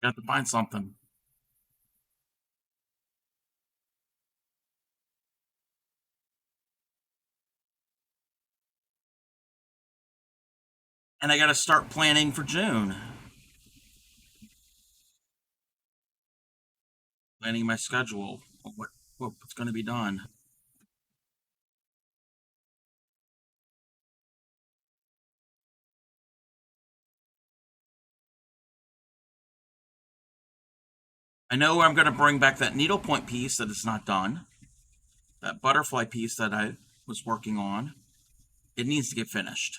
S1: Got to find something. And I got to start planning for June. Planning my schedule. What's going to be done. I know I'm going to bring back that needlepoint piece that is not done. That butterfly piece that I was working on. It needs to get finished.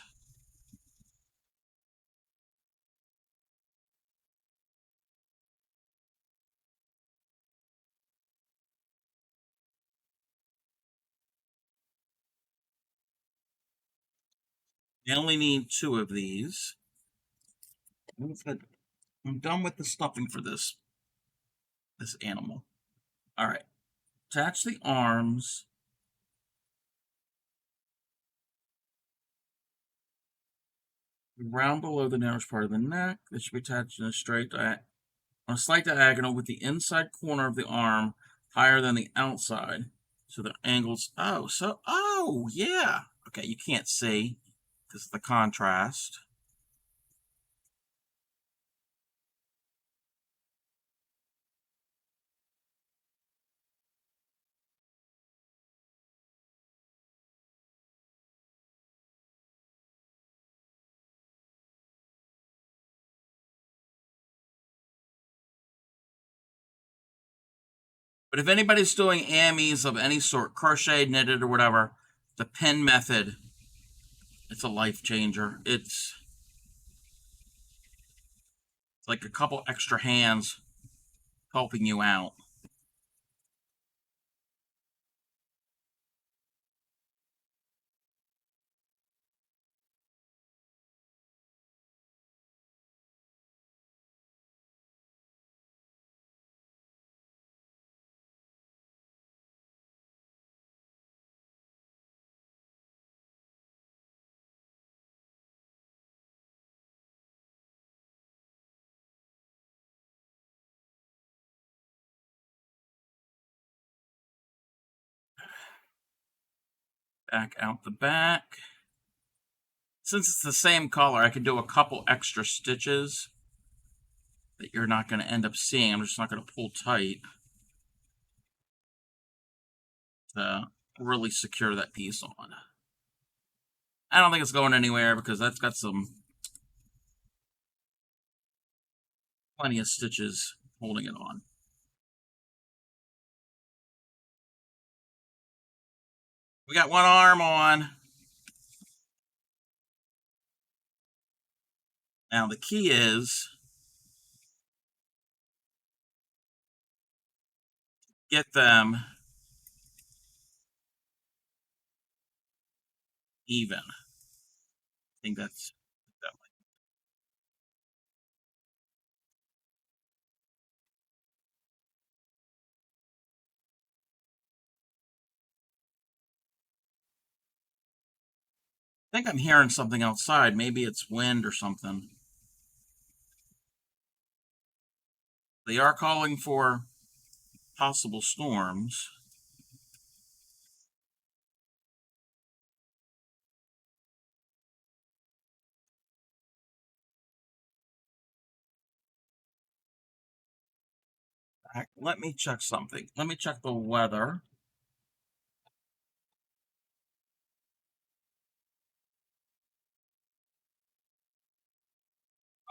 S1: I only need 2 of these. I'm done with the stuffing for this animal. All right. Attach the arms. Round below the narrowest part of the neck. This should be attached in on a slight diagonal with the inside corner of the arm higher than the outside. So the angles. Oh, yeah. Okay, you can't see because of the contrast. But if anybody's doing amies of any sort, crochet, knitted, or whatever, the pin method, it's a life changer. It's like a couple extra hands helping you out. Back out the back. Since it's the same color, I could do a couple extra stitches that you're not going to end up seeing. I'm just not going to pull tight to really secure that piece on. I don't think it's going anywhere because that's got plenty of stitches holding it on. We got one arm on. Now the key is get them even. I think that's that. I think I'm hearing something outside. Maybe it's wind or something. They are calling for possible storms. Let me check something. Let me check the weather.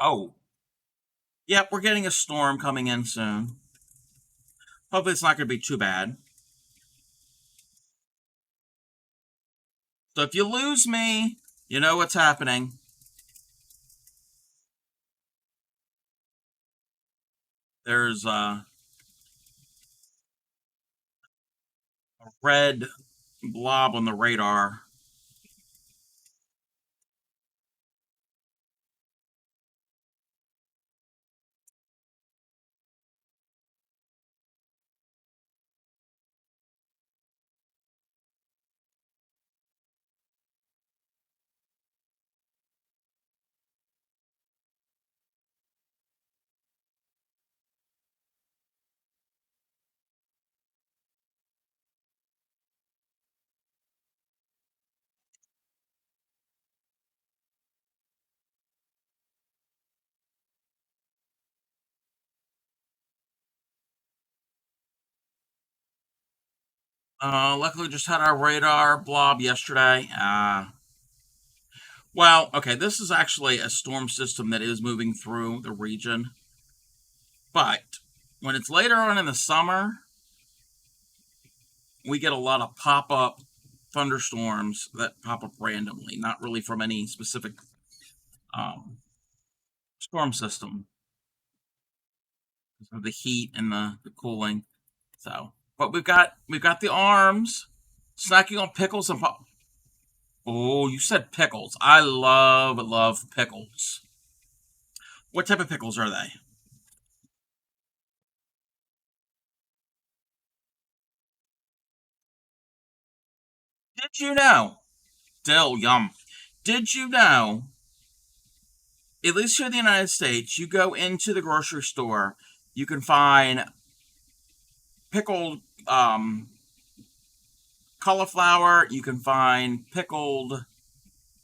S1: Oh, yep, we're getting a storm coming in soon. Hopefully, it's not going to be too bad. So, if you lose me, you know what's happening. There's a red blob on the radar. Luckily, just had our radar blob yesterday. Well, okay, this is actually a storm system that is moving through the region. But when it's later on in the summer, we get a lot of pop up thunderstorms that pop up randomly, not really from any specific um, storm system because of the heat and the cooling. So, but we've got the arms snacking on pickles and pop. Oh, you said pickles. I love pickles. What type of pickles are they? Did you know? Dill, yum. Did you know? At least here in the United States, you go into the grocery store, you can find pickled cauliflower, you can find pickled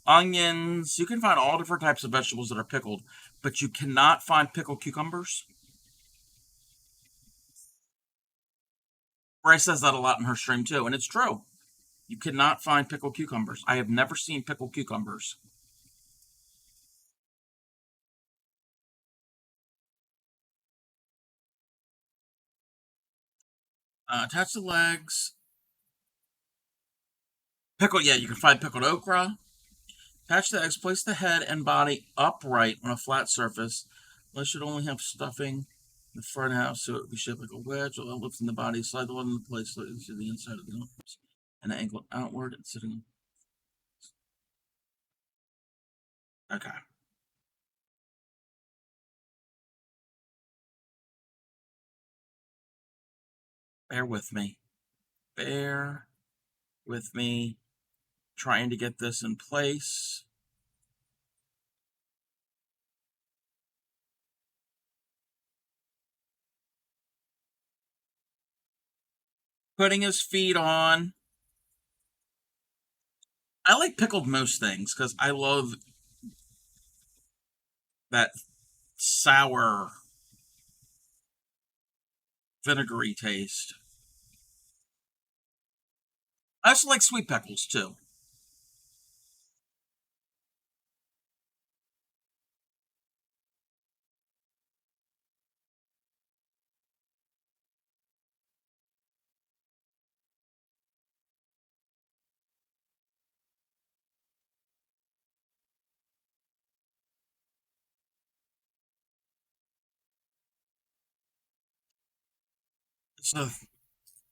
S1: onions, you can find all different types of vegetables that are pickled, but you cannot find pickled cucumbers. Bryce says that a lot in her stream too, and it's true. You cannot find pickled cucumbers. I have never seen pickled cucumbers. Attach the legs. Pickle, yeah, you can find pickled okra. Attach the eggs, place the head and body upright on a flat surface. Unless should only have stuffing in the front half so it would be shaped like a wedge, or lifting the body, slide the one into place so into the inside of the arms and angle outward and sitting. Okay. Bear with me. Bear with me. Trying to get this in place. Putting his feet on. I like pickled most things because I love that sour, vinegary taste. I also like sweet pickles too. So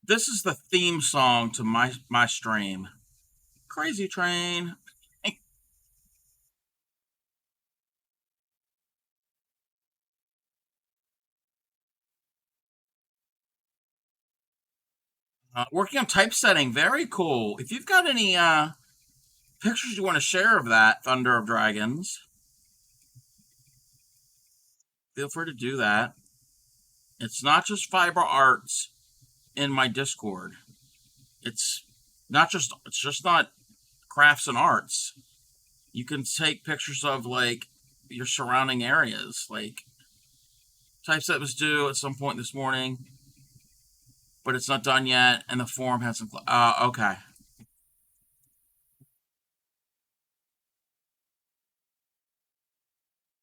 S1: this is the theme song to my stream. Crazy Train. Working on typesetting, very cool. If you've got any pictures you want to share of that Thunder of Dragons, feel free to do that. It's not just fiber arts in my Discord. It's it's just not crafts and arts. You can take pictures of like your surrounding areas. Like typeset was due at some point this morning, but it's not done yet, and the form hasn't. Okay.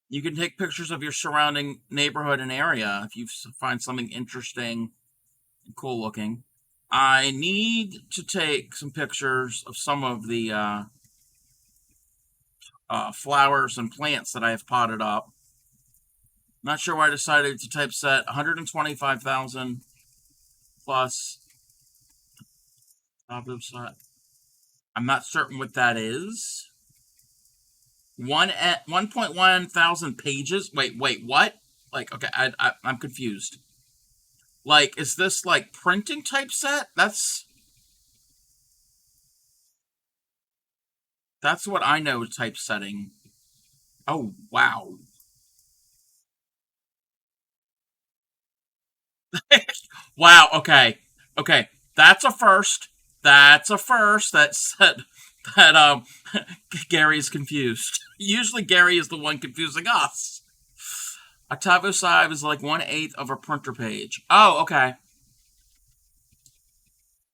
S1: You can take pictures of your surrounding neighborhood and area if you find something interesting and cool looking. I need to take some pictures of some of the flowers and plants that I have potted up. Not sure why I decided to typeset 125,000 plus top of set. I'm not certain what that is. 1.1 thousand pages. Wait, what? Like, okay, I'm confused. Like, is this like printing typeset? That's what I know typesetting. Oh wow. Wow, okay. Okay. That's a first. That's a first. That Gary's confused. Usually Gary is the one confusing us. Octavo size is like 1/8 of a printer page. Oh, okay.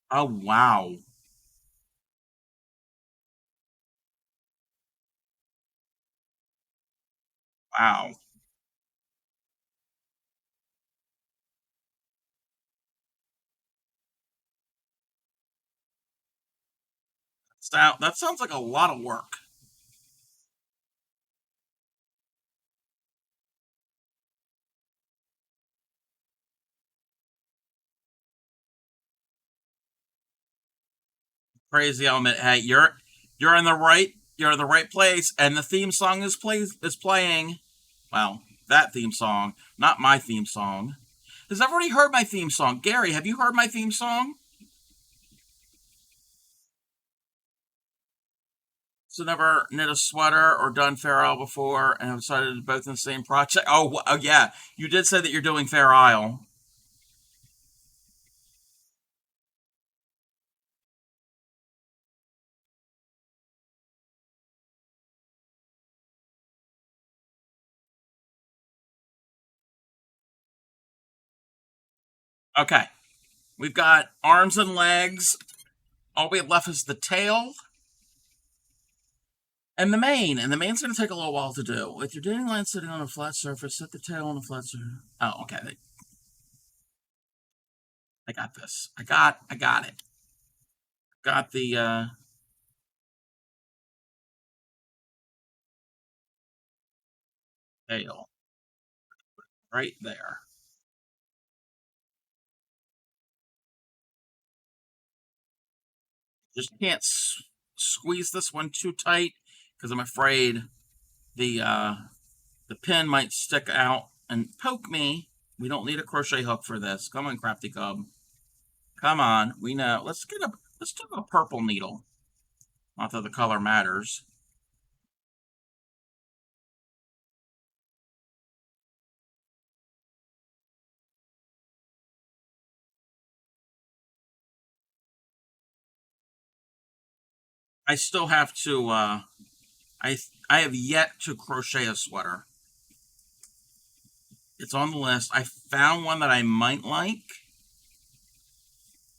S1: Oh wow. Wow. That sounds like a lot of work. Crazy element. Hey, you're in the right place, and the theme song is playing. Well, that theme song, not my theme song. Has everybody heard my theme song? Gary, have you heard my theme song? So never knit a sweater or done Fair Isle before, and have decided to both in the same project. Oh yeah, you did say that you're doing Fair Isle. Okay, we've got arms and legs. All we have left is the tail and the mane, and the mane's going to take a little while to do. With your dating line sitting on a flat surface, set the tail on a flat surface. Oh, okay. I got this. I got it. Got the tail right there. Just can't squeeze this one too tight because I'm afraid the uh, the pin might stick out and poke me. We don't need a crochet hook for this. Come on, crafty cub. Come on. We know. Let's do a purple needle. Not that the color matters. I still have to. I have yet to crochet a sweater. It's on the list. I found one that I might like.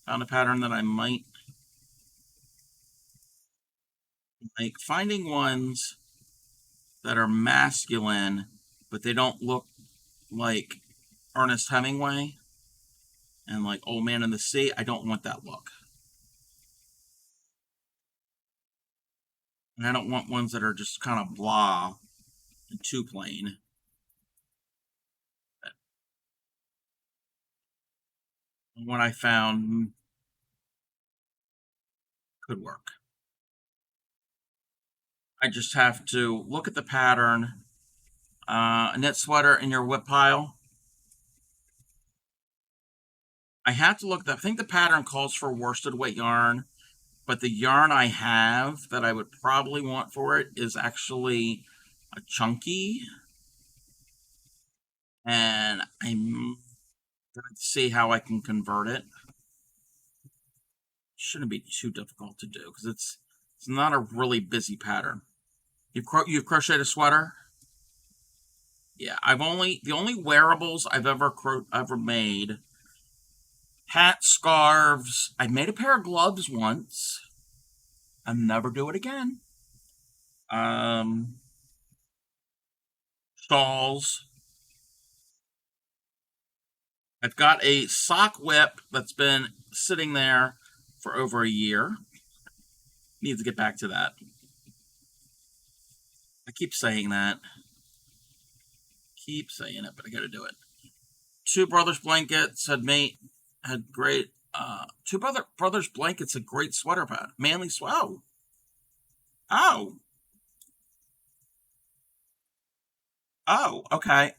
S1: Found a pattern that I might like. Finding ones that are masculine, but they don't look like Ernest Hemingway and like Old Man in the Sea. I don't want that look. And I don't want ones that are just kind of blah and too plain. What I found could work. I just have to look at the pattern. A knit sweater in your whip pile. I have to look. I think the pattern calls for worsted weight yarn, but the yarn I have that I would probably want for it is actually a chunky, and I'm going to see how I can convert it. Shouldn't be too difficult to do because it's not a really busy pattern. You've crocheted a sweater? Yeah, the only wearables I've ever made, hats, scarves. I made a pair of gloves once. I'll never do it again. Um, Shawls. I've got a sock whip that's been sitting there for over a year. Need to get back to that. I keep saying that. Keep saying it, but I got to do it. Two Brothers blankets had great. Two brothers blankets had great sweater pad. Manly sweater. Oh, oh, okay.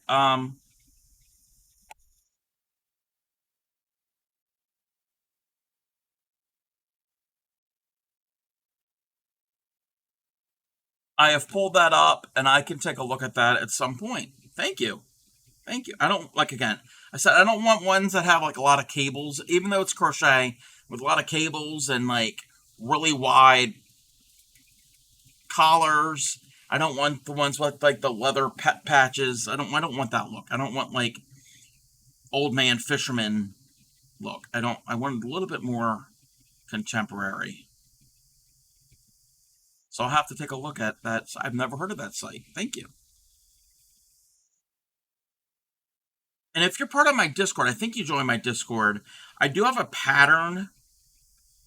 S1: I have pulled that up, and I can take a look at that at some point. Thank you. Thank you. I don't like again. I said I don't want ones that have like a lot of cables, even though it's crochet with a lot of cables and like really wide collars. I don't want the ones with like the leather patches. I don't want that look. I don't want like old man fisherman look. I don't. I want a little bit more contemporary. So I'll have to take a look at that. I've never heard of that site. Thank you. And if you're part of my Discord, I think you joined my Discord. I do have a pattern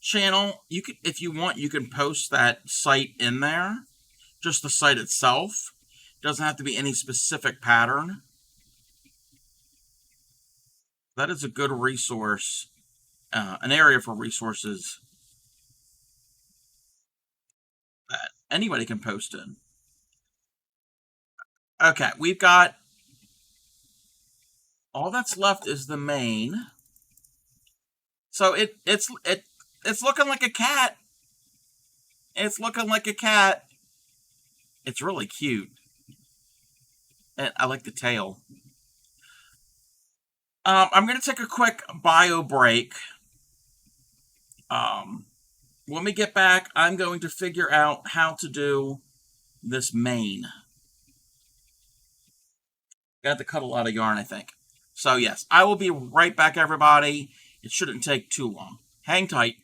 S1: channel. You can, if you want, you can post that site in there. Just the site itself. It doesn't have to be any specific pattern. That is a good resource, an area for resources that anybody can post in. Okay, we've got all that's left is the main. So it's looking like a cat. It's looking like a cat. It's really cute. And I like the tail. I'm going to take a quick bio break. Um, when we get back, I'm going to figure out how to do this mane. Got to cut a lot of yarn, I think. So, yes, I will be right back, everybody. It shouldn't take too long. Hang tight.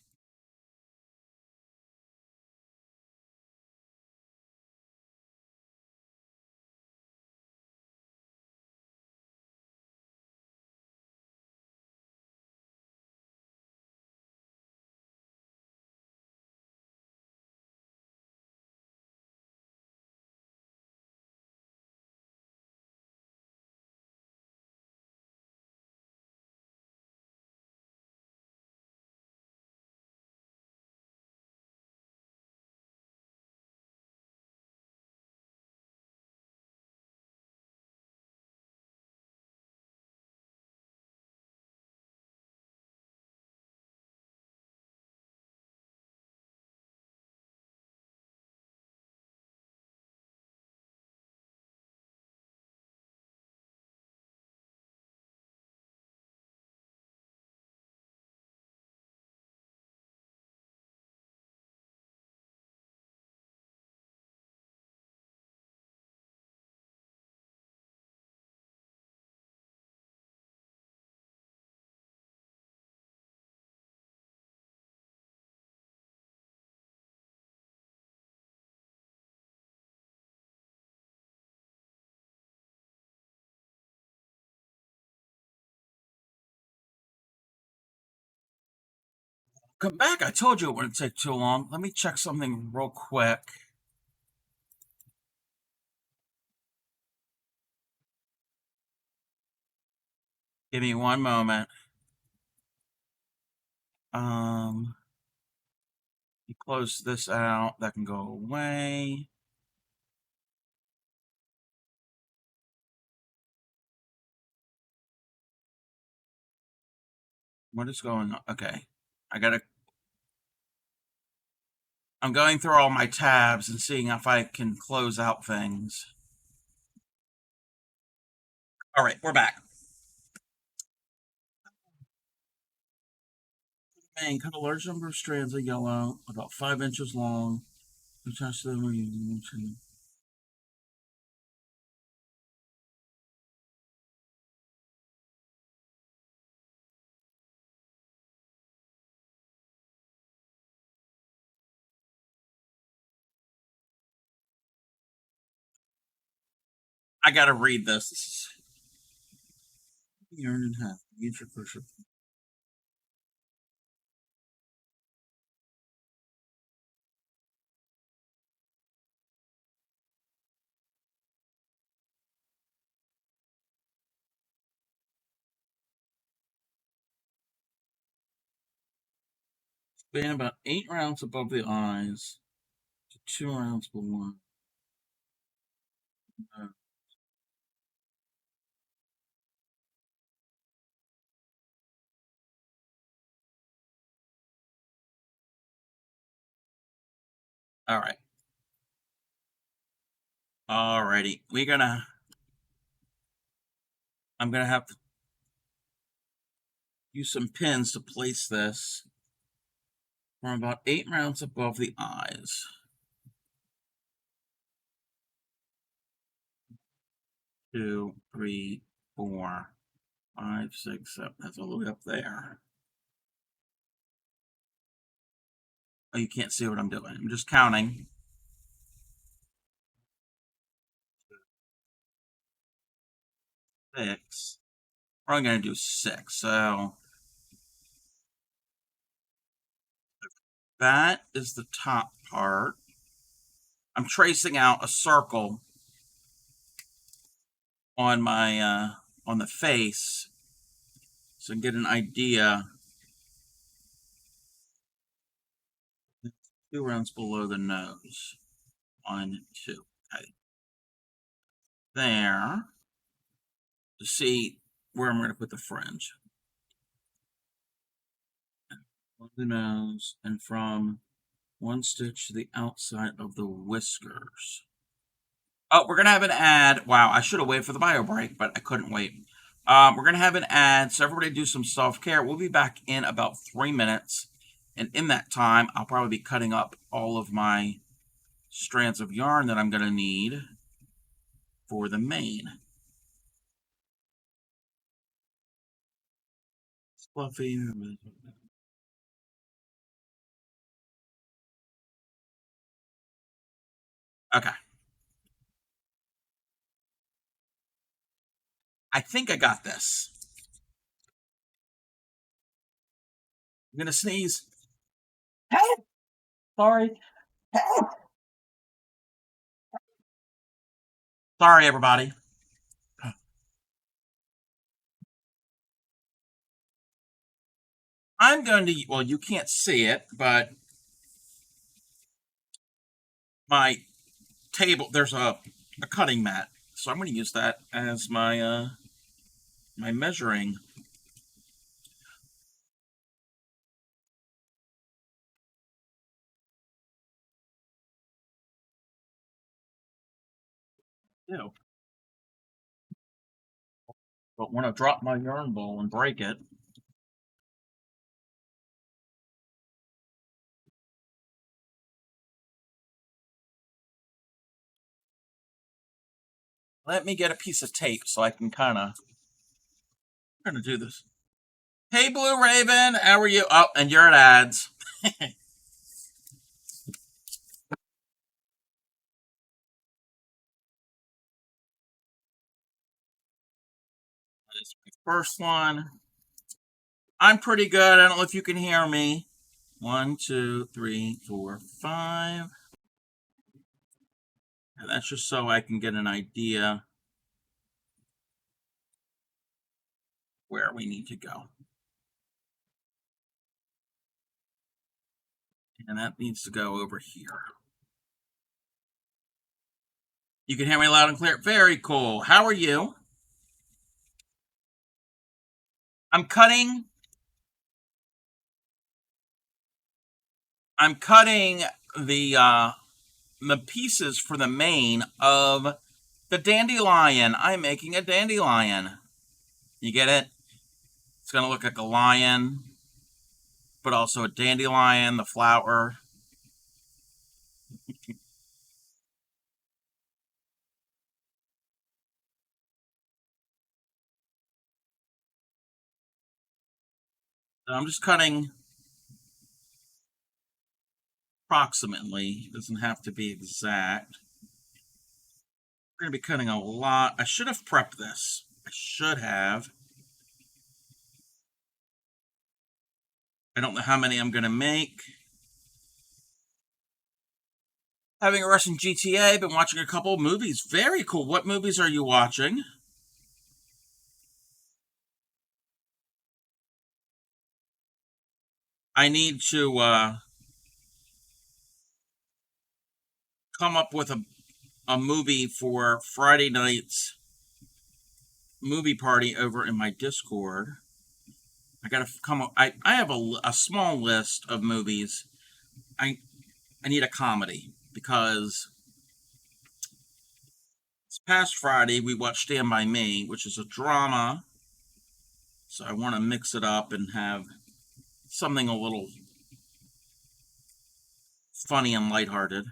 S1: Come back. I told you it wouldn't take too long. Let me check something real quick. Give me one moment. You close this out. That can go away. What is going on? Okay. I gotta. I'm going through all my tabs and seeing if I can close out things. All right, we're back. Man, cut a large number of strands of yellow, about 5 inches long. Attach them. I gotta read this. This is yarn in half. Use your crochet. Span about 8 rounds above the eyes to 2 rounds below. Uh, all right. Alrighty. I'm gonna have to use some pins to place this from about 8 rounds above the eyes. 2, 3, 4, 5, 6, 7. That's all the way up there. Oh, you can't see what I'm doing. I'm just counting. 6. We're only gonna do 6. So that is the top part. I'm tracing out a circle on my on the face so I can get an idea. 2 rounds below the nose. 1, 2. Okay. There. To see where I'm going to put the fringe. On the nose and from one stitch to the outside of the whiskers. Oh, we're going to have an ad. Wow, I should have waited for the bio break, but I couldn't wait. We're going to have an ad, so everybody do some self-care. We'll be back in about 3 minutes. And in that time, I'll probably be cutting up all of my strands of yarn that I'm going to need for the mane. Fluffy. Okay. I think I got this. I'm going to sneeze. Sorry. Sorry, everybody. I'm going to, well, you can't see it, but my table, there's a cutting mat. So I'm going to use that as my my measuring. Ew. But when I drop my yarn ball and break it, let me get a piece of tape so I can kind of, I'm going to do this. Hey, Blue Raven, how are you? Oh, and you're at ads. This is my first one. I'm pretty good. I don't know if you can hear me. 1, 2, 3, 4, 5. And that's just so I can get an idea where we need to go. And that needs to go over here. You can hear me loud and clear. Very cool. How are you? I'm cutting. I'm cutting the pieces for the mane of the dandelion. I'm making a dandelion. You get it? It's gonna look like a lion, but also a dandelion, the flower. So I'm just cutting approximately. It doesn't have to be exact. We're gonna be cutting a lot. I should have prepped this. I should have. I don't know how many I'm gonna make. Having a rush in GTA, been watching a couple of movies. Very cool. What movies are you watching? I need to come up with a movie for Friday night's movie party over in my Discord. I gotta come up. I have a small list of movies. I I need a comedy because this past Friday we watched Stand By Me, which is a drama. So I want to mix it up and have something a little funny and lighthearted.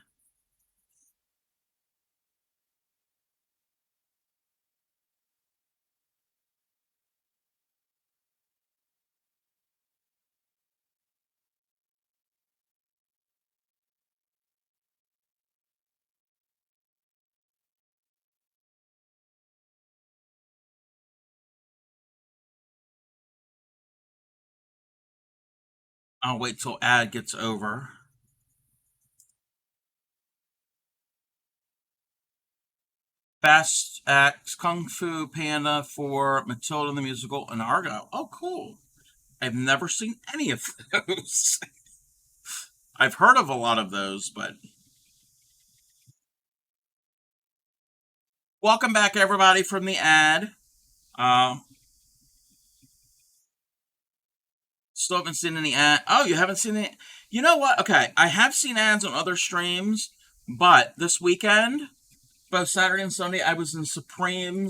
S1: I'll wait till ad gets over. Fast X, Kung Fu Panda for Matilda the Musical, and Argo. Oh, cool. I've never seen any of those. I've heard of a lot of those, but welcome back, everybody, from the ad. Um, Still haven't seen any ad. Oh, you haven't seen any? You know what? Okay, I have seen ads on other streams, but this weekend, both Saturday and Sunday, I was in Supreme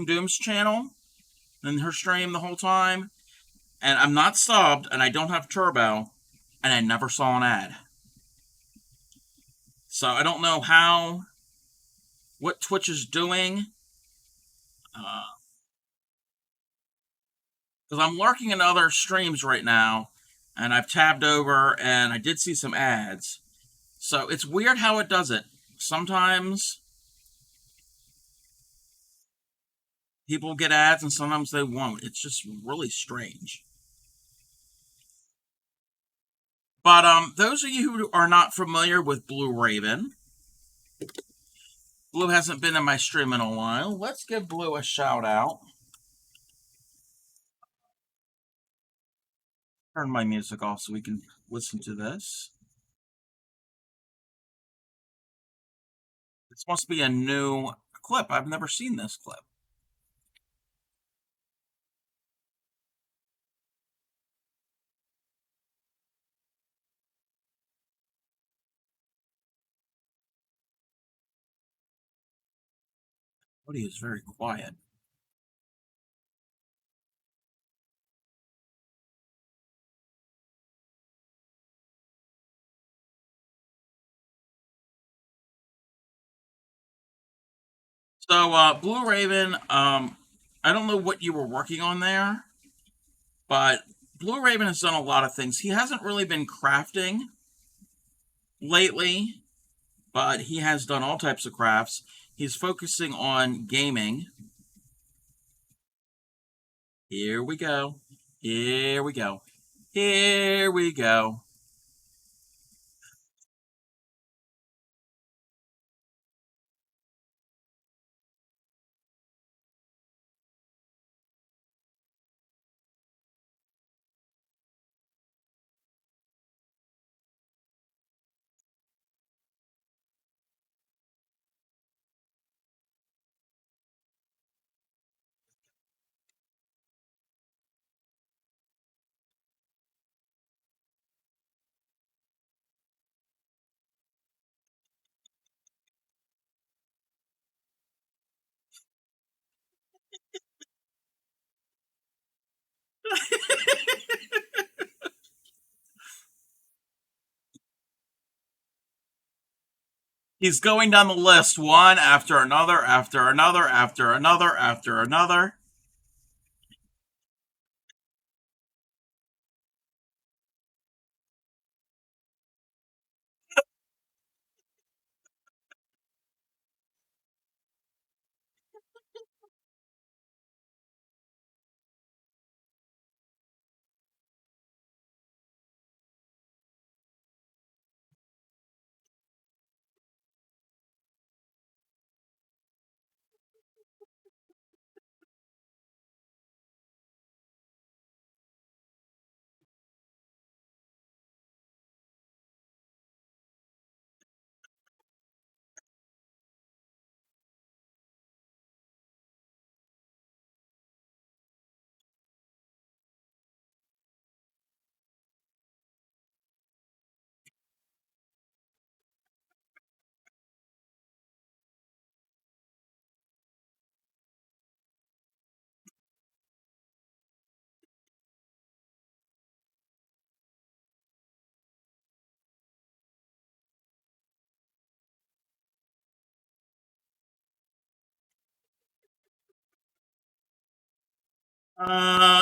S1: Doom's channel in her stream the whole time, and I'm not subbed, and I don't have Turbo, and I never saw an ad. So I don't know what Twitch is doing. Because I'm lurking in other streams right now, and I've tabbed over, and I did see some ads. So it's weird how it does it. Sometimes people get ads, and sometimes they won't. It's just really strange. But those of you who are not familiar with Blue Raven, Blue hasn't been in my stream in a while. Let's give Blue a shout out. Turn my music off so we can listen to this. This must be a new clip. I've never seen this clip. Cody is very quiet. So, Blue Raven, I don't know what you were working on there, but Blue Raven has done a lot of things. He hasn't really been crafting lately, but he has done all types of crafts. He's focusing on gaming. Here we go. Here we go. Here we go. He's going down the list one after another, after another, after another, after another.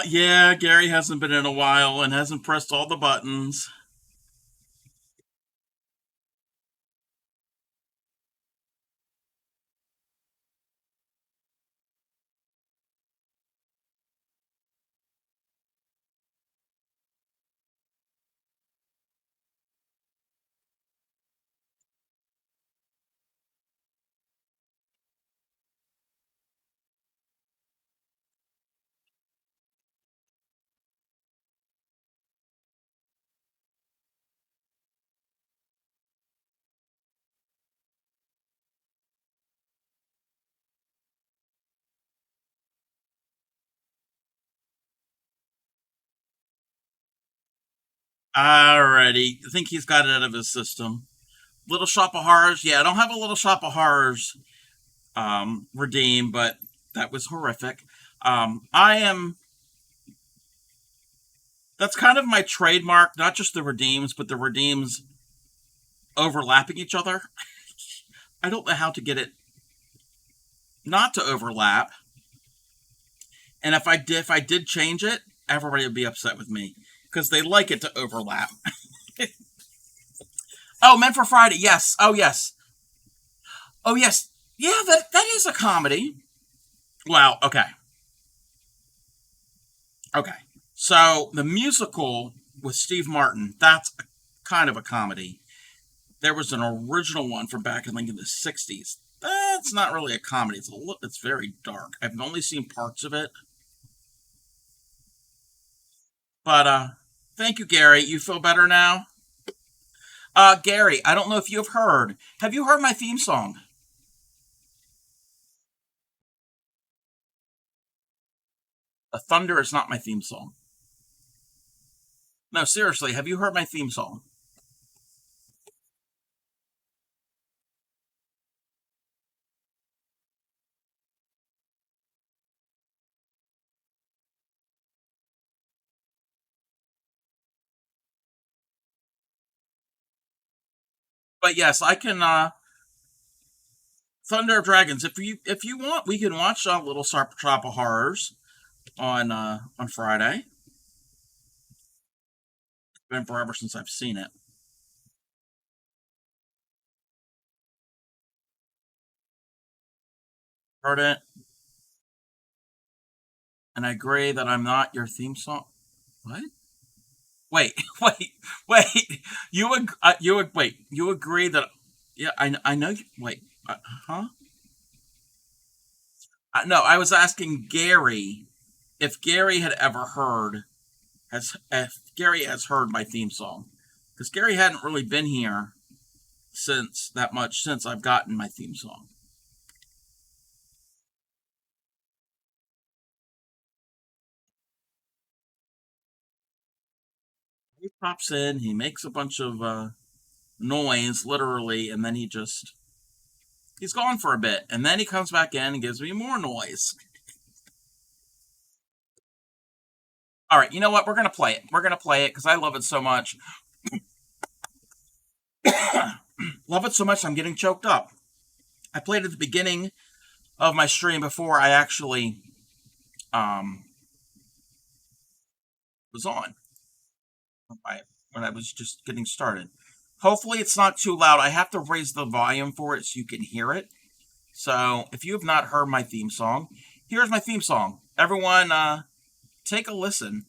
S1: Yeah, Gary hasn't been in a while and hasn't pressed all the buttons. Alrighty, I think he's got it out of his system. Little Shop of Horrors. Yeah, I don't have a Little Shop of Horrors redeem, but that was horrific. I am. That's kind of my trademark, not just the redeems, but the redeems overlapping each other. I don't know how to get it not to overlap. And if I did change it, everybody would be upset with me because they like it to overlap. Oh, Men for Friday. Yes. Oh, yes. Oh, yes. Yeah, that is a comedy. Well, okay. Okay. So the musical with Steve Martin, that's kind of a comedy. There was an original one from back in like in the 60s. That's not really a comedy. It's very dark. I've only seen parts of it. But thank you, Gary. You feel better now? Gary, I don't know if you've heard. Have you heard my theme song? Thunder is not my theme song. No, seriously, have you heard my theme song? But yes, I can. Thunder of Dragons. If you want, we can watch Little Shop of Horrors on Friday. It's been forever since I've seen it. Heard it, and I agree that I'm not your theme song. What? Wait, wait, wait. Wait. You agree that? Yeah, I know. Wait, huh? No, I was asking Gary if Gary had ever heard has if Gary has heard my theme song, because Gary hadn't really been here since that much since I've gotten my theme song. He pops in, he makes a bunch of noise, literally, and then he's gone for a bit, and then he comes back in and gives me more noise. All right, you know what? We're gonna play it. We're gonna play it because I love it so much. Love it so much, I'm getting choked up. I played at the beginning of my stream before I actually um was on. I, when I was just getting started. Hopefully, it's not too loud. I have to raise the volume for it so you can hear it. So, if you have not heard my theme song, here's my theme song. Everyone, take a listen.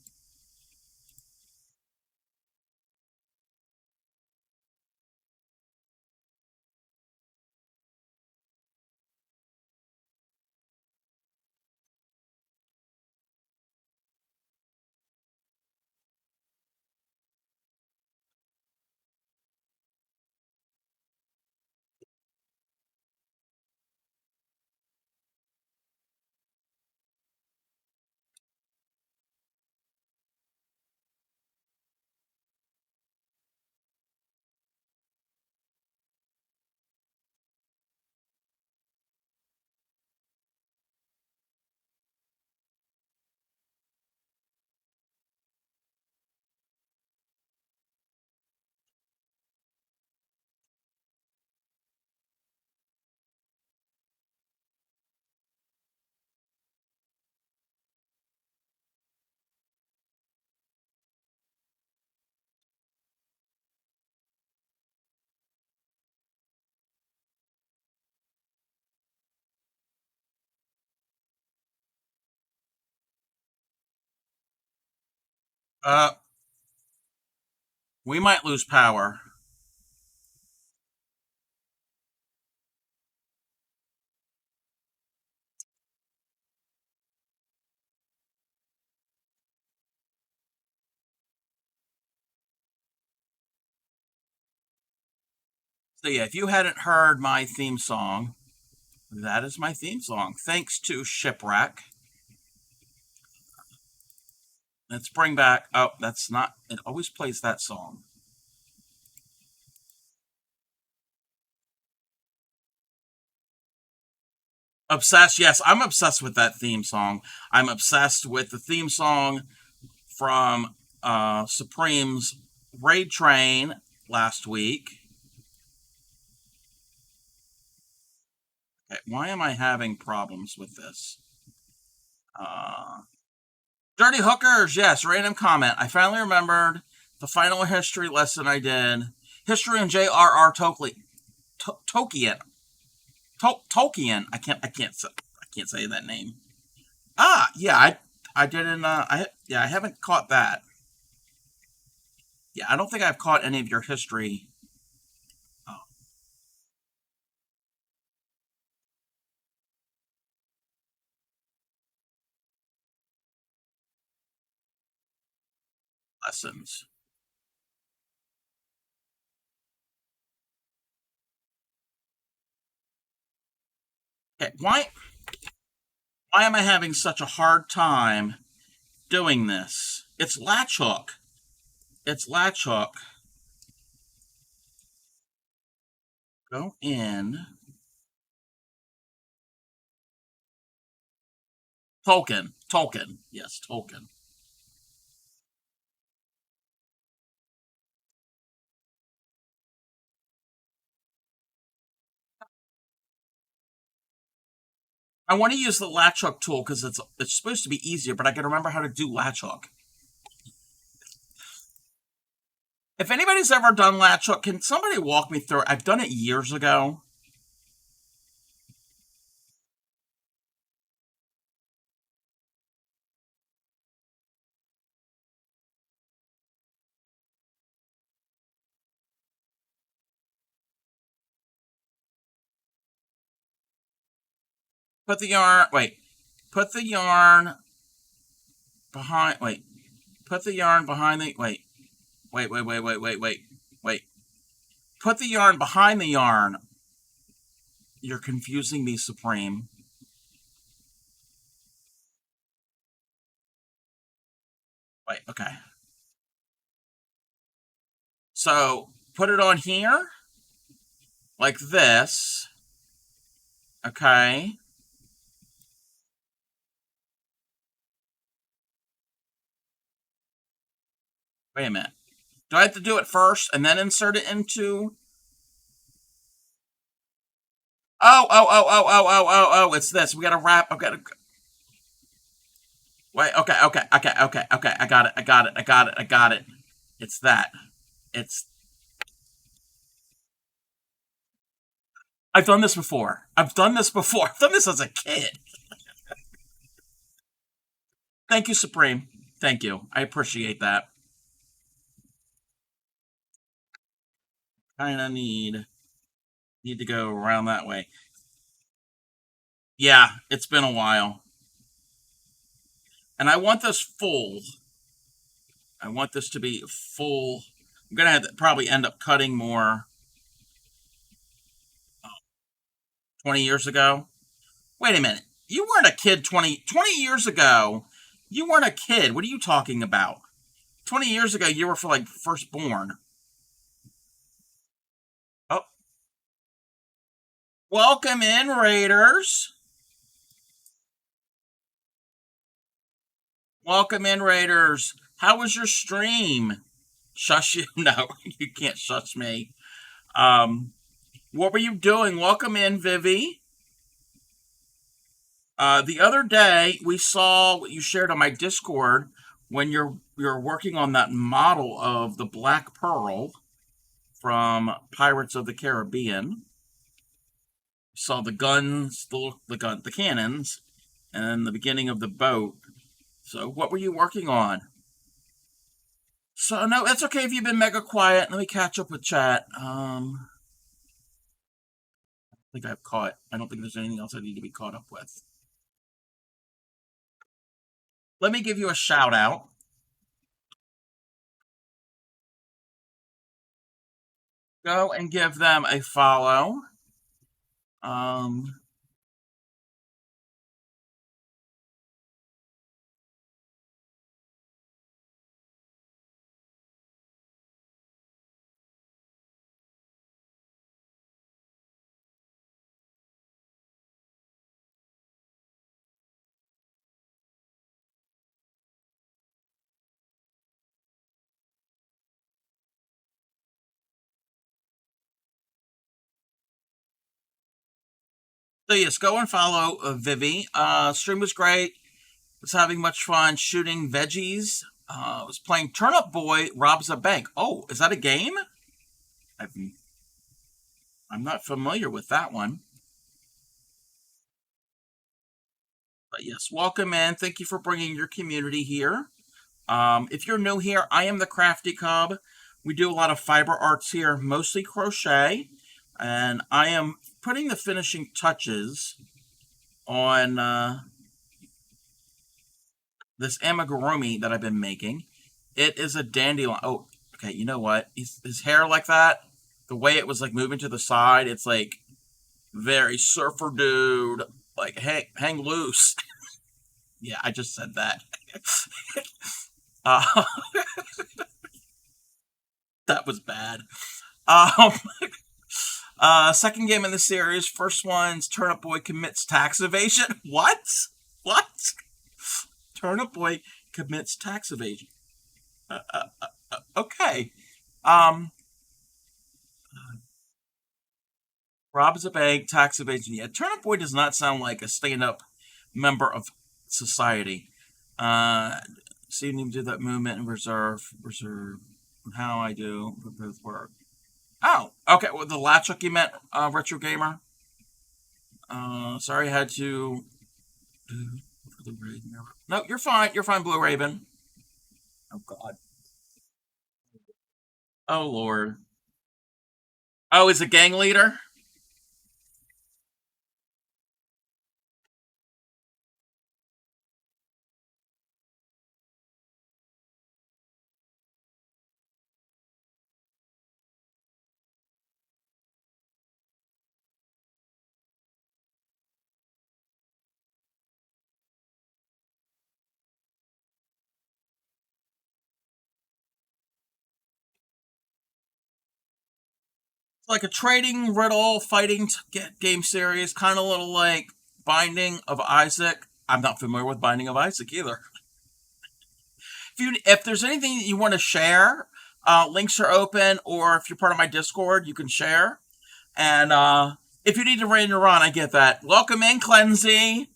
S1: Uh, we might lose power. So, yeah, if you hadn't heard my theme song, that is my theme song. Thanks to Shipwreck. Let's bring back. Oh, that's not. It always plays that song. Obsessed. Yes, I'm obsessed with that theme song. I'm obsessed with the theme song from Supreme's Raid Train last week. Okay, why am I having problems with this? Uh, Dirty Hookers. Yes, random comment. I finally remembered the final history lesson I did. History and J.R.R. Tolkien. Tolkien. I can't say that name. Ah, yeah, I didn't. I haven't caught that. Yeah, I don't think I've caught any of your history lessons. Okay, why am I having such a hard time doing this? It's latch hook. It's latch hook. Go in. Tolkien. Tolkien. Yes, Tolkien. I want to use the latch hook tool because it's supposed to be easier, but I can remember how to do latch hook. If anybody's ever done latch hook, can somebody walk me through it? I've done it years ago. Put the yarn. Wait. Put the yarn behind. Wait. Put the yarn behind the. Wait. Wait. Wait. Wait. Wait. Wait. Wait. Wait. Put the yarn behind the yarn. You're confusing me, Supreme. Wait. Okay. So put it on here like this. Okay. Wait a minute. Do I have to do it first and then insert it into? Oh, oh, oh, oh, oh, oh, oh, oh, it's this. We gotta wrap. I've got to. Wait, okay, okay, okay, okay, okay. I got it. I got it. I got it. I got it. It's that. It's. I've done this before. I've done this before. I've done this as a kid. Thank you, Supreme. Thank you. I appreciate that. Kinda need to go around that way. Yeah, it's been a while. And I want this full. I want this to be full. I'm gonna have to probably end up cutting more 20 years ago. Wait a minute. You weren't a kid 20 years ago. You weren't a kid. What are you talking about? 20 years ago, you were for like firstborn. Oh, welcome in, Raiders. Welcome in, Raiders. How was your stream? Shush you? No, you can't shush me. What were you doing? Welcome in, Vivi. The other day, we saw what you shared on my Discord when you're working on that model of the Black Pearl from Pirates of the Caribbean. Saw the guns, the cannons, and the beginning of the boat. So, what were you working on? So, no, that's okay if you've been mega quiet. Let me catch up with chat. I think I've caught. I don't think there's anything else I need to be caught up with. Let me give you a shout out. Go and give them a follow. Um, so yes, go and follow Vivi. Stream was great. Was having much fun shooting veggies. Was playing Turnip Boy Robs a Bank. Oh, is that a game? I've, I'm not familiar with that one. But yes, welcome in. Thank you for bringing your community here. If you're new here, I am the Crafty Cub. We do a lot of fiber arts here, mostly crochet. And I am putting the finishing touches on this amigurumi that I've been making. It is a dandelion. Oh, okay. You know what? His hair like that, the way it was like moving to the side, it's like very surfer dude. Like hang loose. Yeah, I just said that. uh, that was bad. Um, second game in the series. First one's Turnip Boy commits tax evasion. What? What? Turnip Boy commits tax evasion. Okay. Um, robs a bank, tax evasion. Yeah, Turnip Boy does not sound like a stand-up member of society. See, you need to do that movement and reserve. How I do, but both work. Oh, okay. Well, the latch hook you meant, retro gamer. Sorry, I had to. No, you're fine. You're fine, Blue Raven. Oh God. Oh Lord. Oh, is a gang leader? Like a trading riddle fighting game series, kind of little like Binding of Isaac. I'm not familiar with Binding of Isaac either. If there's anything that you want to share, links are open, or if you're part of my Discord, you can share. And if you need to rain your run, I get that. Welcome in, Cleansey.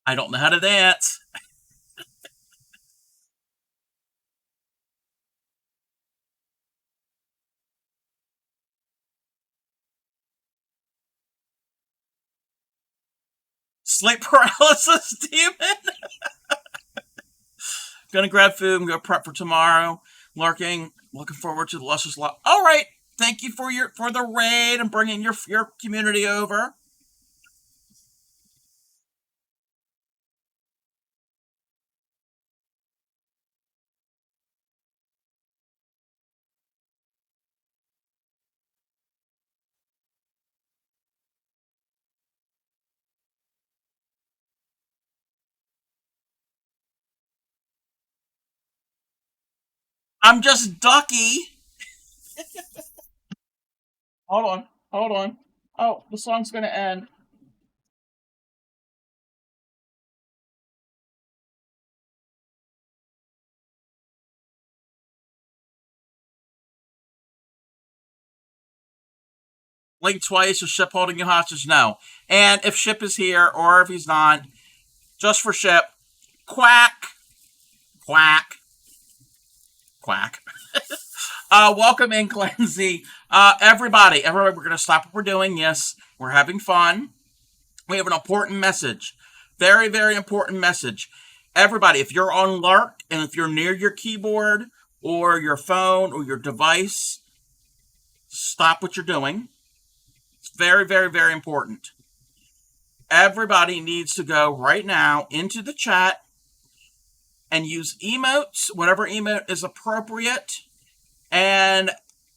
S1: I don't know how to dance. Sleep paralysis demon. Gonna grab food and go prep for tomorrow. Lurking. Looking forward to the lustrous lot. All right. Thank you for the raid and bringing your community over. I'm just Ducky. Hold on. Hold on. Oh, the song's gonna end. Blink twice. Is Ship holding you hostage? No. And if Ship is here or if he's not, just for Ship, quack, quack, quack. Welcome in, Cleansey. Everybody, we're going to stop what we're doing. Yes, we're having fun. We have an important message. Very, very important message. Everybody, if you're on Lark and if you're near your keyboard or your phone or your device, stop what you're doing. It's very, very, very important. Everybody needs to go right now into the chat and use emotes, whatever emote is appropriate, and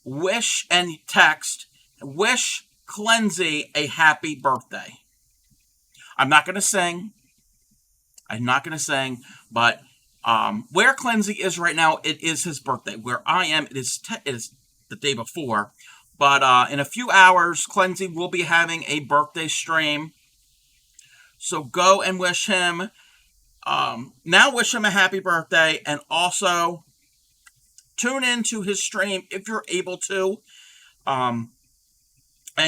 S1: wish and text, wish Cleansey a happy birthday. I'm not going to sing. But where Cleansey is right now, it is his birthday. Where I am, it is the day before. But in a few hours, Cleansey will be having a birthday stream. So go and wish him. Now wish him a happy birthday, and also tune into his stream if you're able to, and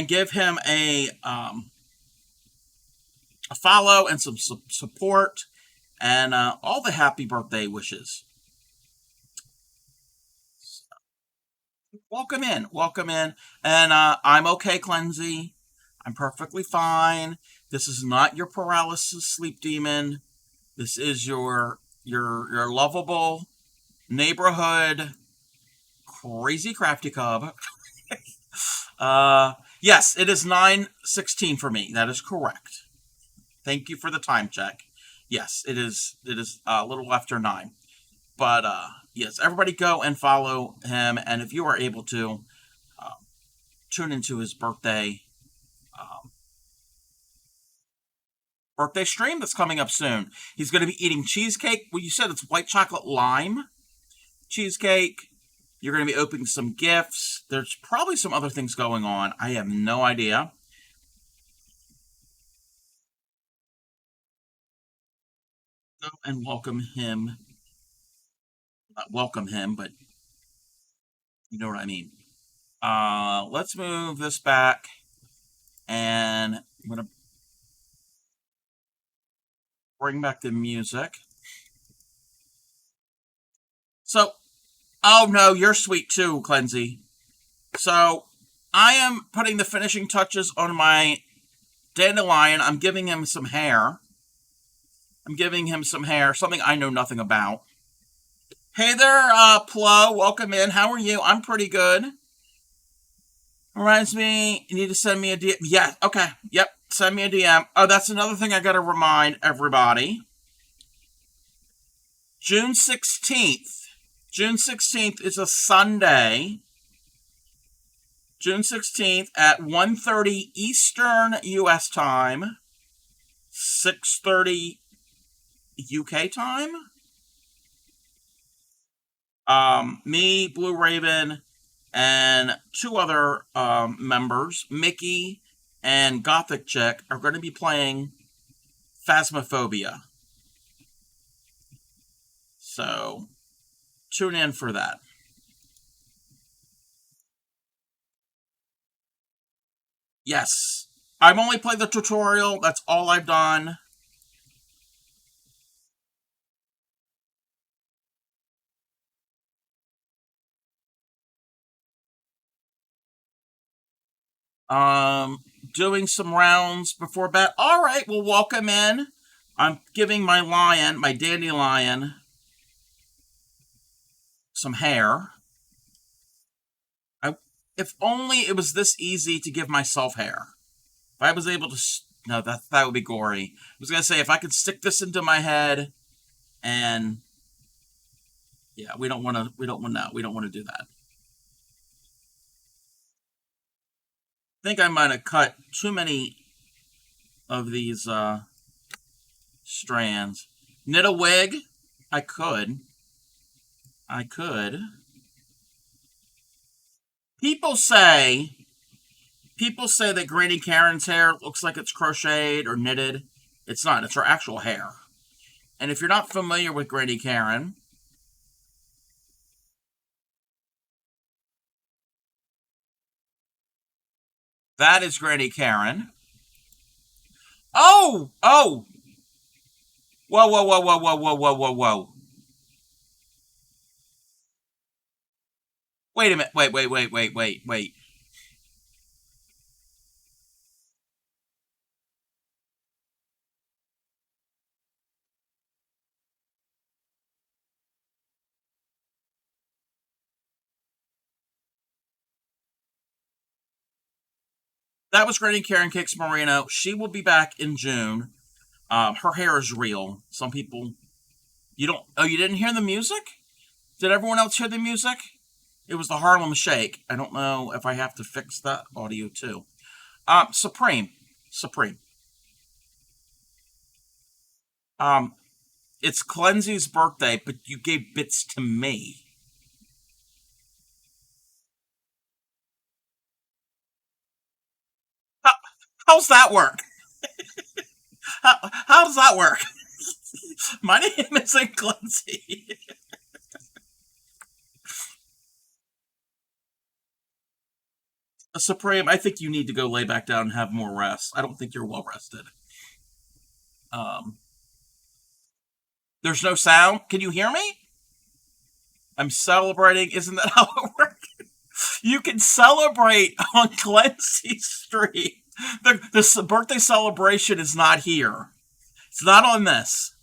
S1: give him a follow and some support and all the happy birthday wishes. Welcome in, and I'm okay, Cleansey. I'm perfectly fine. This is not your paralysis sleep demon. This is your lovable neighborhood crazy crafty cub. Yes, it is 9:16 for me. That is correct. Thank you for the time check. Yes, it is. It is a little after 9. But yes, everybody go and follow him, and if you are able to, tune into his birthday stream that's coming up soon. He's going to be eating cheesecake. Well, you said it's white chocolate lime cheesecake. You're going to be opening some gifts. There's probably some other things going on. I have no idea. Go and welcome him. Not welcome him, but you know what I mean. Let's move this back, and I'm going to bring back the music. So, oh no, you're sweet too, Cleansey. So, I am putting the finishing touches on my dandelion. I'm giving him some hair. Something I know nothing about. Hey there, Plo. Welcome in. How are you? I'm pretty good. Reminds me, you need to send me a DM. Yeah, okay. Yep, send me a DM. Oh, that's another thing I gotta remind everybody. June 16th. June 16th is a Sunday. June 16th at 1:30 Eastern US time, 6:30 UK time. Me, Blue Raven, and two other members, Mickey and Gothic Chick, are going to be playing Phasmophobia. So tune in for that. Yes. I've only played the tutorial. That's all I've done. Um, Doing some rounds before bed. All right, well, welcome in. I'm giving my lion, my dandelion, some hair. If only it was this easy to give myself hair. If I was able to, no, that would be gory. I was gonna say if I could stick this into my head, and yeah, we don't want to. We don't want to. We don't want to do that. I think I might have cut too many of these strands. Knit a wig. I could. I could. People say that Granny Karen's hair looks like it's crocheted or knitted. It's not. It's her actual hair. And if you're not familiar with Granny Karen, that is Granny Karen. Oh! Oh! Whoa, whoa, whoa, whoa, whoa, whoa, whoa, whoa, whoa. Wait a minute. Wait. That was Granny Karen Cakes Marino. She will be back in June. Her hair is real. Some people, you don't. Oh, you didn't hear the music? Did everyone else hear the music? It was the Harlem Shake. I don't know if I have to fix that audio too. Supreme. Um, it's Cleansy's birthday, but you gave bits to me. How, how's that work? How does that work? My name isn't Cleansy. Supreme, I think you need to go lay back down and have more rest. I don't think you're well rested. Um, there's no sound. Can you hear me? I'm celebrating. Isn't that how it works? You can celebrate on Clancy's stream. The birthday celebration is not here. It's not on this.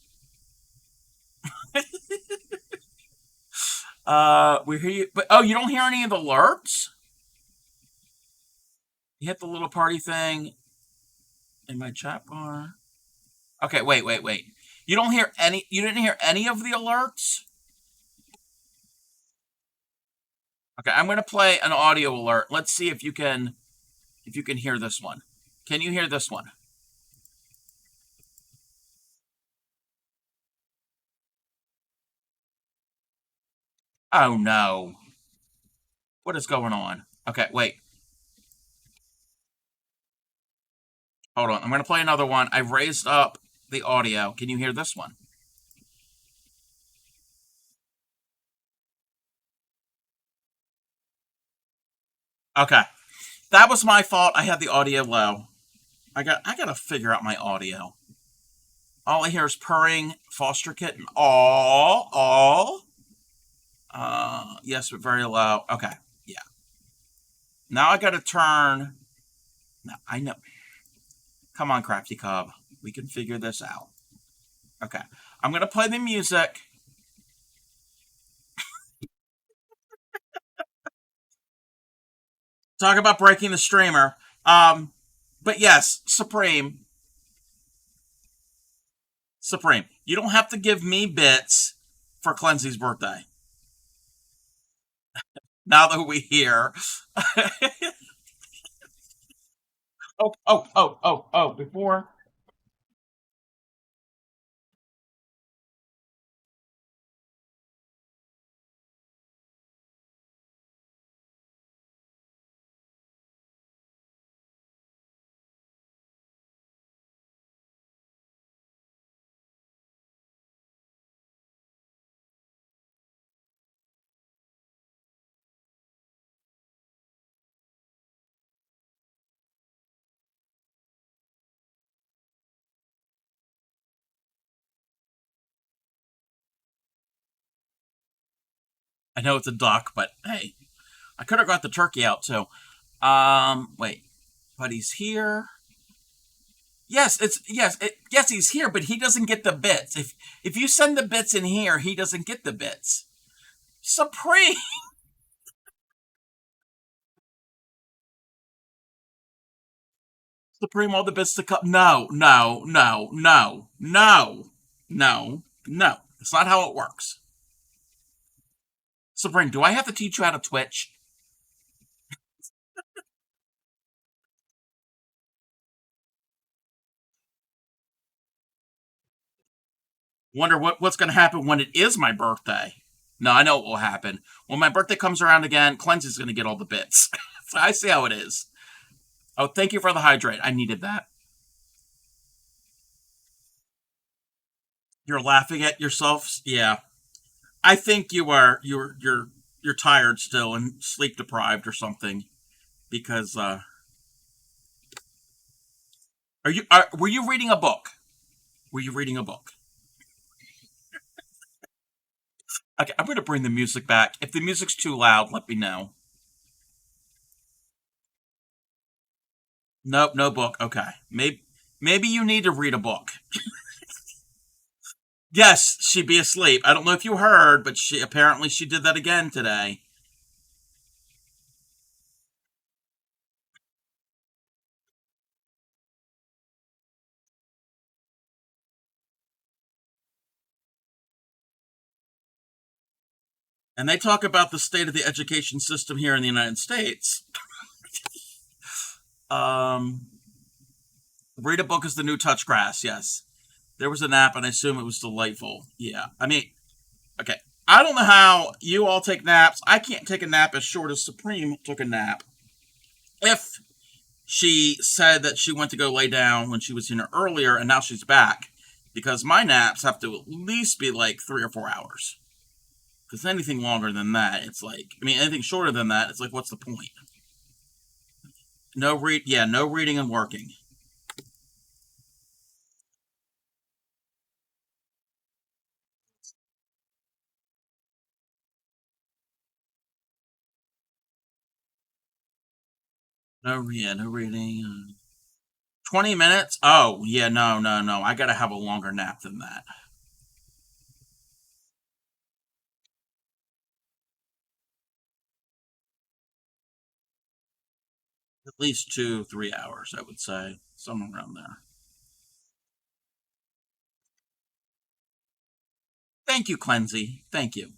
S1: We hear you, but oh, you don't hear any of the alerts? You hit the little party thing in my chat bar. Okay, wait. You don't hear any. You didn't hear any of the alerts. Okay, I'm gonna play an audio alert. Let's see if you can hear this one. Can you hear this one? Oh no. What is going on? Okay, wait. Hold on. I'm going to play another one. I've raised up the audio. Can you hear this one? Okay. That was my fault. I had the audio low. I got to figure out my audio. All I hear is purring, foster kitten. All. Yes, but very low. Okay. Yeah. Now I got to turn. No, I know. Come on, Crafty Cub. We can figure this out. Okay. I'm going to play the music. Talk about breaking the streamer. But yes, Supreme. You don't have to give me bits for Clancy's birthday? Now that we hear. Before. I know it's a duck, but hey, I could have got the turkey out too. Wait, but he's here. Yes, yes, he's here, but he doesn't get the bits. If you send the bits in here, he doesn't get the bits. Supreme. Supreme, all the bits to come. No, no, no, no, no, no, no. That's not how it works. Supreme, do I have to teach you how to Twitch? Wonder what's going to happen when it is my birthday. No, I know what will happen. When my birthday comes around again, Cleansy's going to get all the bits. So I see how it is. Oh, thank you for the hydrate. I needed that. You're laughing at yourself. Yeah, I think you are. You're tired still and sleep deprived or something. Because were you reading a book? Were you reading a book? Okay, I'm going to bring the music back. If the music's too loud, let me know. Nope, no book. Okay, maybe you need to read a book. Yes, she'd be asleep. I don't know if you heard, but she did that again today. And they talk about the state of the education system here in the United States. Um, Read a book is the new touch grass. Yes, there was a nap, and I assume it was delightful. Yeah, I mean, okay. I don't know how you all take naps. I can't take a nap as short as Supreme took a nap. If she said that she went to go lay down when she was in here earlier, and now she's back, because my naps have to at least be like 3 or 4 hours. Because anything longer than that, it's like, I mean, anything shorter than that, it's like, what's the point? No reading and working. No reading. 20 minutes? Oh, yeah, no, no, no. I gotta have a longer nap than that. At least 2, 3 hours, I would say. Somewhere around there. Thank you, Cleansy. Thank you.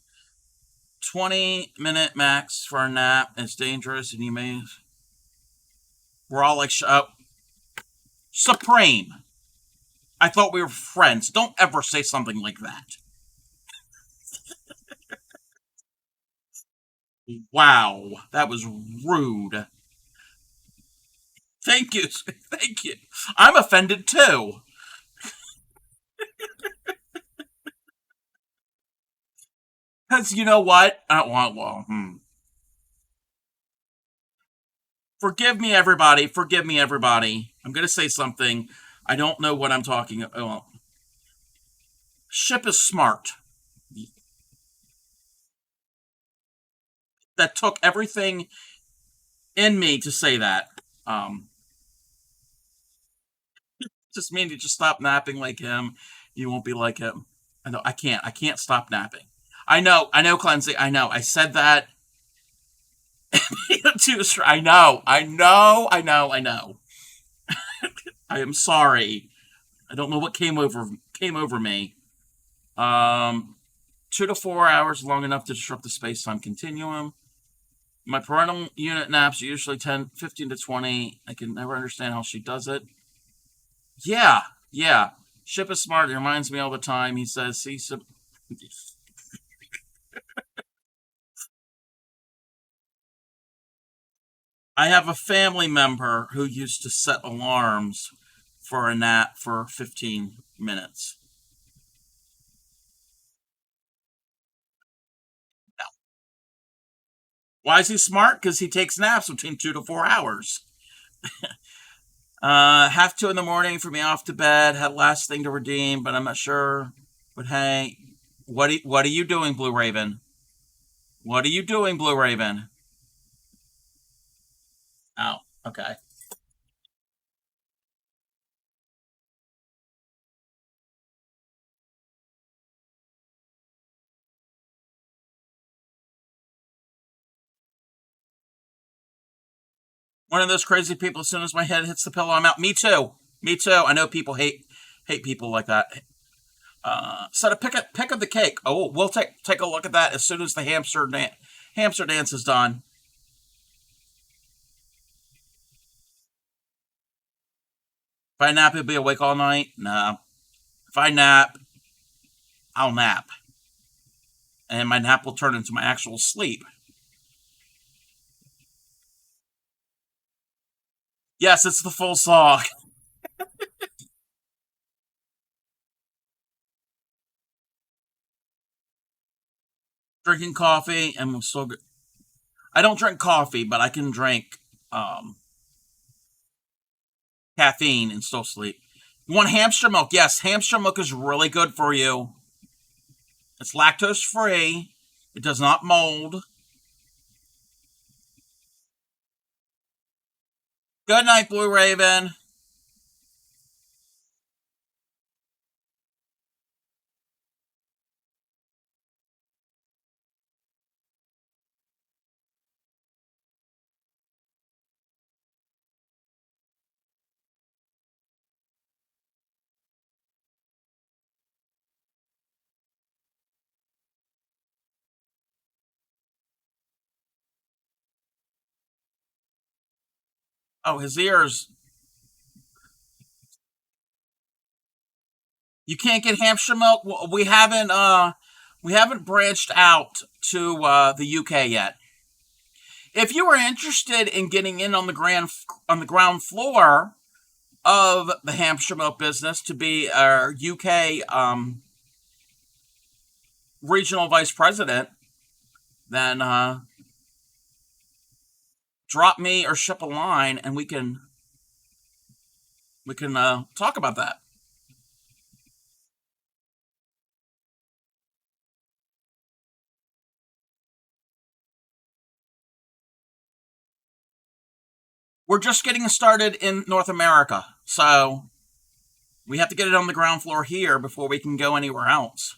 S1: 20-minute max for a nap. It's dangerous, and you may. We're all like, Supreme. I thought we were friends. Don't ever say something like that. Wow, that was rude. Thank you. Thank you. I'm offended too. Because you know what? Forgive me, everybody. Forgive me, everybody. I'm going to say something. I don't know what I'm talking about. Well, Ship is smart. That took everything in me to say that. Um, just mean to just stop napping like him. You won't be like him. I know. I can't. I can't stop napping. I know. I know, Cleansy. I know. I said that. I know. I know. I know. I know. I am sorry. I don't know what came over me. Um, 2 to 4 hours, long enough to disrupt the space-time continuum. My parental unit naps are usually 10, 15 to 20. I can never understand how she does it. Yeah, yeah. Ship is smart. He reminds me all the time. He says, see some. I have a family member who used to set alarms for a nap for 15 minutes. Why is he smart? Because he takes naps between 2 to 4 hours. Half two in the morning for me off to bed. Had last thing to redeem, but I'm not sure. But hey, what are you doing, Blue Raven? What are you doing, Blue Raven? Oh, okay. One of those crazy people. As soon as my head hits the pillow, I'm out. Me too. Me too. I know people hate people like that. So to pick up the cake. Oh, we'll take a look at that as soon as the hamster dance is done. If I nap, you'll be awake all night. No. If I nap, I'll nap, and my nap will turn into my actual sleep. Yes, it's the full song. Drinking coffee, and we'll still. I don't drink coffee, but I can drink um, caffeine and still sleep. You want hamster milk? Yes, hamster milk is really good for you. It's lactose free. It does not mold. Good night, Blue Raven. Oh, his ears. You can't get hamster milk. We haven't branched out to the UK yet. If you were interested in getting in on the ground floor of the hamster milk business to be our UK regional vice president, then drop me or ship a line, and we can talk about that. We're just getting started in North America, so we have to get it on the ground floor here before we can go anywhere else.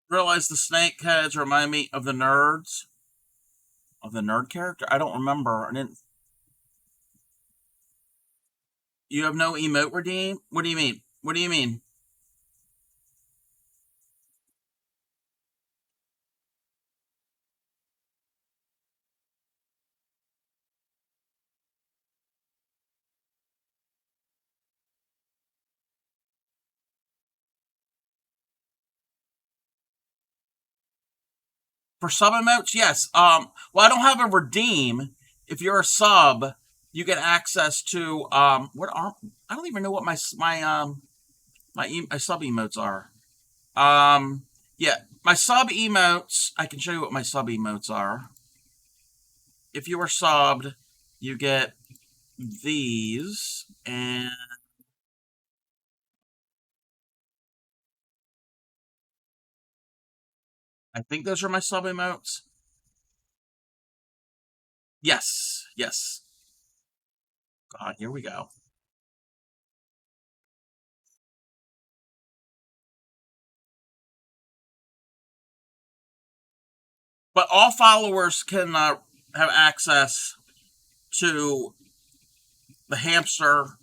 S1: Realize the snake heads remind me of the nerd character. I don't remember. I didn't. You have no emote redeem? What do you mean? What do you mean? For sub emotes, yes. Well, I don't have a redeem. If you're a sub, you get access to what are I don't even know what my sub emotes are. Um, yeah, my sub emotes. I can show you what my sub emotes are. If you are subbed, you get these, and I think those are my sub emotes. Yes, yes. God, here we go. But all followers can have access to the hamster,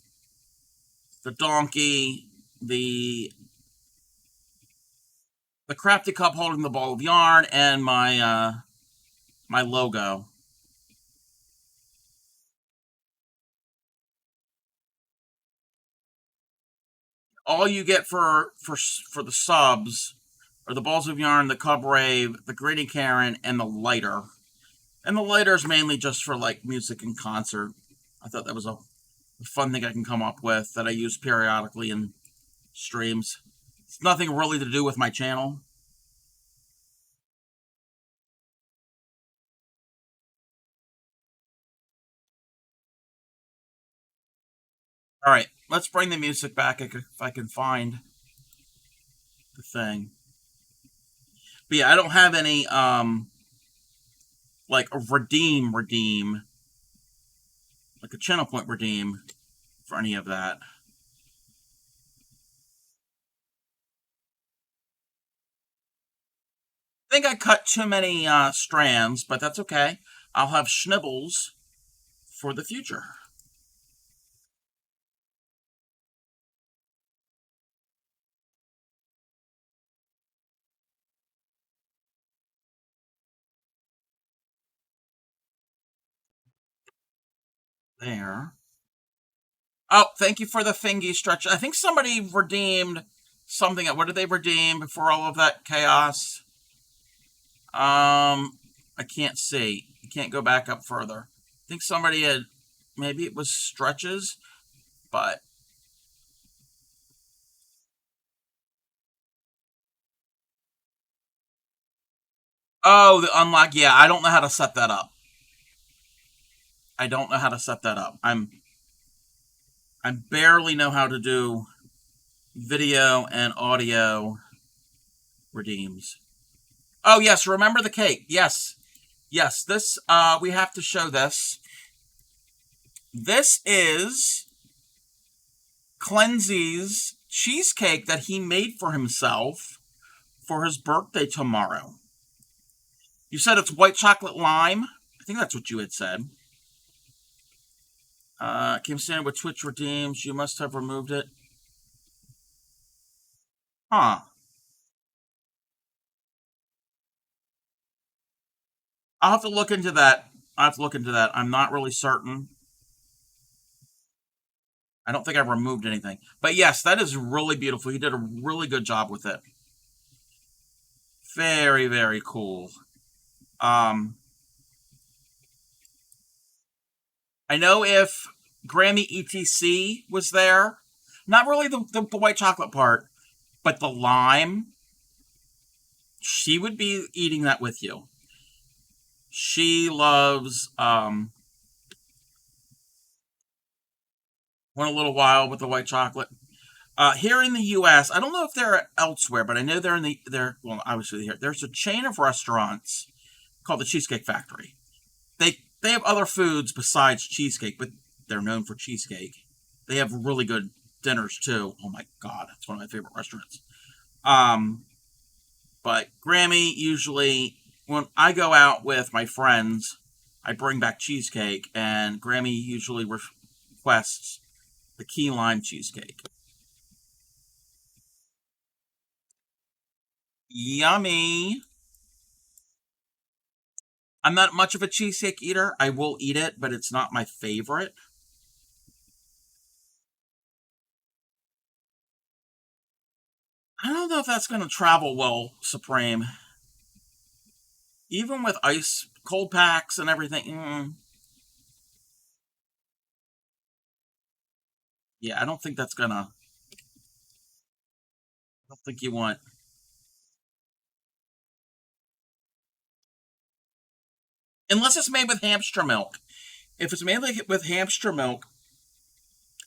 S1: the donkey, the the crafty cup holding the ball of yarn, and my logo. All you get for the subs are the balls of yarn, the cub rave, the gritty Karen, and the lighter. And the lighter is mainly just for like music and concert. I thought that was a fun thing I can come up with that I use periodically in streams. It's nothing really to do with my channel. All right, let's bring the music back if I can find the thing. But yeah, I don't have any like a redeem like a channel point redeem for any of that. I think I cut too many strands, but that's okay. I'll have schnibbles for the future. There. Oh, thank you for the thingy stretch. I think somebody redeemed something. What did they redeem before all of that chaos? I can't see. I can't go back up further. I think somebody had, maybe it was stretches, but oh, the unlock. Yeah, I don't know how to set that up. I don't know how to set that up. I barely know how to do video and audio redeems. Oh yes, remember the cake. Yes. Yes, this we have to show this. This is Cleansy's cheesecake that he made for himself for his birthday tomorrow. You said it's white chocolate lime. I think that's what you had said. Came standard with Twitch redeems. You must have removed it. Huh. I'll have to look into that. I'll have to look into that. I'm not really certain. I don't think I removed anything. But yes, that is really beautiful. He did a really good job with it. Very, very cool. Um, I know if Grammy ETC was there, not really the white chocolate part, but the lime, she would be eating that with you. She loves went a little wild with the white chocolate. Here in the U.S., I don't know if they're elsewhere, but I know they're in they're well, obviously here. There's a chain of restaurants called the Cheesecake Factory. They have other foods besides cheesecake, but they're known for cheesecake. They have really good dinners too. Oh my god, that's one of my favorite restaurants. Um, but Grammy usually, when I go out with my friends, I bring back cheesecake, and Grammy usually requests the key lime cheesecake. Yummy. I'm not much of a cheesecake eater. I will eat it, but it's not my favorite. I don't know if that's going to travel well, Supreme. Even with ice, cold packs, and everything. Yeah, I don't think that's gonna. I don't think you want. Unless it's made with hamster milk. If it's made with hamster milk,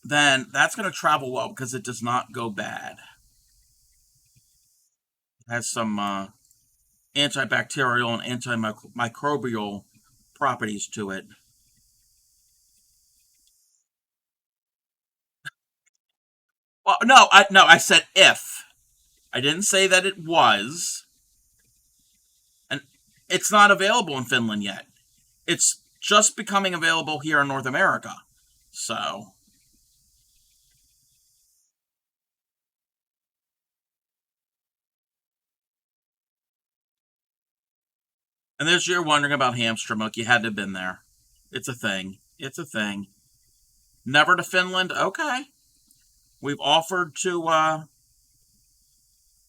S1: then that's going to travel well because it does not go bad. It has some antibacterial and antimicrobial properties to it. Well, no, I said if. I didn't say that it was. And It's not available in Finland yet. It's just becoming available here in North America. So, and there's you're wondering about hamster milk. You had to have been there. It's a thing. It's a thing. Never to Finland? Okay. We've offered to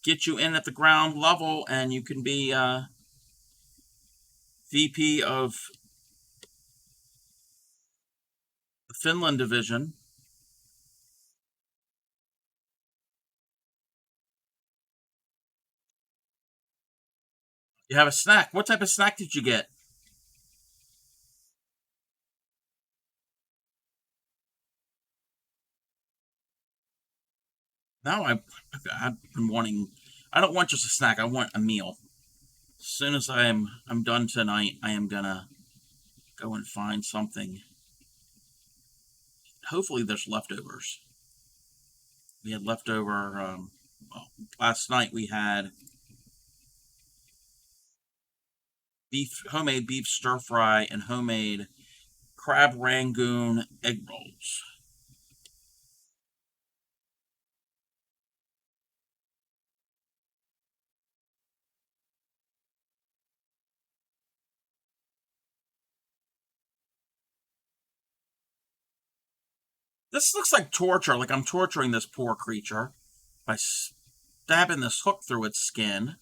S1: get you in at the ground level and you can be VP of the Finland division. You have a snack. What type of snack did you get? Now I've been wanting. I don't want just a snack. I want a meal. As soon as I'm done tonight, I am gonna go and find something. Hopefully, there's leftovers. We had leftover. Well, last night we had homemade beef stir fry, and homemade crab rangoon egg rolls. This looks like torture. Like I'm torturing this poor creature by stabbing this hook through its skin.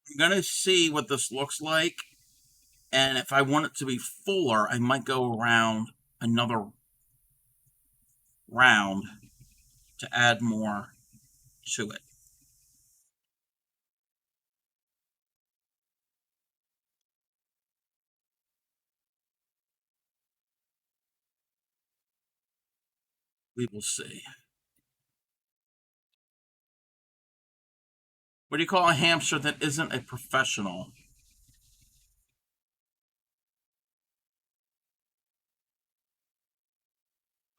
S1: I'm gonna see what this looks like, and if I want it to be fuller, I might go around another round to add more to it. We will see. What do you call a hamster that isn't a professional?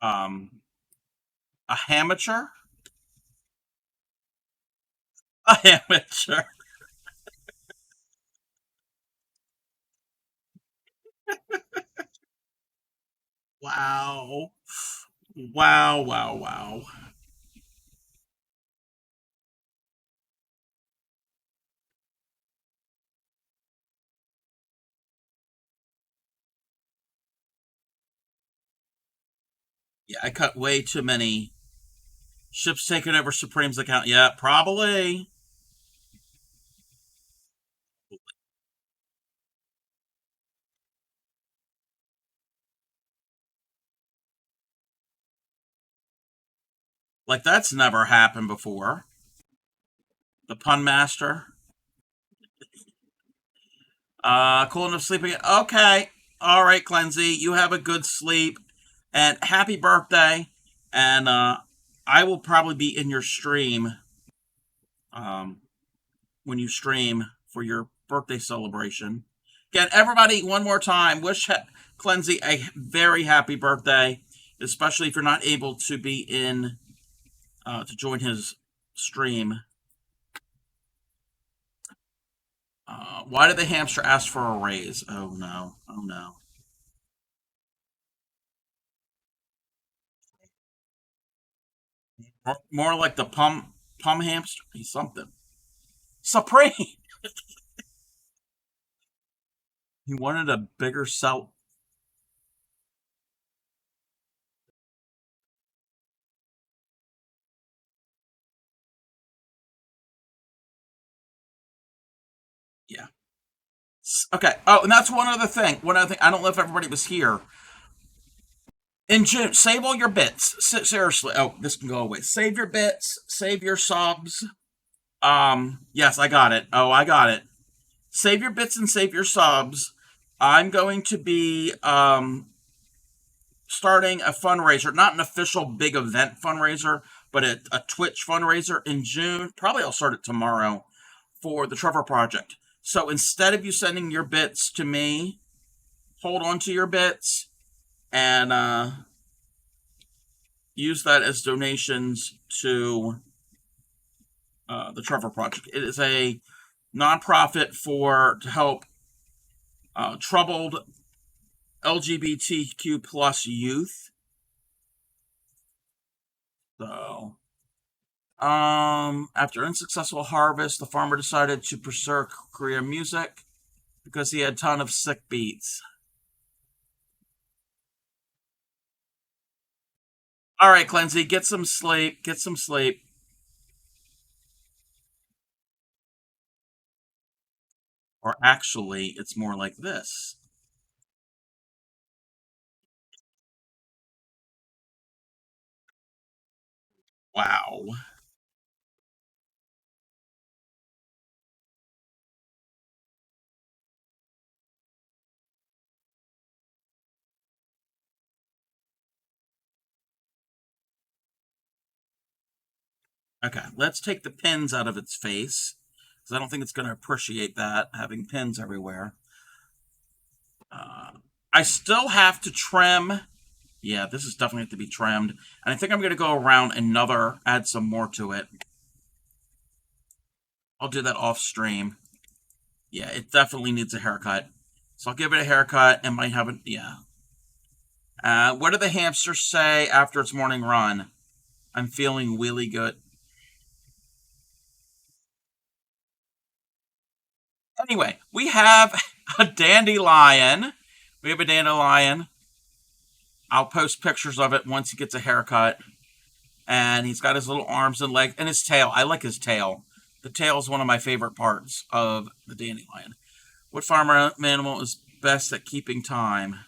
S1: Um, a amateur? A amateur. Wow. Wow, wow, wow. Yeah, I cut way too many ships taking over Supreme's account. Yeah, probably. Like that's never happened before. The pun master. Cool enough sleeping. Okay. All right, Cleansy. You have a good sleep. And happy birthday. And I will probably be in your stream um, when you stream for your birthday celebration. Again, everybody, one more time, wish Cleansy a very happy birthday, especially if you're not able to be in to join his stream. Why did the hamster ask for a raise? Oh no! Oh no! More like the pum hamster. He's something. Supreme. He wanted a bigger cell. Yeah. Okay. Oh, and that's one other thing. One other thing. I don't know if everybody was here in June. Save all your bits. Seriously. Oh, this can go away. Save your bits. Save your subs. Yes, I got it. Oh, I got it. Save your bits and save your subs. I'm going to be starting a fundraiser, not an official big event fundraiser, but a Twitch fundraiser in June. Probably I'll start it tomorrow for the Trevor Project. So instead of you sending your bits to me, hold on to your bits and use that as donations to the Trevor Project. It is a nonprofit for to help troubled LGBTQ plus youth. So, after unsuccessful harvest, the farmer decided to pursue career music because he had a ton of sick beats. All right, Clancy, get some sleep. Get some sleep. Or actually, it's more like this. Wow. Okay, let's take the pins out of its face because I don't think it's going to appreciate that having pins everywhere. Uh, I still have to trim. Yeah, this is definitely have to be trimmed. And I think I'm going to go around another, add some more to it. I'll do that off stream. Yeah, it definitely needs a haircut. So I'll give it a haircut and might have it. Yeah. What do the hamsters say after its morning run? I'm feeling really good. Anyway, we have a dandelion. We have a dandelion. I'll post pictures of it once he gets a haircut. And he's got his little arms and legs and his tail. I like his tail. The tail is one of my favorite parts of the dandelion. What farm animal is best at keeping time?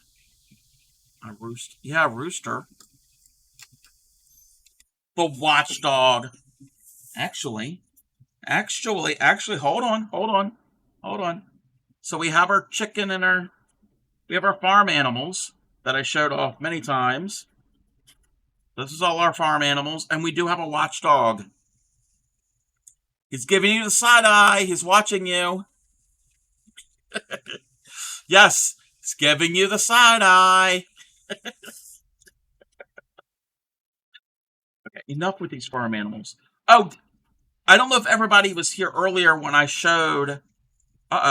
S1: A rooster. Yeah, a rooster. The watchdog. Actually, hold on. So we have our chicken and we have our farm animals that I showed off many times. This is all our farm animals, and we do have a watchdog. He's giving you the side eye. He's watching you. Yes, he's giving you the side eye. Okay, enough with these farm animals. Oh, I don't know if everybody was here earlier when I showed. Wait,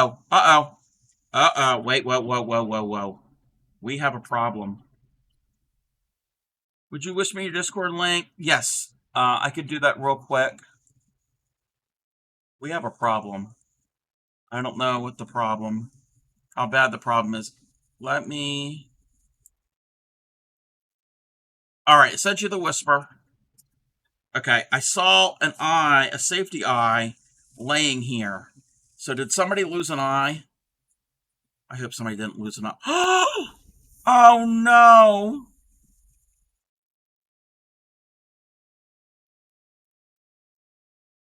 S1: whoa. We have a problem. Would you wish me your Discord link? Yes, I could do that real quick. We have a problem. I don't know what the problem, how bad the problem is. Let me. All right, sent you the whisper. Okay, I saw an eye, a safety eye, laying here. So did somebody lose an eye? I hope somebody didn't lose an eye. Oh no!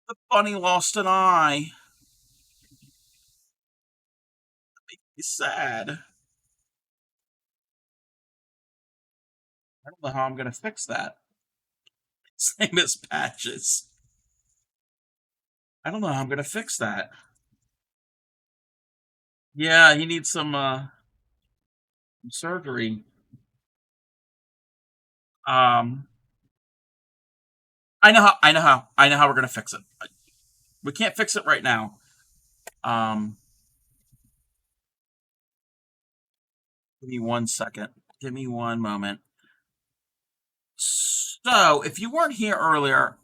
S1: The bunny lost an eye. He's sad. I don't know how I'm gonna fix that. His name is Patches. I don't know how I'm gonna fix that. Yeah, he needs some surgery. Um, I know how we're gonna fix it. We can't fix it right now. Um, Give me 1 second. Give me one moment. So, if you weren't here earlier,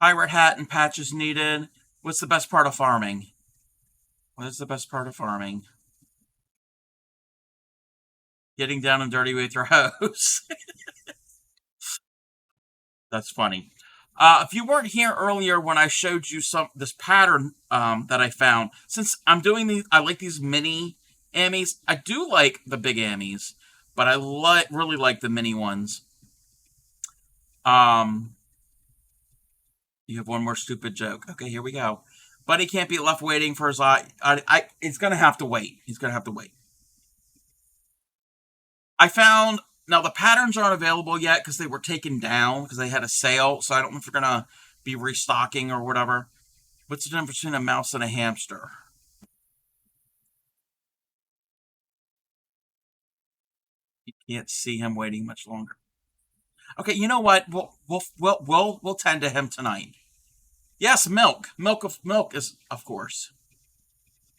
S1: pirate hat and patches needed. What's the best part of farming? What is the best part of farming? Getting down and dirty with your hose. That's funny. If you weren't here earlier when I showed you this pattern that I found, since I'm doing these, I like these mini Ammies. I do like the big Ammies, but I really like the mini ones. Um, You have one more stupid joke. Okay, here we go. Buddy can't be left waiting for his eye. It's gonna have to wait. He's gonna have to wait. I found now the patterns aren't available yet because they were taken down because they had a sale. So I don't know if they're gonna be restocking or whatever. What's the difference between a mouse and a hamster? You can't see him waiting much longer. Okay, you know what? We'll tend to him tonight. Yes, milk. Milk is of course.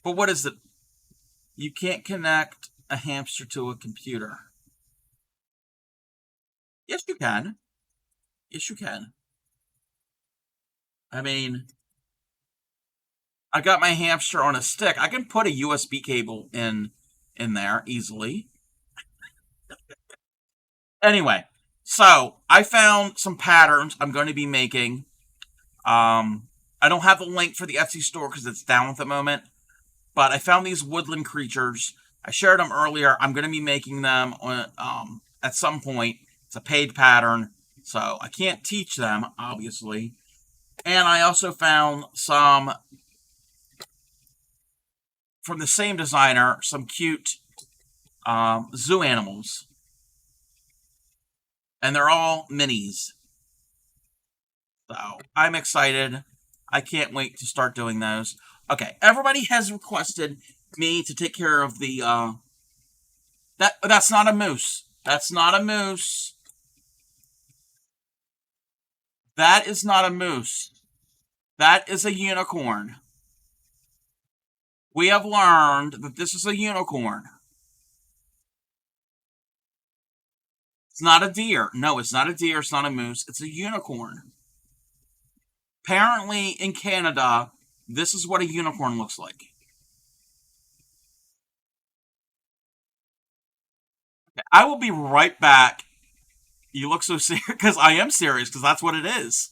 S1: But what is it? You can't connect a hamster to a computer. Yes, you can. Yes, you can. I mean, I got my hamster on a stick. I can put a USB cable in there easily. Anyway, so I found some patterns I'm going to be making. I don't have the link for the Etsy store because it's down at the moment, but I found these woodland creatures. I shared them earlier. I'm going to be making them at some point. It's a paid pattern, so I can't teach them, obviously. And I also found some from the same designer, some cute zoo animals. And they're all minis. So I'm excited. I can't wait to start doing those. Okay, everybody has requested me to take care of the that's not a moose. That's not a moose. That is not a moose. That is a unicorn. We have learned that this is a unicorn. It's not a deer. No, it's not a deer. It's not a moose. It's a unicorn. Apparently, in Canada, this is what a unicorn looks like. I will be right back. You look so serious because I am serious because that's what it is.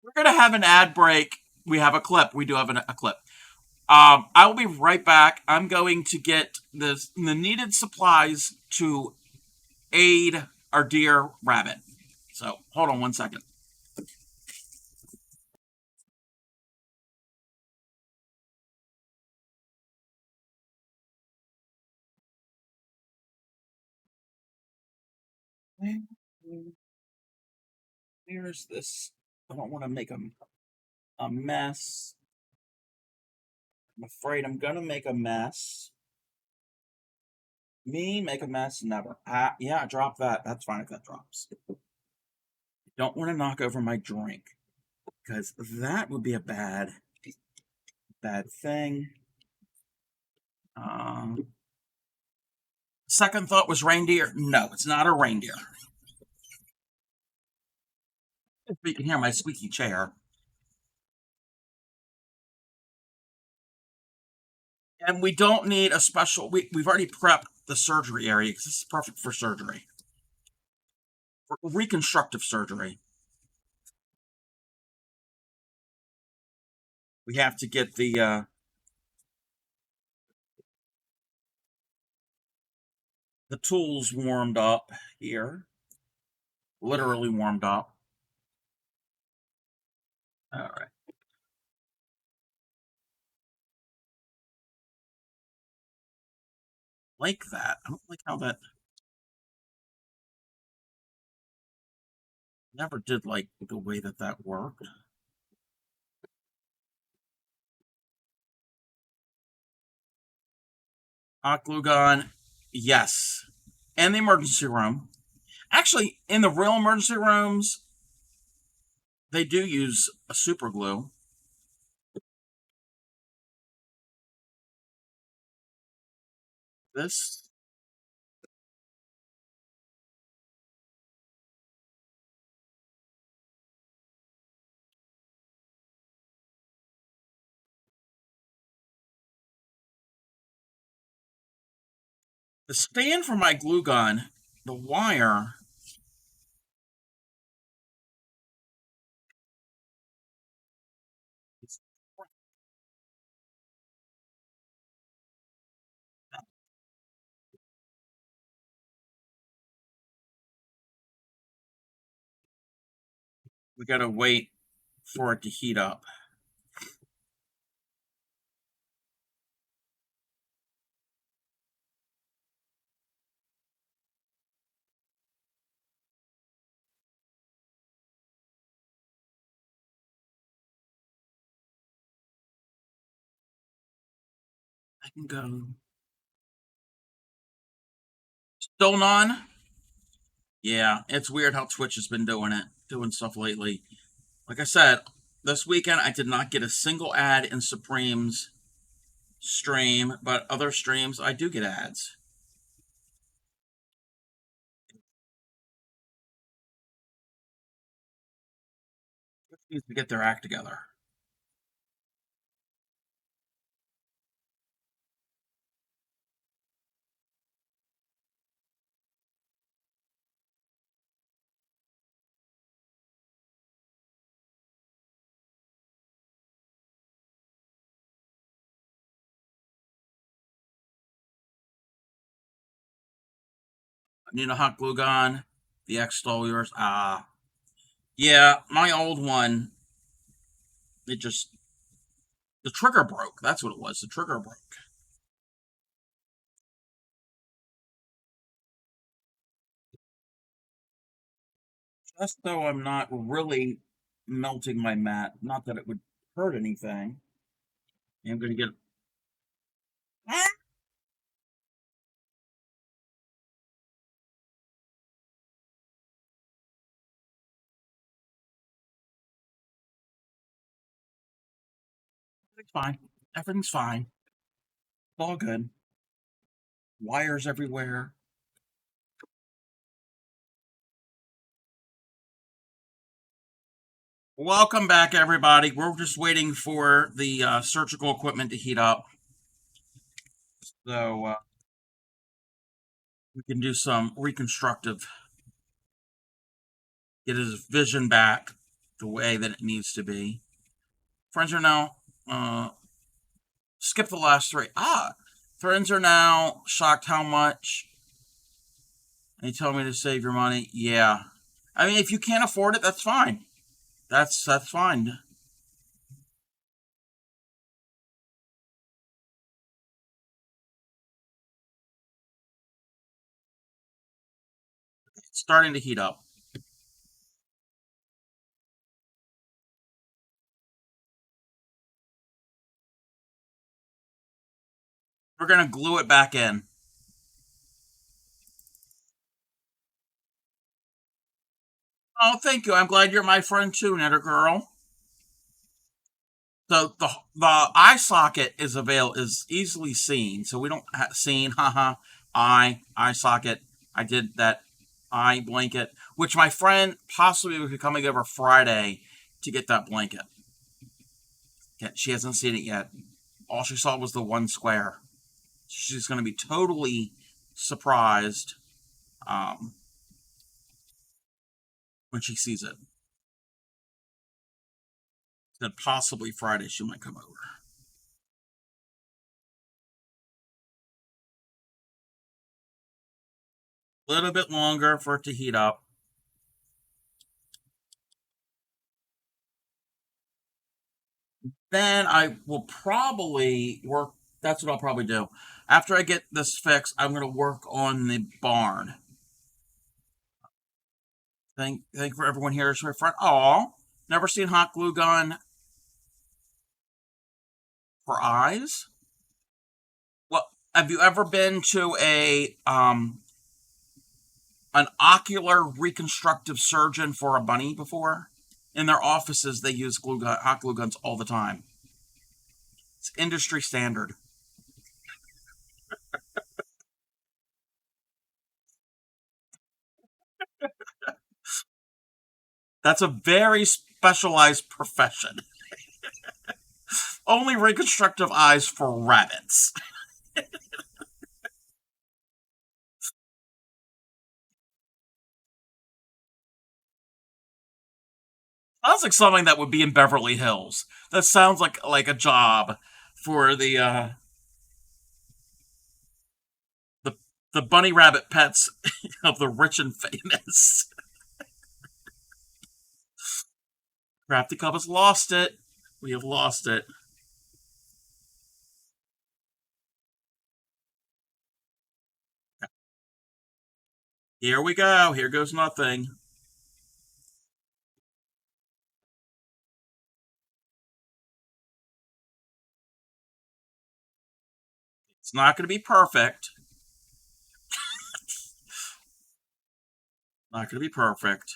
S1: We're gonna have an ad break. We have a clip. We do have a clip. I will be right back. I'm going to get the needed supplies to aid our dear rabbit. So hold on 1 second. Where's this? I don't want to make a mess. I'm afraid I'm gonna make a mess. Me make a mess? Never. Yeah, drop that. That's fine if that drops. Don't want to knock over my drink because that would be a bad thing. Second thought was reindeer. No, it's not a reindeer. If you can hear my squeaky chair. And we don't need a special. We've already prepped the surgery area because this is perfect for surgery, for reconstructive surgery. We have to get the tools warmed up here, literally warmed up. All right. Like that. I don't like how that never did like the way that worked. Hot glue gun, yes. And the emergency room. Actually, in the real emergency rooms, they do use a super glue. This the stand for my glue gun, the wire is We gotta wait for it to heat up. I can go. Still none? Yeah, it's weird how Twitch has been doing stuff lately. Like I said, this weekend I did not get a single ad in Supreme's stream, but other streams I do get ads. Twitch needs to get their act together. I need a hot glue gun. The X stole yours. Yeah, my old one. It just the trigger broke. That's what it was. The trigger broke. Just though I'm not really melting my mat. Not that it would hurt anything. I'm gonna get. Everything's fine. Everything's fine. It's all good. Wires everywhere. Welcome back, everybody. We're just waiting for the surgical equipment to heat up, so we can do some reconstructive, get his vision back the way that it needs to be. Friends are now skip the last three. Friends are now shocked how much. And you tell me to save your money. Yeah, I mean if you can't afford it, that's fine. That's fine. It's starting to heat up. We're gonna glue it back in. Oh, thank you. I'm glad you're my friend too, Netter girl. So the eye socket is easily seen. So we don't seen haha eye socket. I did that eye blanket, which my friend possibly will be coming over Friday to get that blanket. She hasn't seen it yet. All she saw was the one square. She's going to be totally surprised um, when she sees it. Then possibly Friday she might come over. A little bit longer for it to heat up. Then I will probably work. That's what I'll probably do. After I get this fixed, I'm going to work on the barn. Thank for everyone here. Is my friend. Aw, never seen hot glue gun for eyes. Well, have you ever been to a an ocular reconstructive surgeon for a bunny before? In their offices, they use hot glue guns all the time. It's industry standard. That's a very specialized profession. Only reconstructive eyes for rabbits. Sounds like something that would be in Beverly Hills. That sounds like a job for the the bunny rabbit pets of the rich and famous. Crafty Club has lost it. We have lost it. Here we go. Here goes nothing. It's not going to be perfect. Not going to be perfect.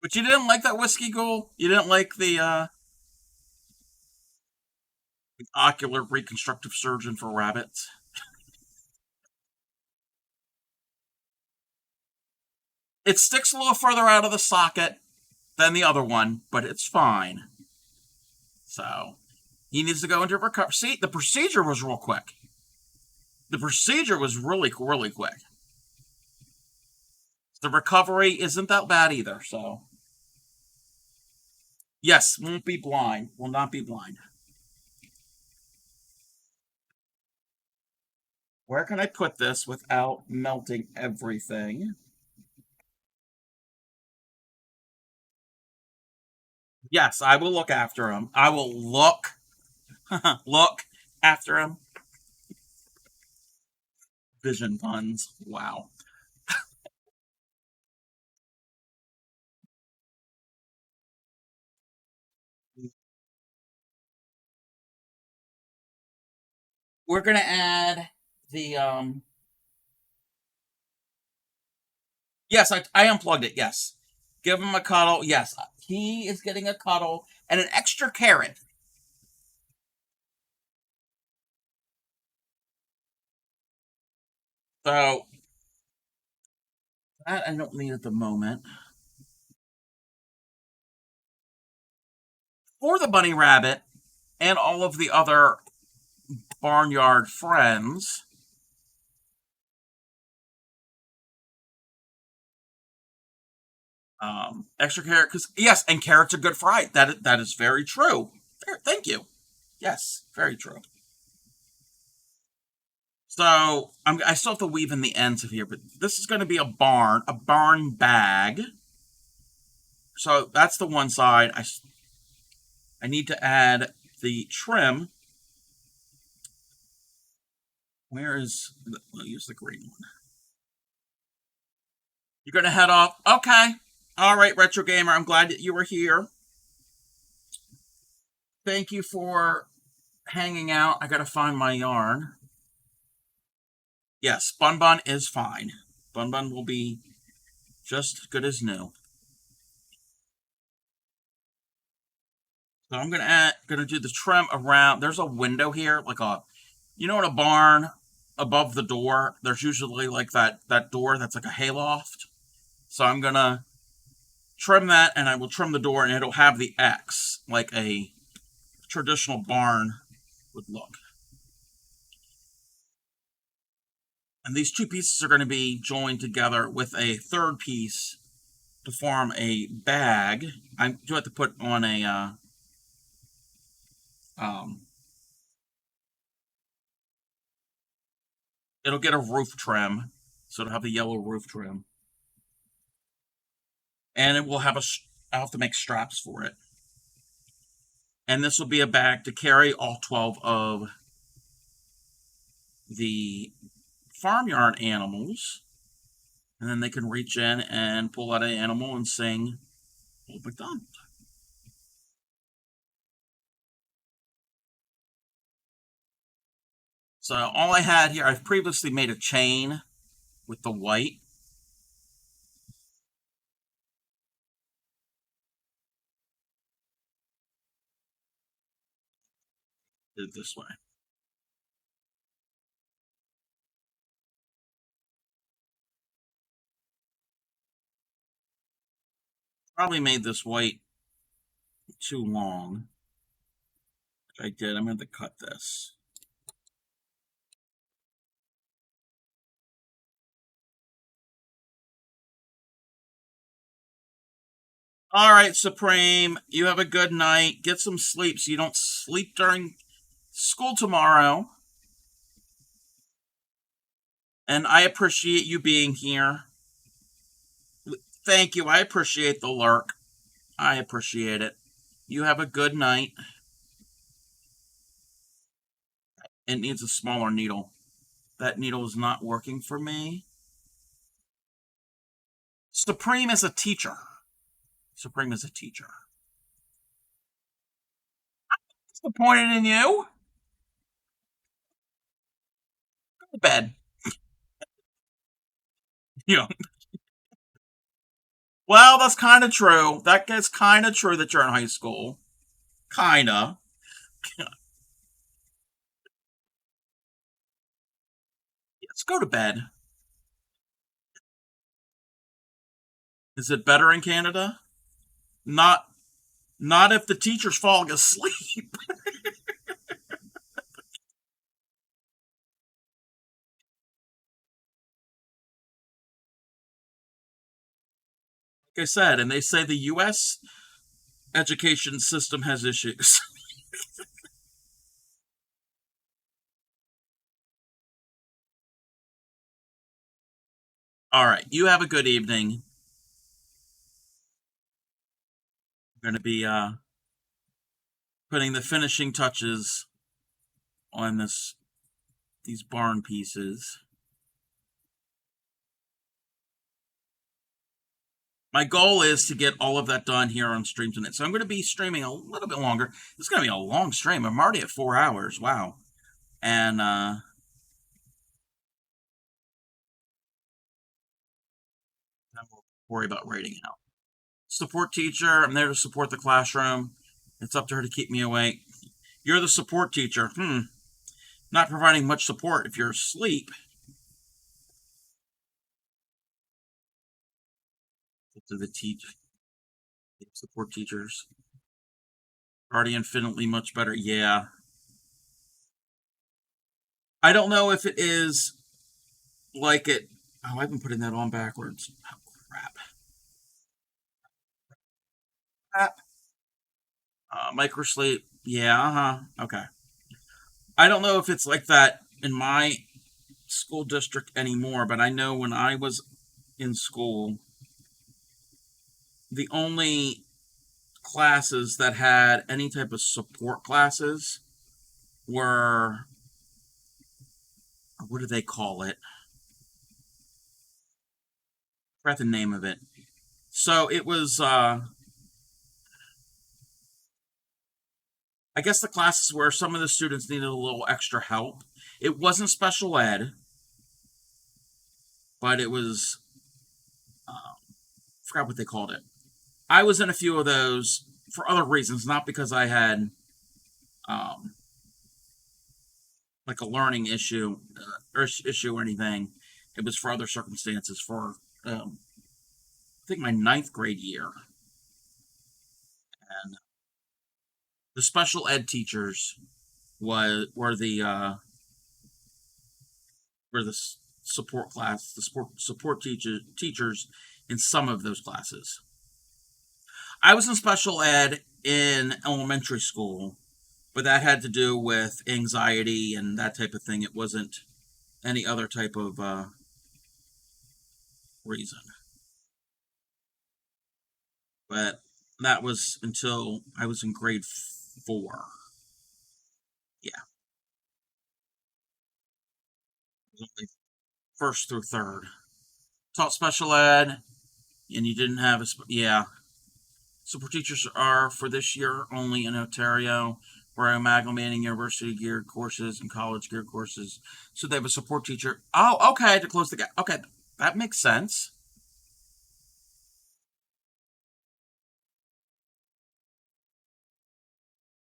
S1: But you didn't like that whiskey ghoul? You didn't like the ocular reconstructive surgeon for rabbits? It sticks a little further out of the socket than the other one, but it's fine. So he needs to go into recovery. See, the procedure was real quick. The procedure was really, really quick. The recovery isn't that bad either. So yes, won't be blind. Will not be blind. Where can I put this without melting everything? Yes, I will look after him. I will look after him. Vision puns. Wow. We're gonna add the Yes, I unplugged it. Yes. Give him a cuddle. Yes. He is getting a cuddle and an extra carrot. So that I don't need at the moment. For the bunny rabbit and all of the other barnyard friends. Extra carrot, because yes, and carrots are good fried. That is very true. Thank you. Yes, very true. So I still have to weave in the ends of here, but this is going to be a barn bag. So that's the one side. I need to add the trim. Where is? I'll use the green one. You're going to head off. Okay. All right, Retro Gamer. I'm glad that you were here. Thank you for hanging out. I got to find my yarn. Yes, Bun Bun is fine. Bun Bun will be just as good as new. So I'm gonna do the trim around. There's a window here, like in a barn above the door. There's usually like that door that's like a hayloft. So I'm gonna trim that, and I will trim the door, and it'll have the X like a traditional barn would look. And these two pieces are going to be joined together with a third piece to form a bag. I do have to put on a it'll get a roof trim, so it'll have the yellow roof trim, and it will have I'll have to make straps for it. And this will be a bag to carry all 12 of the farmyard animals, and then they can reach in and pull out an animal and sing Old MacDonald. So all I had here, I've previously made a chain with the white. Did it this way. Probably made this white too long. I did. I'm going to cut this. All right, Supreme. You have a good night. Get some sleep so you don't sleep during school tomorrow. And I appreciate you being here. Thank you. I appreciate the lurk. I appreciate it. You have a good night. It needs a smaller needle. That needle is not working for me. Supreme is a teacher. Supreme is a teacher. Disappointed in you? Go to bed. You know, well, that's kind of true. That is kind of true that you're in high school. Kinda. Let's go to bed. Is it better in Canada? Not not if the teacher's falling asleep. Like I said, and they say the US education system has issues. All right, you have a good evening. I'm going to be putting the finishing touches on these barn pieces. My goal is to get all of that done here on stream tonight. So I'm going to be streaming a little bit longer. This is going to be a long stream. I'm already at 4 hours. Wow. And I won't worry about rating out. Support teacher. I'm there to support the classroom. It's up to her to keep me awake. You're the support teacher. Not providing much support if you're asleep. To the support teachers. Already infinitely much better. Yeah. I don't know if it is like it. Oh, I've been putting that on backwards. Oh, crap. Microsleep. Yeah, Okay. I don't know if it's like that in my school district anymore, but I know when I was in school, the only classes that had any type of support classes were, what do they call it? I forgot the name of it. So it was, I guess the classes where some of the students needed a little extra help. It wasn't special ed, but it was, I forgot what they called it. I was in a few of those for other reasons, not because I had um, like a learning issue or anything. It was for other circumstances. For I think my ninth grade year, and the special ed teachers were the support class, the support teachers in some of those classes. I was in special ed in elementary school, but that had to do with anxiety and that type of thing. It wasn't any other type of reason. But that was until I was in grade 4. Yeah, first through third. Taught special ed, and you didn't have yeah. Support teachers are for this year only in Ontario. We're amalgamating university geared courses and college geared courses. So they have a support teacher. Oh, okay, to close the gap. Okay, that makes sense.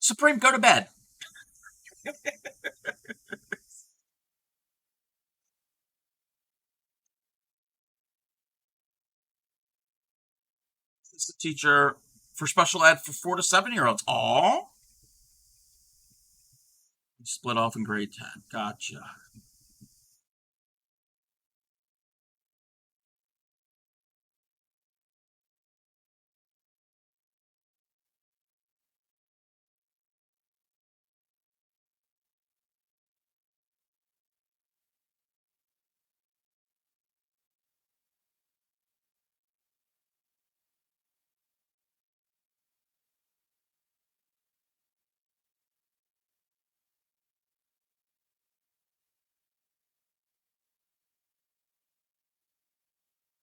S1: Supreme, go to bed. This is a teacher for special ed for 4 to 7 year olds. Aw. Split off in grade 10. Gotcha.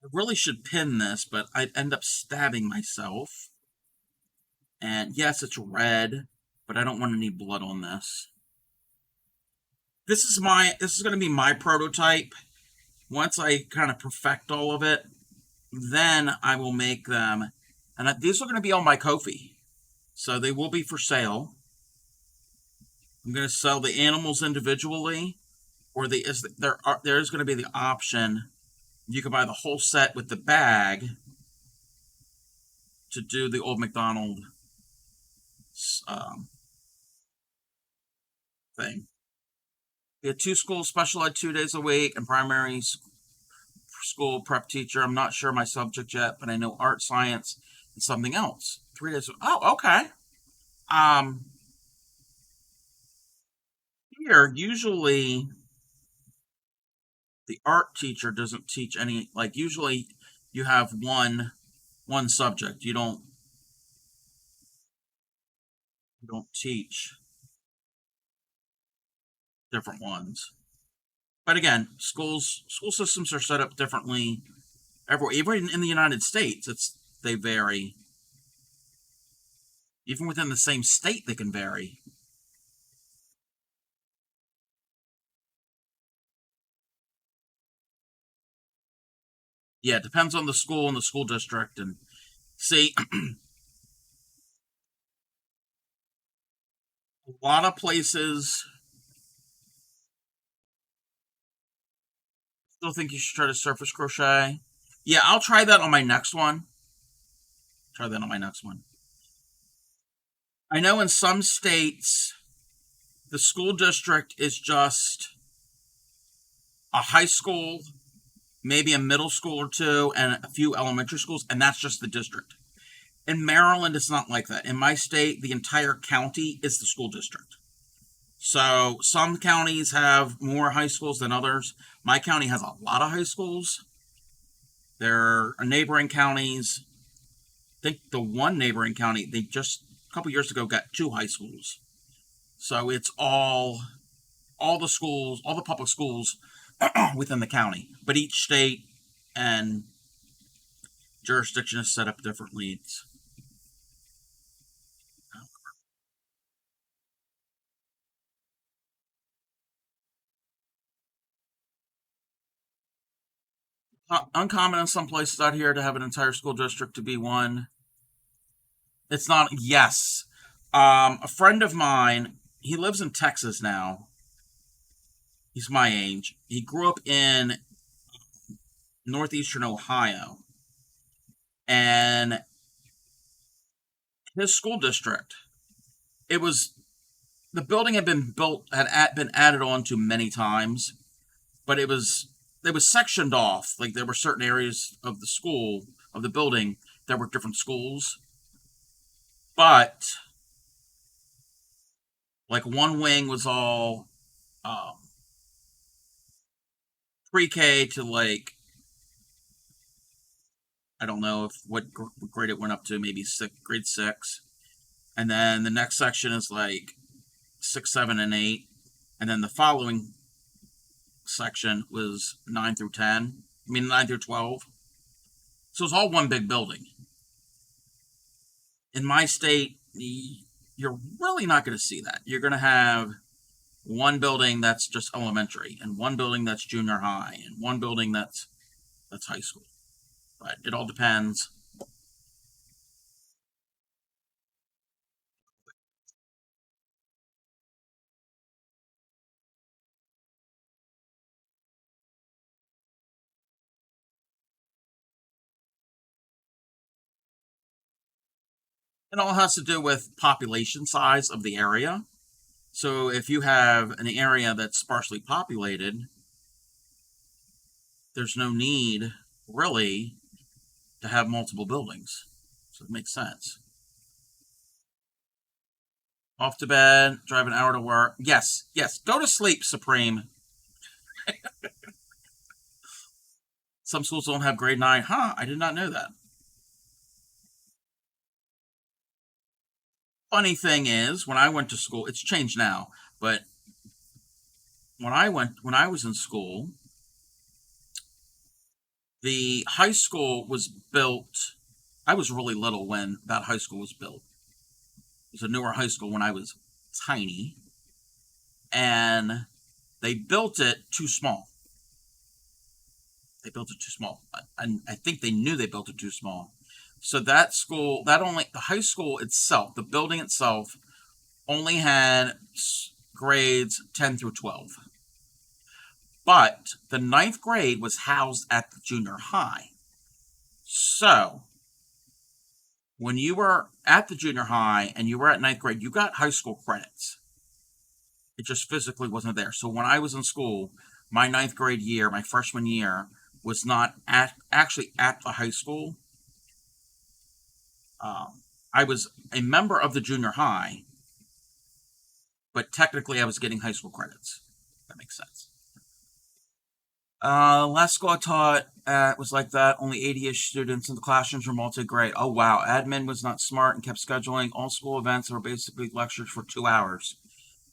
S1: I really should pin this, but I'd end up stabbing myself. And yes, it's red, but I don't want any blood on this. This is going to be my prototype. Once I kind of perfect all of it, then I will make them. And these are going to be on my Ko-fi. So they will be for sale. I'm going to sell the animals individually, or there is going to be the option you can buy the whole set with the bag to do the old McDonald um, thing. We had two schools, special ed 2 days a week, and primary school prep teacher. I'm not sure my subject yet, but I know art, science, and something else. 3 days. Oh, okay. Um, Here usually the art teacher doesn't teach any. Like usually, you have one subject. You don't teach different ones. But again, school systems are set up differently. Even in the United States, they vary. Even within the same state, they can vary. Yeah, it depends on the school and the school district. And see, a lot of places still think you should try to surface crochet. Yeah, I'll try that on my next one. Try that on my next one. I know in some states, the school district is just a high school, maybe a middle school or two, and a few elementary schools, and that's just the district. In Maryland, it's not like that. In my state, the entire county is the school district. So some counties have more high schools than others. My county has a lot of high schools. There are neighboring counties. I think the one neighboring county, they just a couple years ago got two high schools. So it's all the schools, all the public schools within the county. But each state and jurisdiction is set up differently. It's uncommon in some places out here to have an entire school district to be one. It's not. Yes, a friend of mine. He lives in Texas now. He's my age. He grew up in northeastern Ohio, and his school district. It was the building had been built had been added on to many times, but it was sectioned off. Like there were certain areas of the school of the building that were different schools, but like one wing was all um, pre-K to like I don't know if what grade it went up to, maybe grade 6, and then the next section is like 6, 7, and 8, and then the following section was 9 through 10. I mean 9 through 12. So it's all one big building. In my state, you're really not going to see that. You're going to have one building that's just elementary, and one building that's junior high, and one building that's high school. But it all depends. It all has to do with population size of the area. So if you have an area that's sparsely populated, there's no need really to have multiple buildings. So it makes sense. Off to bed, drive an hour to work. Yes, yes. Go to sleep, Supreme. Some schools don't have grade 9. Huh, I did not know that. Funny thing is, when I went to school, it's changed now, but when I was in school, The high school was built. I was really little when that high school was built. It was a newer high school when I was tiny, and they built it too small. They built it too small. And I think they knew they built it too small. So that school, the high school itself, the building itself, only had grades 10 through 12. But the ninth grade was housed at the junior high. So when you were at the junior high and you were at ninth grade, you got high school credits. It just physically wasn't there. So when I was in school, my ninth grade year, my freshman year, was not actually at the high school. I was a member of the junior high, but technically I was getting high school credits. That makes sense. Last school I taught at was like that. Only 80-ish students in the classrooms were multi-grade. Oh wow, admin was not smart and kept scheduling all school events that were basically lectures for 2 hours.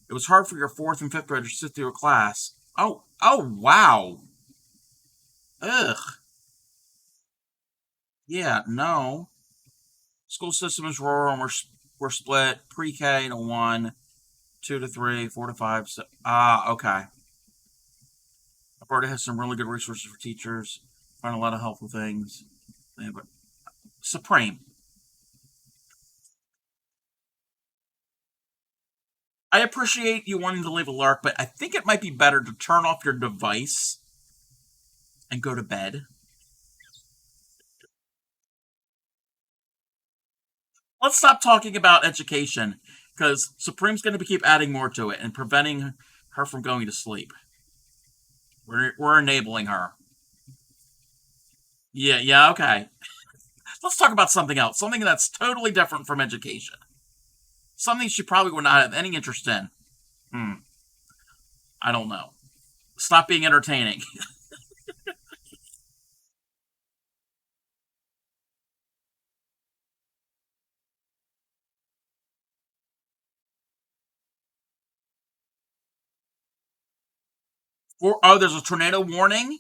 S1: It was hard for your fourth and fifth graders to sit through a class. Oh wow. Ugh. Yeah, no. School system is rural and we're split pre-K to 1, 2 to 3, 4 to 5. Okay. Alberta has some really good resources for teachers. Find a lot of helpful things. Yeah, but Supreme. I appreciate you wanting to leave a lurk, but I think it might be better to turn off your device and go to bed. Let's stop talking about education because Supreme's going to keep adding more to it and preventing her from going to sleep. We're enabling her. Yeah, okay. Let's talk about something else. Something that's totally different from education. Something she probably would not have any interest in. I don't know. Stop being entertaining. Oh, there's a tornado warning?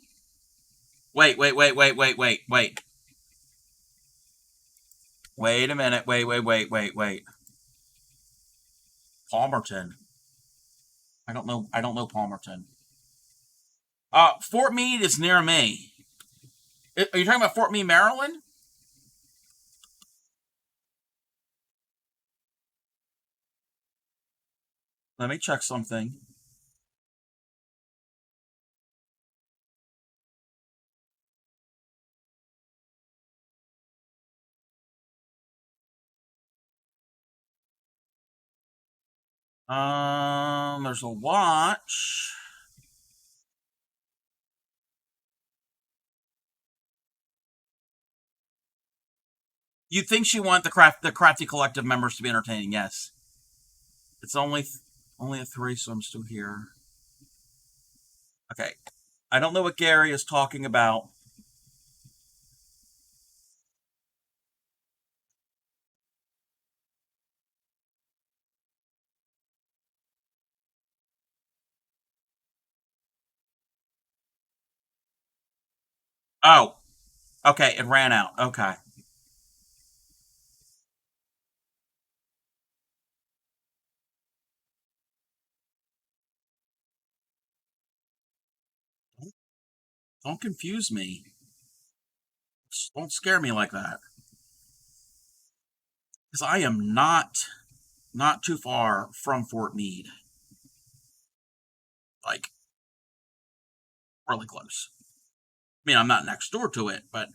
S1: Wait. Wait a minute. Wait. Palmerton. I don't know Palmerton. Fort Meade is near me. Are you talking about Fort Meade, Maryland? Let me check something. There's a watch. You'd think she want the crafty collective members to be entertaining. Yes, it's only a three, so I'm still here. Okay, I don't know what Gary is talking about. Oh, okay, it ran out. Okay, don't confuse me. Don't scare me like that. Because I am not too far from Fort Meade. Like really close. I mean, I'm not next door to it, but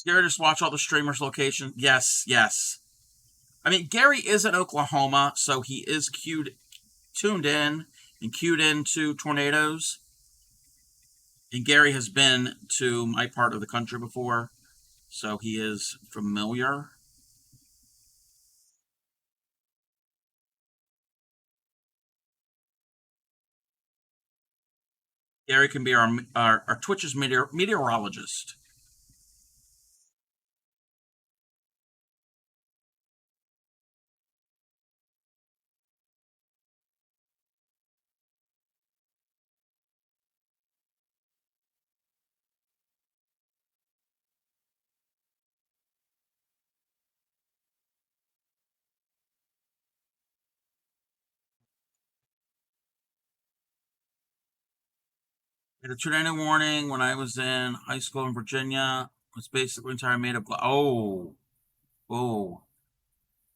S1: Gary just watch all the streamers' location. Yes. I mean, Gary is in Oklahoma, so he is tuned in and cued into tornadoes. And Gary has been to my part of the country before, so he is familiar. Gary can be our Twitch's meteorologist. And a tornado warning when I was in high school in Virginia was basically entirely made of oh.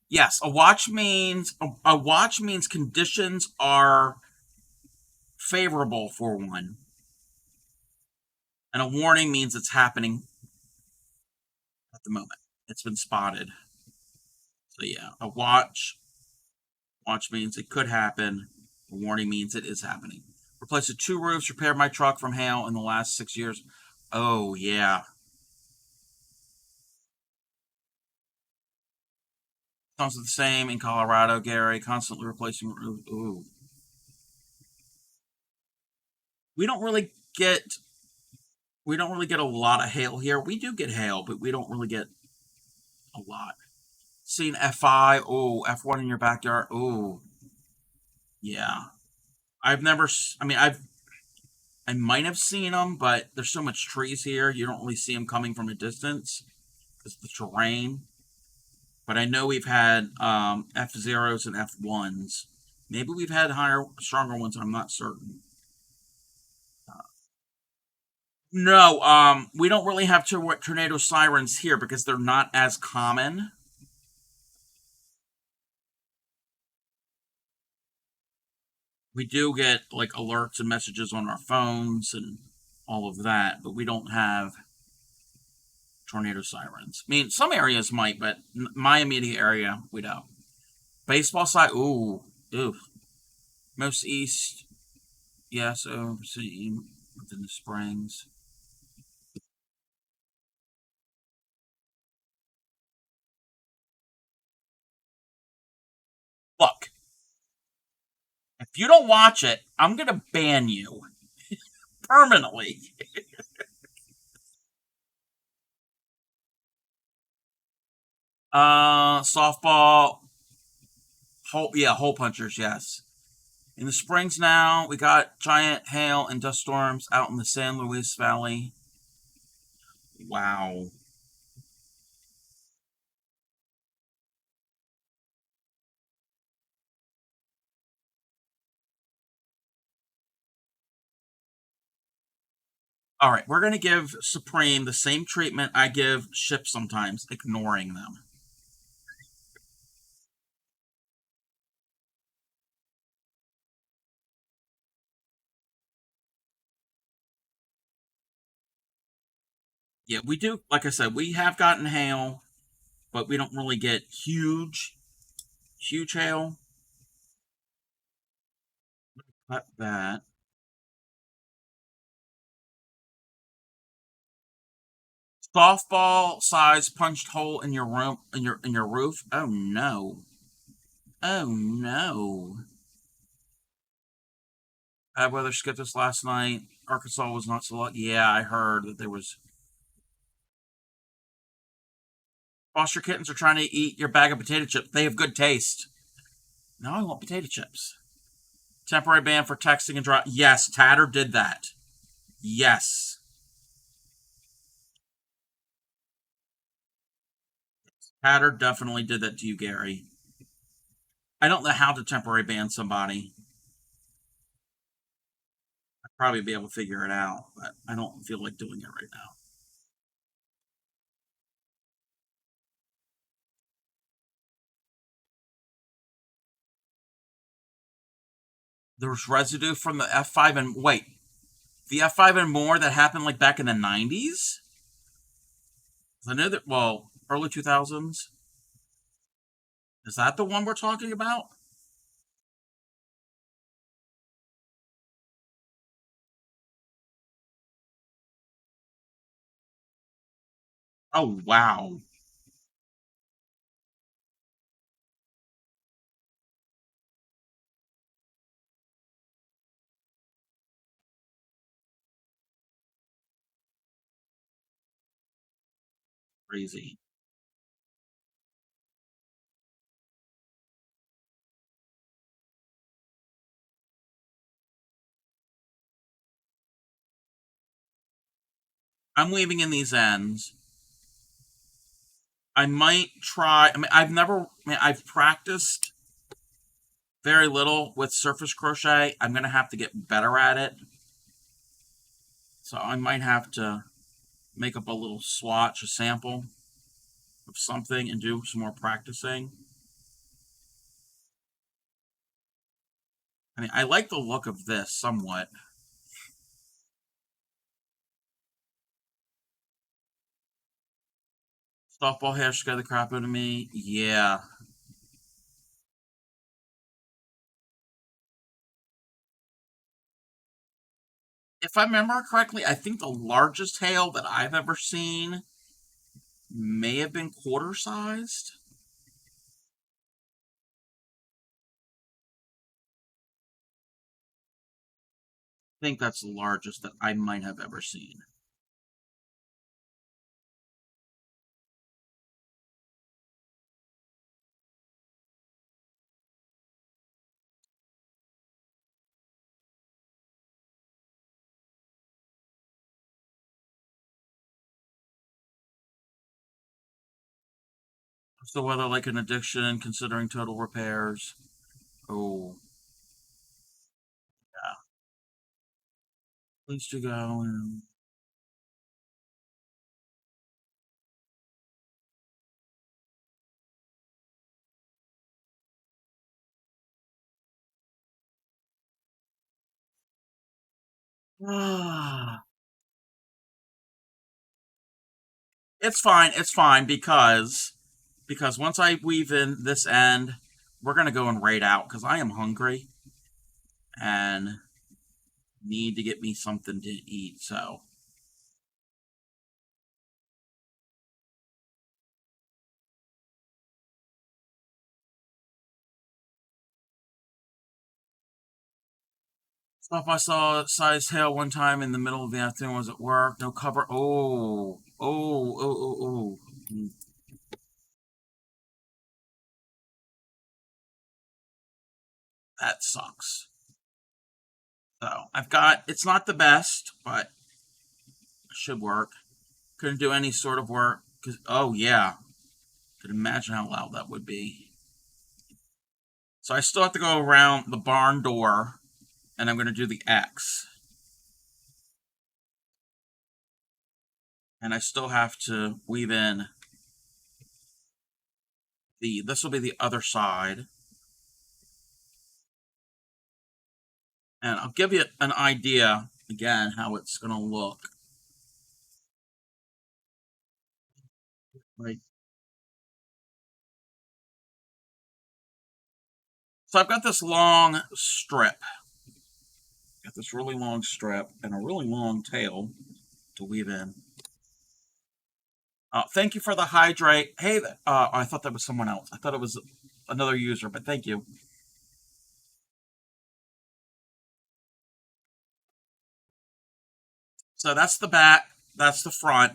S1: Yes, a watch means conditions are favorable for one, and a warning means it's happening at the moment. It's been spotted. So yeah, watch means it could happen. A warning means it is happening. Replaced the two roofs, repaired my truck from hail in the last 6 years. Oh yeah. Sounds the same in Colorado, Gary. Constantly replacing roofs. Ooh. We don't really get we don't really get a lot of hail here. We do get hail, but we don't really get a lot. Seen F5, oh, F1 in your backyard. Oh, yeah. I've never I mean, I might have seen them, but there's so much trees here, you don't really see them coming from a distance because of the terrain. But I know we've had F zeros and F1s. Maybe we've had higher, stronger ones. I'm not certain. No, we don't really have tornado sirens here because they're not as common. We do get like alerts and messages on our phones and all of that, but we don't have tornado sirens. I mean, some areas might, but my immediate area, we don't. Baseball side, ooh. Most east, yes, overseeing within the springs. Look, if you don't watch it, I'm gonna ban you permanently. Softball, hole punchers, yes. In the springs now, we got giant hail and dust storms out in the San Luis Valley. Wow. All right, we're going to give Supreme the same treatment I give ships sometimes, ignoring them. Yeah, we do. Like I said, we have gotten hail, but we don't really get huge hail. Cut that. Softball size punched hole in your room in your roof. Oh no. Oh no. Bad weather skipped us last night. Arkansas was not so lucky. Yeah, I heard that there was. Foster kittens are trying to eat your bag of potato chips. They have good taste. Now I want potato chips. Temporary ban for texting and drive. Yes, Tatter did that. Yes. Tatter definitely did that to you, Gary. I don't know how to temporary ban somebody. I'd probably be able to figure it out, but I don't feel like doing it right now. There's residue from the F5 and wait, the F5 and more that happened like back in the 90s? I know that, well, early 2000s. Is that the one we're talking about? Oh, wow. Crazy. I'm leaving in these ends. I might try. I mean, I've practiced very little with surface crochet. I'm going to have to get better at it. So I might have to make up a little swatch, a sample of something, and do some more practicing. I mean, I like the look of this somewhat. Softball hair scared the crap out of me. Yeah. If I remember correctly, I think the largest hail that I've ever seen may have been quarter sized. I think that's the largest that I might have ever seen. So whether like an addiction, considering total repairs. Oh, yeah. Please to go. Ah, it's fine. It's fine because once I weave in this end, we're gonna go and raid out because I am hungry and need to get me something to eat. So stuff I saw size hail one time in the middle of the afternoon was at work. No cover. Oh. That sucks. So I've got. It's not the best, but it should work. Couldn't do any sort of work because. Oh yeah, could imagine how loud that would be. So I still have to go around the barn door, and I'm going to do the X, and I still have to weave in the. This will be the other side, and I'll give you an idea again how it's going to look. Like, so I've got this long strip, got this really long strip, and a really long tail to weave in. Thank you for the hydrate. Hey, I thought that was someone else. I thought it was another user, but thank you. So that's the back, that's the front,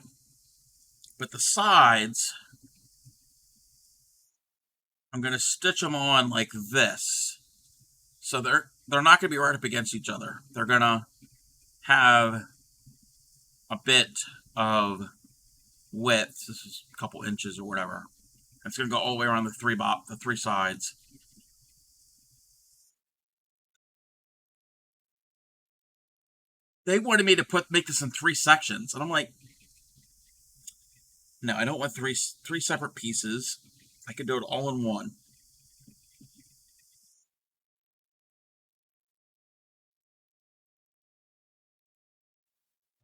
S1: but the sides, I'm going to stitch them on like this. So they're not going to be right up against each other. They're going to have a bit of width. This is a couple inches or whatever. It's going to go all the way around the three sides. They wanted me to make this in three sections, and I'm like, no, I don't want three separate pieces. I could do it all in one.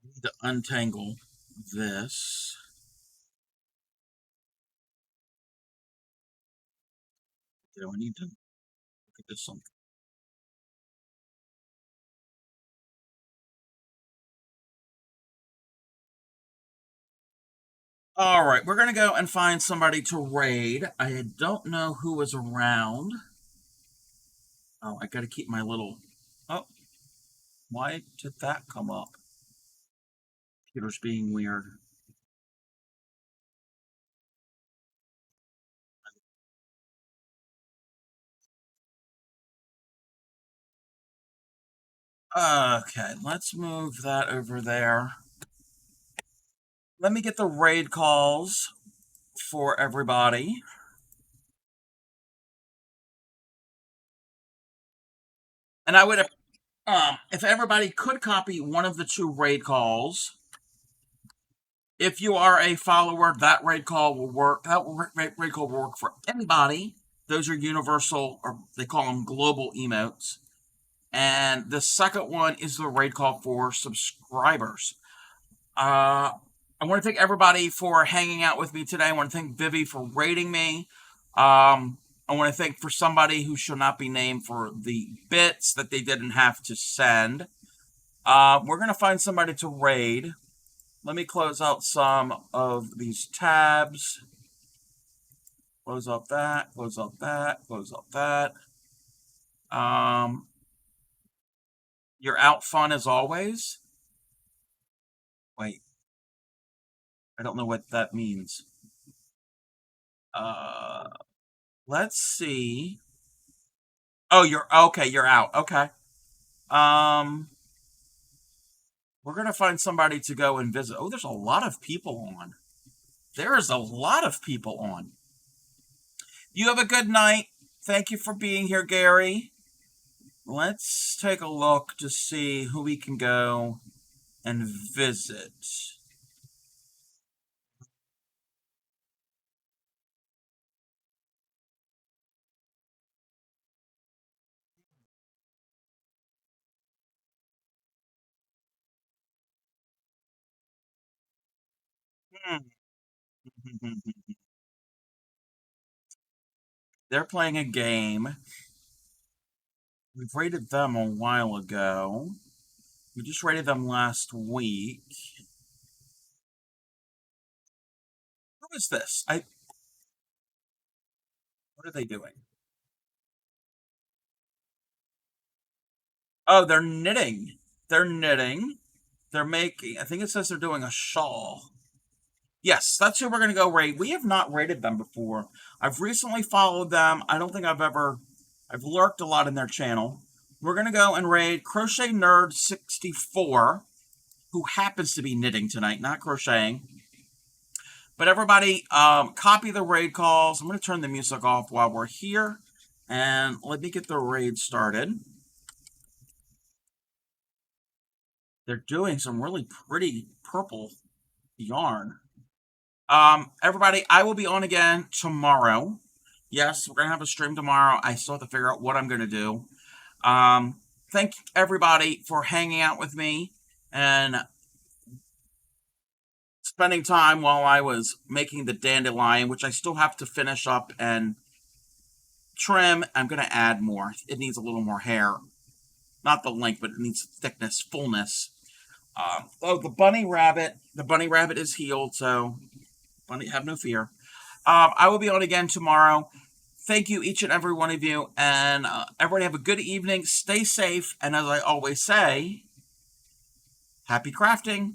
S1: I need to untangle this. I need to look at this one. All right, we're gonna go and find somebody to raid. I don't know who is around. Oh, I gotta keep my little. Oh, why did that come up? Computer's being weird. Okay, let's move that over there. Let me get the raid calls for everybody. And If everybody could copy one of the two raid calls, if you are a follower, that raid call will work. That raid call will work for anybody. Those are universal, or they call them global emotes. And the second one is the raid call for subscribers. Uh, I want to thank everybody for hanging out with me today. I want to thank Vivi for rating me. I want to thank for somebody who shall not be named for the bits that they didn't have to send. We're going to find somebody to raid. Let me close out some of these tabs. Close up that, close up that, close up that. You're out fun as always. Wait, I don't know what that means. Uh, let's see. Oh, you're okay. You're out. Okay. Um, we're gonna find somebody to go and visit. Oh, there's a lot of people on. There is a lot of people on. You have a good night. Thank you for being here, Gary. Let's take a look to see who we can go and visit. Hmm. They're playing a game. We've rated them a while ago. We just rated them last week. Who is this? What are they doing? Oh, they're knitting. They're knitting. They're making, I think it says they're doing a shawl. Yes, that's who we're going to go raid. We have not raided them before. I've recently followed them. I don't think I've lurked a lot in their channel. We're going to go and raid Crochet Nerd 64, who happens to be knitting tonight, not crocheting. But everybody, copy the raid calls. I'm going to turn the music off while we're here. And let me get the raid started. They're doing some really pretty purple yarn. Everybody, I will be on again tomorrow. Yes, we're gonna have a stream tomorrow. I still have to figure out what I'm gonna do. Thank everybody for hanging out with me and spending time while I was making the dandelion, which I still have to finish up and trim. I'm gonna add more. It needs a little more hair. Not the length, but it needs thickness, fullness. Oh, the bunny rabbit is healed, so bunny, have no fear. I will be on again tomorrow. Thank you, each and every one of you, and everybody have a good evening. Stay safe, and as I always say, happy crafting.